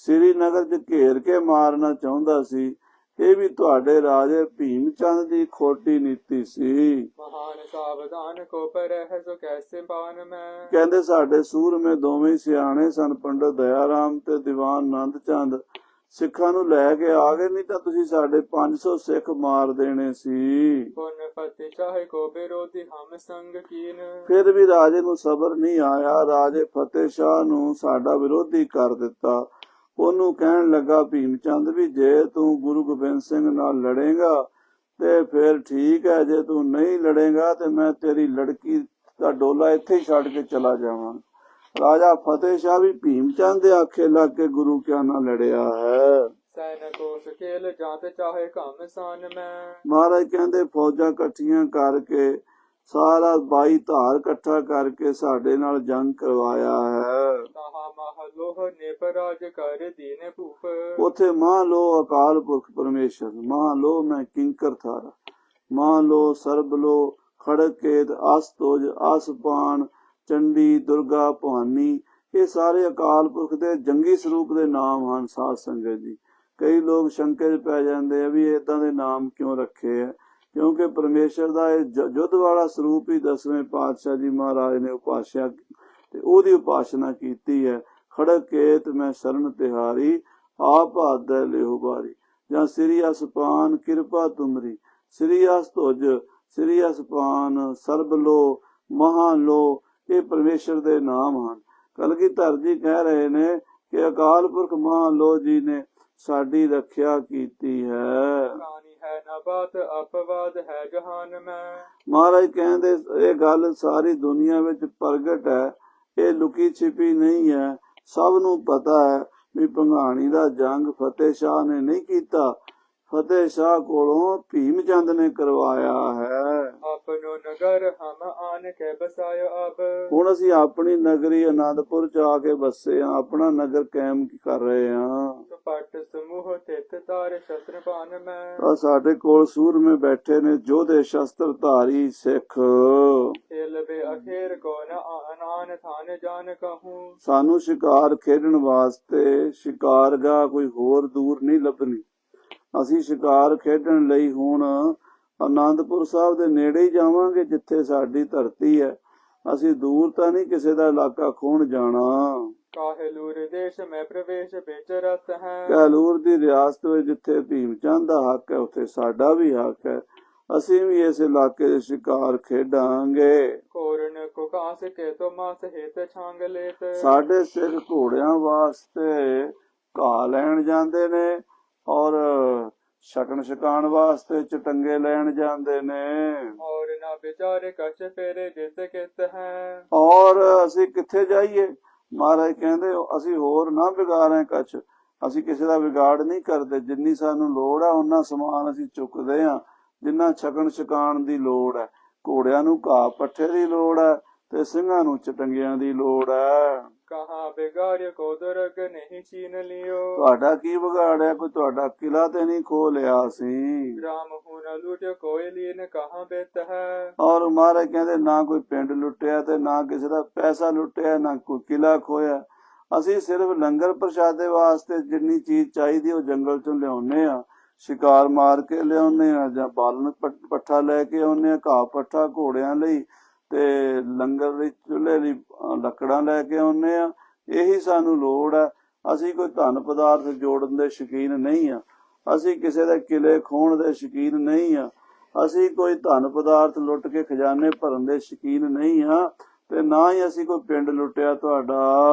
ਸ੍ਰੀਨਗਰ 'ਚ ਘੇਰ ਕੇ ਮਾਰਨਾ ਚਾਹੁੰਦਾ ਸੀ। ਇਹ ਵੀ ਤੁਹਾਡੇ ਰਾਜੇ ਭੀਮ ਚੰਦ ਦੀ ਖੋਟੀ ਨੀਤੀ ਸੀ। ਮਹਾਨ ਸਾਵਧਾਨ ਕੋ ਪਰਹਿ ਸੋ ਕੈਸੇ ਪਾਨ ਮੈਂ। ਕਹਿੰਦੇ ਸਾਡੇ ਸੂਰਮੇ ਦੋਵੇਂ ਸਿਆਣੇ ਸਨ, ਪੰਡਤ ਦਇਆ ਰਾਮ ਤੇ ਦੀਵਾਨ ਨੰਦ ਚੰਦ। ਸਿੱਖਾਂ ਨੂੰ ਲੈ ਕੇ ਆ ਗਏ, ਨਹੀਂ ਤਾਂ ਤੁਸੀਂ ਸਾਡੇ 500 ਸਿੱਖ ਮਾਰ ਦੇਣੇ ਸੀ। ਪੁਨ ਫਤਿਹ ਚਾਹੇ ਕੋ ਬਿਰੋਧੀ ਹਮ ਸੰਗ ਕੀਨ। ਫਿਰ ਵੀ ਰਾਜੇ ਨੂੰ ਸਬਰ ਨਹੀਂ ਆਇਆ। ਰਾਜੇ ਫਤਿਹ ਸ਼ਾਹ ਨੂੰ ਸਾਡਾ ਵਿਰੋਧੀ ਕਰ ਦਿੱਤਾ। ਉਹਨੂੰ ਕਹਿਣ ਲੱਗਾ ਭੀਮ ਚੰਦ ਵੀ ਜੇ ਤੂੰ ਗੁਰੂ ਗੋਬਿੰਦ ਸਿੰਘ ਨਾਲ ਲੜੇਗਾ ਤੇ ਫਿਰ ਠੀਕ ਹੈ, ਜੇ ਤੂੰ ਨਹੀਂ ਲੜੇਗਾ ਤੇ ਮੈਂ ਤੇਰੀ ਲੜਕੀ ਦਾ ਡੋਲਾ ਇੱਥੇ ਹੀ ਛੱਡ ਕੇ ਚਲਾ ਜਾਵਾਂ। ਰਾਜਾ ਫਤਿਹ ਸ਼ਾਹ ਵੀ ਭੀਮ ਚੰਦ ਦੇ ਆਖੇ ਲੱਗ ਕੇ ਗੁਰੂ ਕਿਆ ਨਾਲ ਲੜਿਆ ਹੈ। ਸੈਨ ਕੋ ਸਕੇਲ ਜਾਂਤ ਚਾਹੇ ਘਮ ਸਾਨ ਮੈਂ। ਮਹਾਰਾਜ ਕਹਿੰਦੇ ਫੌਜਾਂ ਇਕੱਠੀਆਂ ਕਰਕੇ ਸਾਰਾ 22 ਧਾਰ ਇਕੱਠਾ ਕਰਕੇ ਸਾਡੇ ਨਾਲ ਜੰਗ ਕਰਵਾਇਆ ਹੈ। ਤਾਹਾ ਮਹਲੋਹ ਨੇ ਪਰਾਜ ਕਰ ਦੀਨੇ ਭੂਪ। ਉਥੇ ਮਹਾਂਲੋ ਅਕਾਲ ਪੁਰਖ ਪਰਮੇਸ਼ਰ, ਮਹਾਂਲੋ ਮੈਂ ਕਿੰਕਰ ਥਾਰਾ, ਮਹਾਂਲੋ ਸਰਬਲੋ ਖੜਕੇਤ ਅਸਤੋਜ ਆਸਪਾਨ ਚੰਡੀ ਦੁਰਗਾ ਭਵਾਨੀ। ਇਹ ਸਾਰੇ ਅਕਾਲ ਪੁਰਖ ਦੇ ਜੰਗੀ ਸਰੂਪ ਦੇ ਨਾਮ ਹਨ। ਸਾਧ ਸੰਗਤ ਜੀ, ਕਈ ਲੋਕ ਸ਼ੰਕੇ 'ਚ ਪੈ ਜਾਂਦੇ ਆ ਵੀ ਏਦਾਂ ਦੇ ਨਾਮ ਕਿਉਂ ਰੱਖੇ ਆ, ਕਿਉਂਕਿ ਪਰਮੇਸ਼ਰ ਦਾ ਇਹ ਯੁੱਧ ਵਾਲਾ ਸਰੂਪ ਹੀ 10ਵੇਂ ਪਾਤਸ਼ਾਹ ਜੀ ਮਹਾਰਾਜ ਨੇ ਉਪਾਸਿਆ ਤੇ ਉਹਦੀ ਉਪਾਸਨਾ ਕੀਤੀ ਹੈ। ਖੜਕੇਤ ਮੈਂ ਸ਼ਰਨ ਤਿਹਾਰੀ ਆਪ ਆਦੈ ਲਿਹੁ ਬਾਰੀ, ਜਾਂ ਸ੍ਰੀ ਅਸਪਾਨ ਕਿਰਪਾ ਤੁਮਰੀ, ਸ੍ਰੀ ਅਸਤੁਜ ਸ੍ਰੀ ਅਸਪਾਨ ਸਰਬਲੋ ਮਹਾਂਲੋ। ਇਹ ਪਰਮੇਸ਼ਰ ਦੇ ਨਾਮ ਹਨ। ਕਲਗੀਧਰ ਜੀ ਕਹਿ ਰਹੇ ਨੇ ਕਿ ਅਕਾਲ ਪੁਰਖ ਮਹਾਂਲੋ ਜੀ ਨੇ ਸਾਡੀ ਰੱਖਿਆ ਕੀਤੀ ਹੈ। ਕਹਾਣੀ ਹੈ ਨਾ ਬਾਤ ਅਪਵਾਦ ਹੈ ਜਹਾਨ ਮੈਂ। ਮਹਾਰਾਜ ਕਹਿੰਦੇ ਇਹ ਗੱਲ ਸਾਰੀ ਦੁਨੀਆ ਵਿੱਚ ਪ੍ਰਗਟ ਹੈ, ਇਹ ਲੁਕੀ ਛਿਪੀ ਨਹੀਂ ਹੈ। ਸਭ ਨੂੰ ਪਤਾ ਹੈ ਵੀ ਭੰਗਾਣੀ ਦਾ ਜੰਗ ਫਤਿਹ ਸ਼ਾਹ ਨੇ ਨਹੀਂ ਕੀਤਾ, ਫਤਿਹ ਸ਼ਾਹ ਕੋਲੋਂ ਭੀਮ ਚੰਦ ਨੇ ਕਰਵਾਇਆ ਹੈ। ਆਪਨੋ ਨਗਰ ਹਮ ਆਨ ਕੇ ਬਸਾਇਓ ਅਬ। ਹੁਣ ਅਸੀਂ ਆਪਣੀ ਨਗਰੀ ਆਨੰਦਪੁਰ ਚ ਆ ਕੇ ਬੱਸੇ ਆ, ਆਪਣਾ ਨਗਰ ਕਾਇਮ ਕਰ ਰਹੇ ਹਾਂ। ਸੁਪਟ ਸਮੂਹ ਤਿਤ ਤਾਰ ਸ਼ਸਤਰ ਬਾਨ ਮੈਂ। ਤਾਂ ਸਾਡੇ ਕੋਲ ਸੂਰਮੇ ਬੈਠੇ ਨੇ, ਯੋਧੇ ਸ਼ਸਤਰ ਧਾਰੀ ਸਿੱਖ। ਲਬੇ ਅਖੇਰ ਕੋ ਨ ਆਨ ਥਾਨ ਜਾਨ ਕਹੂੰ। ਸਾਨੂੰ ਸ਼ਿਕਾਰ ਖੇਡਣ ਵਾਸਤੇ ਸ਼ਿਕਾਰਗਾਹ ਕੋਈ ਹੋਰ ਦੂਰ ਨਹੀਂ ਲੱਭਣੀ। ਅਸੀਂ ਸ਼ਿਕਾਰ ਖੇਡਣ ਲਈ ਹੁਣ ਆਨੰਦਪੁਰ ਸਾਹਿਬ ਦੇ ਨੇੜੇ ਹੀ ਜਾਵਾਂਗੇ, ਜਿੱਥੇ ਸਾਡੀ ਧਰਤੀ ਹੈ। ਅਸੀਂ ਦੂਰ ਤਾਂ ਨਹੀਂ ਕਿਸੇ ਦਾ ਇਲਾਕਾ ਖੋਣ ਜਾਣਾ। ਕਾਹਲੂਰ ਦੇਸ਼ ਮੈਂ ਪ੍ਰਵੇਸ਼ ਵਿੱਚ ਰਤ ਹੈ। ਕਹਿਲੂਰ ਦੀ ਰਿਆਸਤ ਵਿੱਚ ਜਿੱਥੇ ਭੀਮ ਚੰਦ ਦਾ ਹੱਕ ਹੈ, ਉੱਥੇ ਸਾਡਾ ਵੀ ਹੱਕ ਹੈ। ਅਸੀਂ ਵੀ ਇਸ ਇਲਾਕੇ ਦੇ ਸ਼ਿਕਾਰ ਖੇਡਾਂਗੇ। ਕੋਰਨ ਕੋ ਕਾਸ ਕੇ ਤੋ ਮਾਸ ਹਿਤ ਛਾਂਗ ਲੇਤ। ਸਾਡੇ ਸਿੱਖ ਘੋੜਿਆਂ ਵਾਸਤੇ ਘਾਹ ਲੈਣ ਜਾਂਦੇ ਨੇ, ਔਰ ਛਕਣ ਛਕਾਣ ਵਾਸਤੇ ਚਟੰਗੇ ਲੈਣ ਜਾਂਦੇ ਨੇ। ਔਰ ਨਾ ਵਿਚਾਰੇ ਕਛ ਫੇਰੇ ਜਿਤ ਕਿਤ ਹੈ। ਔਰ ਅਸੀਂ ਕਿੱਥੇ ਜਾਈਏ? ਮਹਾਰਾਜ ਕਹਿੰਦੇ ਅਸੀਂ ਹੋਰ ਨਾ ਵਿਗਾੜਾਂ ਕੱਛ। ਅਸੀਂ ਕਿਸੇ ਦਾ ਵਿਗਾੜ ਨਹੀਂ ਕਰਦੇ। ਜਿੰਨੀ ਸਾਨੂੰ ਲੋੜ ਹੈ ਉਹਨਾਂ ਸਮਾਨ ਅਸੀਂ ਚੁੱਕਦੇ ਹਾਂ, ਜਿੰਨਾ ਛਕਣ ਛਕਾਣ ਦੀ ਲੋੜ ਹੈ। ਘੋੜਿਆਂ ਨੂੰ ਘਾਹ ਪੱਠੇ ਦੀ ਲੋੜ ਹੈ ਤੇ ਸਿੰਘਾਂ ਨੂੰ ਚਟੰਗਿਆਂ ਦੀ ਲੋੜ ਹੈ। ਕਹਾ ਬਿਗਾੜਿ ਕੋ ਦੁਰਗ ਨਹੀਂ ਛੀਨ ਲਿਓ। ਤੁਹਾਡਾ ਕੀ ਵਿਗਾੜਿਆ? ਕੋਈ ਤੁਹਾਡਾ ਕਿਲਾ ਤੇ ਨਹੀਂ ਖੋ ਲਿਆ ਸੀ। ਰਾਮ ਹੁਨ ਲੁਟ ਕੋਇ ਲੀਨ ਕਹਾ ਬਿਤ ਹੈ। ਔਰ ਮਹਾਰਾਜ ਕਹਿੰਦੇ ਨਾ ਕੋਈ ਪਿੰਡ ਲੁੱਟਿਆ ਤੇ ਨਾ ਕਿਸੇ ਦਾ ਪੈਸਾ ਲੁੱਟਿਆ, ਨਾ ਕੋਈ ਕਿਲਾ ਖੋਇਆ। ਅਸੀਂ ਸਿਰਫ ਲੰਗਰ ਪ੍ਰਸ਼ਾਦੇ ਵਾਸਤੇ ਜਿੰਨੀ ਚੀਜ਼ ਚਾਹੀਦੀ ਉਹ ਜੰਗਲ ਚੋਂ ਲਿਆਉਂਦੇ ਆ, ਸ਼ਿਕਾਰ ਮਾਰ ਕੇ ਲਿਆਉਂਦੇ ਆ, ਜਾਂ ਬਾਲਣ ਪੱਠਾ ਲੈ ਕੇ ਆਉਂਦੇ ਆ, ਘਾਹ ਪੱਠਾ ਘੋੜਿਆਂ ਲਈ, ਤੇ ਲੰਗਰ ਲਈ ਚੁੱਲ੍ਹੇ ਲਈ ਲੱਕੜਾਂ ਲੈ ਕੇ ਆਉਂਦੇ ਆ। ਇਹੀ ਸਾਨੂੰ ਲੋੜ ਹੈ। ਅਸੀਂ ਕੋਈ ਧਨ ਪਦਾਰਥ ਜੋੜਨ ਦੇ ਸ਼ੌਕੀਨ ਨਹੀਂ ਆ। ਅਸੀਂ ਕਿਸੇ ਦੇ ਕਿਲੇ ਖੋਹਣ ਦੇ ਸ਼ੌਕੀਨ ਨਹੀਂ ਆ। ਅਸੀਂ ਕੋਈ ਧਨ ਪਦਾਰਥ ਲੁੱਟ ਕੇ ਖਜ਼ਾਨੇ ਭਰਨ ਦੇ ਸ਼ੌਕੀਨ ਨਹੀਂ ਆ, ਤੇ ਨਾ ਹੀ ਅਸੀਂ ਕੋਈ ਪਿੰਡ ਲੁੱਟਿਆ ਤੁਹਾਡਾ।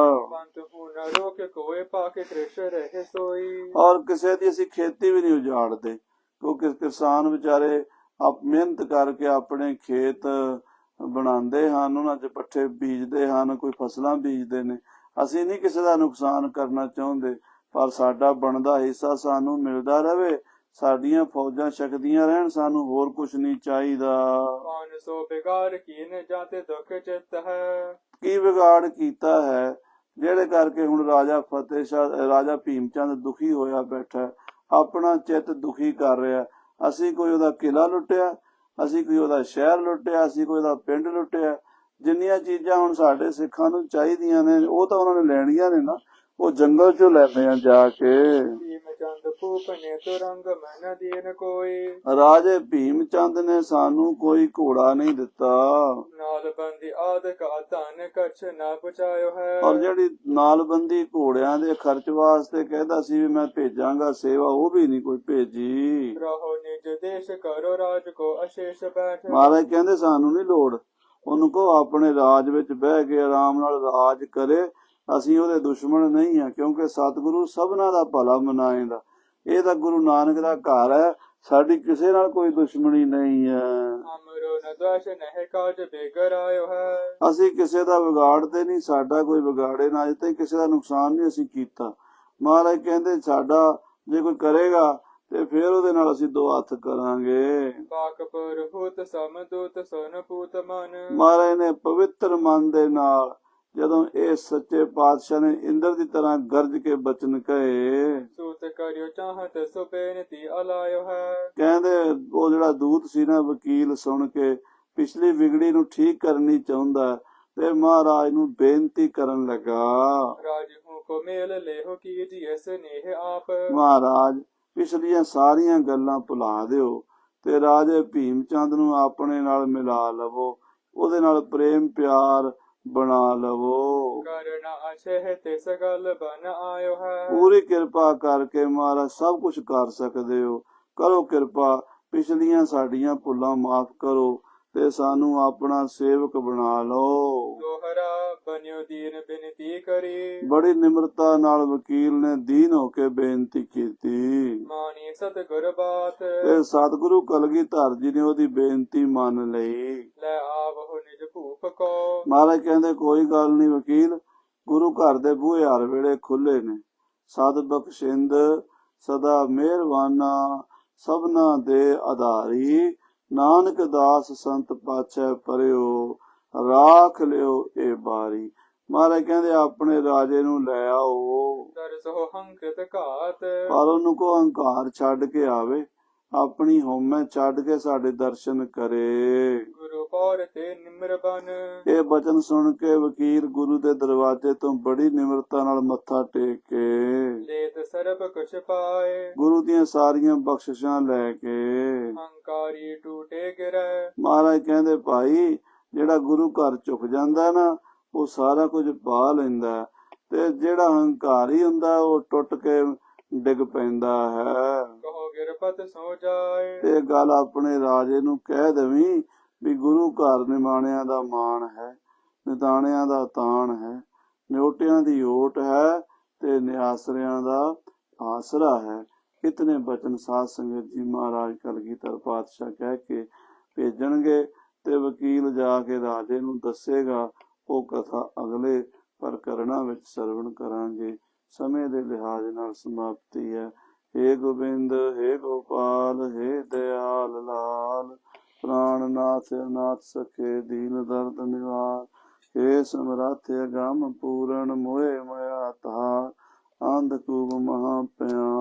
ਪੰਤ ਹੁਨ ਰੋਕ ਕੋਇ ਪਾਕੇ ਕ੍ਰਿਸ਼ ਰਹੇ ਸੋਈ। ਔਰ ਕਿਸੇ ਦੀ ਅਸੀਂ ਖੇਤੀ ਵੀ ਨਹੀਂ ਉਜਾੜਦੇ, ਕਿਉਂਕਿ ਕਿਸਾਨ ਵਿਚਾਰੇ ਮਿਹਨਤ ਕਰਕੇ ਆਪਣੇ ਖੇਤ ਬਣਾਉਂਦੇ ਹਨ, ਉਹਨਾਂ 'ਚ ਪੱਠੇ ਬੀਜਦੇ ਹਨ, ਕੋਈ ਫਸਲਾਂ ਬੀਜਦੇ ਨੇ। ਅਸੀਂ ਨਹੀਂ ਕਿਸੇ ਦਾ ਨੁਕਸਾਨ ਕਰਨਾ ਚਾਹੁੰਦੇ, ਪਰ ਸਾਡਾ ਬਣਦਾ ਹਿੱਸਾ ਸਾਨੂੰ ਮਿਲਦਾ ਰਵੇ। ਸਾਡੀਆਂ ਫੌਜਾਂ ਛਕਦੀਆਂ ਰਹਿਣ, ਸਾਨੂੰ ਹੋਰ ਕੁਝ ਨਹੀਂ ਚਾਹੀਦਾ। 500 ਬਿਗਾੜ ਕੀਨ ਜਾਤੇ ਦੁਖ ਚਿਤ ਹੈ। ਕੀ ਵਿਗਾੜ ਕੀਤਾ ਹੈ ਜਿਹੜੇ ਕਰਕੇ ਹੁਣ ਰਾਜਾ ਫਤਿਹ ਸ਼ਾਹ, ਰਾਜਾ ਭੀਮ ਚੰਦ ਦੁਖੀ ਹੋਇਆ ਬੈਠਾ, ਆਪਣਾ ਚਿੱਤ ਦੁਖੀ ਕਰ ਰਿਹਾ। ਅਸੀਂ ਕੋਈ ਉਹਦਾ ਕਿਲਾ ਲੁੱਟਿਆ? ਅਸੀਂ ਕੋਈ ਉਹਦਾ ਸ਼ਹਿਰ ਲੁੱਟਿਆ? ਅਸੀਂ ਕੋਈ ਉਹਦਾ ਪਿੰਡ ਲੁੱਟਿਆ? ਜਿੰਨੀਆਂ ਚੀਜ਼ਾਂ ਹੁਣ ਸਾਡੇ ਸਿੱਖਾਂ ਨੂੰ ਚਾਹੀਦੀਆਂ ਨੇ ਉਹ ਤਾਂ ਉਹਨਾਂ ਨੇ ਲੈਣੀਆਂ ਨੇ ਨਾ, ਉਹ ਜੰਗਲ ਚੋਂ ਲੈਂਦੇ ਆ ਜਾ ਕੇ। ਭੀਮ ਚੰਦ ਭੂਪ ਨੇ ਤੁਰੰਗ ਮਨ ਦੀਨ ਕੋਈ। ਰਾਜੇ ਭੀਮ ਚੰਦ ਨੇ ਸਾਨੂੰ ਕੋਈ ਘੋੜਾ ਨਹੀਂ ਦਿੱਤਾ, ਨਾਲ ਬੰਦੀ ਆਦ ਕਾ ਧਨ ਕਛ ਨਾ ਪੁਚਾਇਓ ਹੈ। ਔਰ ਜਿਹੜੀ ਨਾਲਬੰਦੀ ਘੋੜਿਆਂ ਦੇ ਖਰਚ ਵਾਸਤੇ ਕਹਿੰਦਾ ਸੀ ਵੀ ਮੈਂ ਭੇਜਾਂਗਾ ਸੇਵਾ, ਉਹ ਵੀ ਨਹੀਂ ਕੋਈ ਭੇਜੀ। ਰਹੋ ਨਿਜ ਦੇਸ਼ ਕਰੋ ਰਾਜ ਕੋ ਅਸ਼ੇਸ਼ ਬੈਠ। ਮਹਾਰਾਜ ਕਹਿੰਦੇ ਸਾਨੂੰ ਨਹੀਂ ਲੋੜ, ਉਹਨੂੰ ਕਹੋ ਆਪਣੇ ਰਾਜ ਵਿੱਚ ਬਹਿ ਕੇ ਆਰਾਮ ਨਾਲ ਰਾਜ ਕਰੇ। ਅਸੀਂ ਉਹਦੇ ਦੁਸ਼ਮਣ ਨਹੀਂ ਆ, ਕਿਉਂਕਿ ਸਤਿਗੁਰੂ ਸਭਨਾਂ ਦਾ ਭਲਾ ਮਨਾਏਗਾ। ਇਹ ਤਾਂ ਗੁਰੂ ਨਾਨਕ ਦਾ ਘਰ ਹੈ, ਸਾਡੀ ਕਿਸੇ ਨਾਲ ਕੋਈ ਦੁਸ਼ਮਣੀ ਨਹੀਂ ਹੈ। ਅਮਰੋ ਨ ਦਵਸ਼ ਨਹਿ ਕਾਜ ਬੇਗਰ ਆਇਓ ਹੈ। ਅਸੀਂ ਕਿਸੇ ਦਾ ਵਿਗਾੜਦੇ ਨਹੀਂ, ਸਾਡਾ ਕੋਈ ਵਿਗਾੜੇ ਨਾ। ਅਜੇ ਤੱਕ ਕਿਸੇ ਦਾ ਨੁਕਸਾਨ ਨਹੀਂ ਅਸੀਂ ਕੀਤਾ। ਮਹਾਰਾਜ ਕਹਿੰਦੇ ਸਾਡਾ ਜੇ ਕੋਈ ਕਰੇਗਾ ਤੇ ਫਿਰ ਉਹਦੇ ਨਾਲ ਅਸੀਂ ਦੋ ਹੱਥ ਕਰਾਂਗੇ। ਬਾਕਪੁਰ ਹੂਤ ਸਮਦੂਤ ਸਨ ਪੂਤ ਮਨ। ਮਹਾਰਾਜ ਨੇ ਪਵਿੱਤਰ ਮਨ ਦੇ ਨਾਲ ਜਦੋਂ ਇਹ ਸੱਚੇ ਪਾਤਸ਼ਾਹ ਨੇ ਇੰਦਰ ਦੀ ਤਰ੍ਹਾਂ ਗਰਜ ਕੇ ਬਚਨ ਕਹੇ, ਸੂਤ ਕਰਿਓ ਚਾਹਤ ਸੋ ਬੇਨਤੀ ਅਲਾਇਓ ਹੈ। ਕਹਿੰਦੇ ਉਹ ਜਿਹੜਾ ਦੂਤ ਸੀ ਨਾ, ਵਕੀਲ, ਸੁਣ ਕੇ ਪਿਛਲੀ ਵਿਗੜੀ ਨੂੰ ਠੀਕ ਕਰਨੀ ਚਾਹੁੰਦਾ ਤੇ ਮਹਾਰਾਜ ਨੂੰ ਬੇਨਤੀ ਕਰਨ ਲੱਗਾ, ਰਾਜਹੂ ਕੋ ਮੇਲ ਲੇਹੋ ਕੀਜੀ ਐਸ ਨੇਹ ਆਪ। ਮਹਾਰਾਜ ਪਿਛਲੀਆਂ ਸਾਰੀਆਂ ਗੱਲਾਂ ਭੁਲਾ ਦਿਓ ਤੇ ਰਾਜੇ ਭੀਮ ਚੰਦ ਨੂੰ ਆਪਣੇ ਨਾਲ ਮਿਲਾ ਲਵੋ, ਉਹਦੇ ਨਾਲ ਪ੍ਰੇਮ ਪਿਆਰ ਬਣਾ ਲਵੋ। ਕਰਨਾ ਅਛੇ ਤਿਸ ਗਲ ਬਨ ਆਇਓ ਹੈ। ਪੂਰੀ ਕਿਰਪਾ ਕਰਕੇ ਮਹਾਰਾਜ ਸਭ ਕੁਝ ਕਰ ਸਕਦੇ ਹੋ, ਕਰੋ ਕਿਰਪਾ, ਪਿਛਲੀਆਂ ਸਾਡੀਆਂ ਭੁੱਲਾਂ ਮਾਫ ਕਰੋ ਤੇ ਸਾਨੂੰ ਆਪਣਾ ਸੇਵਕ ਬਣਾ ਲਓ। ਦੋਹਰਾ ਬਨਿਓ ਦੀਨ ਬੇਨਤੀ ਕਰੀ। ਬੜੀ ਨਿਮਰਤਾ ਨਾਲ ਵਕੀਲ ਨੇ ਦੀਨ ਹੋ ਕੇ ਬੇਨਤੀ ਕੀਤੀ ਮਾਨੀ ਸਤਿਗੁਰ ਬਾਤ। ਤੇ ਸਤਿਗੁਰੂ ਕਲਗੀਧਰ ਜੀ ਨੇ ਉਹਦੀ ਬੇਨਤੀ ਮੰਨ ਲਈ। ਲੈ ਆਵਹੁ ਨਿਜ ਭੂਪ ਕੋ। ਮਹਾਰਾਜ ਕਹਿੰਦੇ ਕੋਈ ਗੱਲ ਨਹੀਂ ਵਕੀਲ, ਗੁਰੂ ਘਰ ਦੇ ਬੂਹੇ ਹਰ ਵੇਲੇ ਖੁੱਲੇ ਨੇ। ਸਦ ਬਖਸ਼ਿੰਦ ਸਦਾ ਮਿਹਰਬਾਨਾ, ਸਭਨਾ ਦੇ ਆਧਾਰੀ, ਨਾਨਕ ਦਾਸ ਸੰਤ ਪਾਛੈ ਪਰਿਓ, ਰਾਖ ਲਿਓ ਇਹ ਬਾਰੀ। ਮਹਾਰਾਜ ਕਹਿੰਦੇ ਆਪਣੇ ਰਾਜੇ ਨੂੰ ਲੈ ਆਓ, ਦਰਸੋ ਹੰਕ੍ਰਿਤ ਘਾਤ, ਪਰ ਉਹਨੂੰ ਕੋ ਹੰਕਾਰ ਛੱਡ ਕੇ ਆਵੇ, ਆਪਣੀ ਹਉਮੈ ਛੱਡ ਕੇ ਸਾਡੇ ਦਰਸ਼ਨ ਕਰੇ। ਗੁਰੂ ਕੌਰ ਤੇ ਨਿਮਰ ਬਨ, ਇਹ ਬਚਨ ਸੁਣ ਕੇ ਵਕੀਲ ਗੁਰੂ ਦੇ ਦਰਵਾਜ਼ੇ ਤੋਂ ਬੜੀ ਨਿਮਰਤਾ ਨਾਲ ਮੱਥਾ ਟੇਕ ਕੇ ਲੇਤ ਸਰਬ ਕੁਛ ਪਾਏ, ਗੁਰੂ ਦੀਆਂ ਸਾਰੀਆਂ ਬਖਸ਼ਿਸ਼ਾਂ ਲੈ ਕੇ ਹੰਕਾਰੀ ਟੂਟੇ ਗਿਰੈ, ਮਹਾਰਾਜ ਕਹਿੰਦੇ ਭਾਈ ਜਿਹੜਾ ਗੁਰੂ ਘਰ ਝੁਕ ਜਾਂਦਾ ਨਾ ਉਹ ਸਾਰਾ ਕੁਝ ਪਾ ਲੈਂਦਾ, ਤੇ ਜਿਹੜਾ ਹੰਕਾਰੀ ਹੁੰਦਾ ਉਹ ਟੁੱਟ ਕੇ ਡਿੱਗ ਪੈਂਦਾ ਹੈ। ਕਹੋ ਗਿਰਪਤ ਸੋ ਜਾਏ, ਇਹ ਗੱਲ ਆਪਣੇ ਰਾਜੇ ਨੂੰ ਕਹਿ ਦੇਵੀਂ ਵੀ ਗੁਰੂ ਘਰ ਨਿਮਾਣਿਆਂ ਦਾ ਮਾਣ ਹੈ, ਨਿਤਾਣਿਆਂ ਦਾ ਤਾਣ ਹੈ, ਨਿਓਟਿਆਂ ਦੀ ਓਟ ਹੈ ਤੇ ਨਿਆਸਰਿਆਂ ਦਾ ਆਸਰਾ ਹੈ। ਇਤਨੇ ਬਚਨ ਸਾਧ ਸੰਗਤ ਜੀ ਮਹਾਰਾਜ ਕਲਗੀਧਰ ਪਾਤਸ਼ਾਹ ਕਹਿ ਕੇ ਭੇਜਣਗੇ ਤੇ ਵਕੀਲ ਜਾ ਕੇ ਰਾਜੇ ਨੂੰ ਦੱਸੇਗਾ। ਉਹ ਕਥਾ ਅਗਲੇ ਪ੍ਰਕਰਣਾਂ ਵਿੱਚ ਸਰਵਣ ਕਰਾਂਗੇ। ਸਮੇਂ ਦੇ ਲਿਹਾਜ਼ ਨਾਲ ਸਮਾਪਤੀ ਹੈ। हे ਗੋਬਿੰਦ, हे ਗੋਪਾਲ, हे ਦਇਆਲ ਲਾਲ, ਪ੍ਰਾਣਨਾਥ ਅਨਾਥ ਸਖੇ ਦੀਨ ਦਰਦ ਨਿਵਾਰ, हे ਸਮਰੱਥ ਅਗੰਮ ਪੂਰਨ ਮੋਹਿ ਮਾਇਆ ਧਾਰ, ਅੰਧ ਕੂਪ ਮਹਾ ਪਿਆਰ।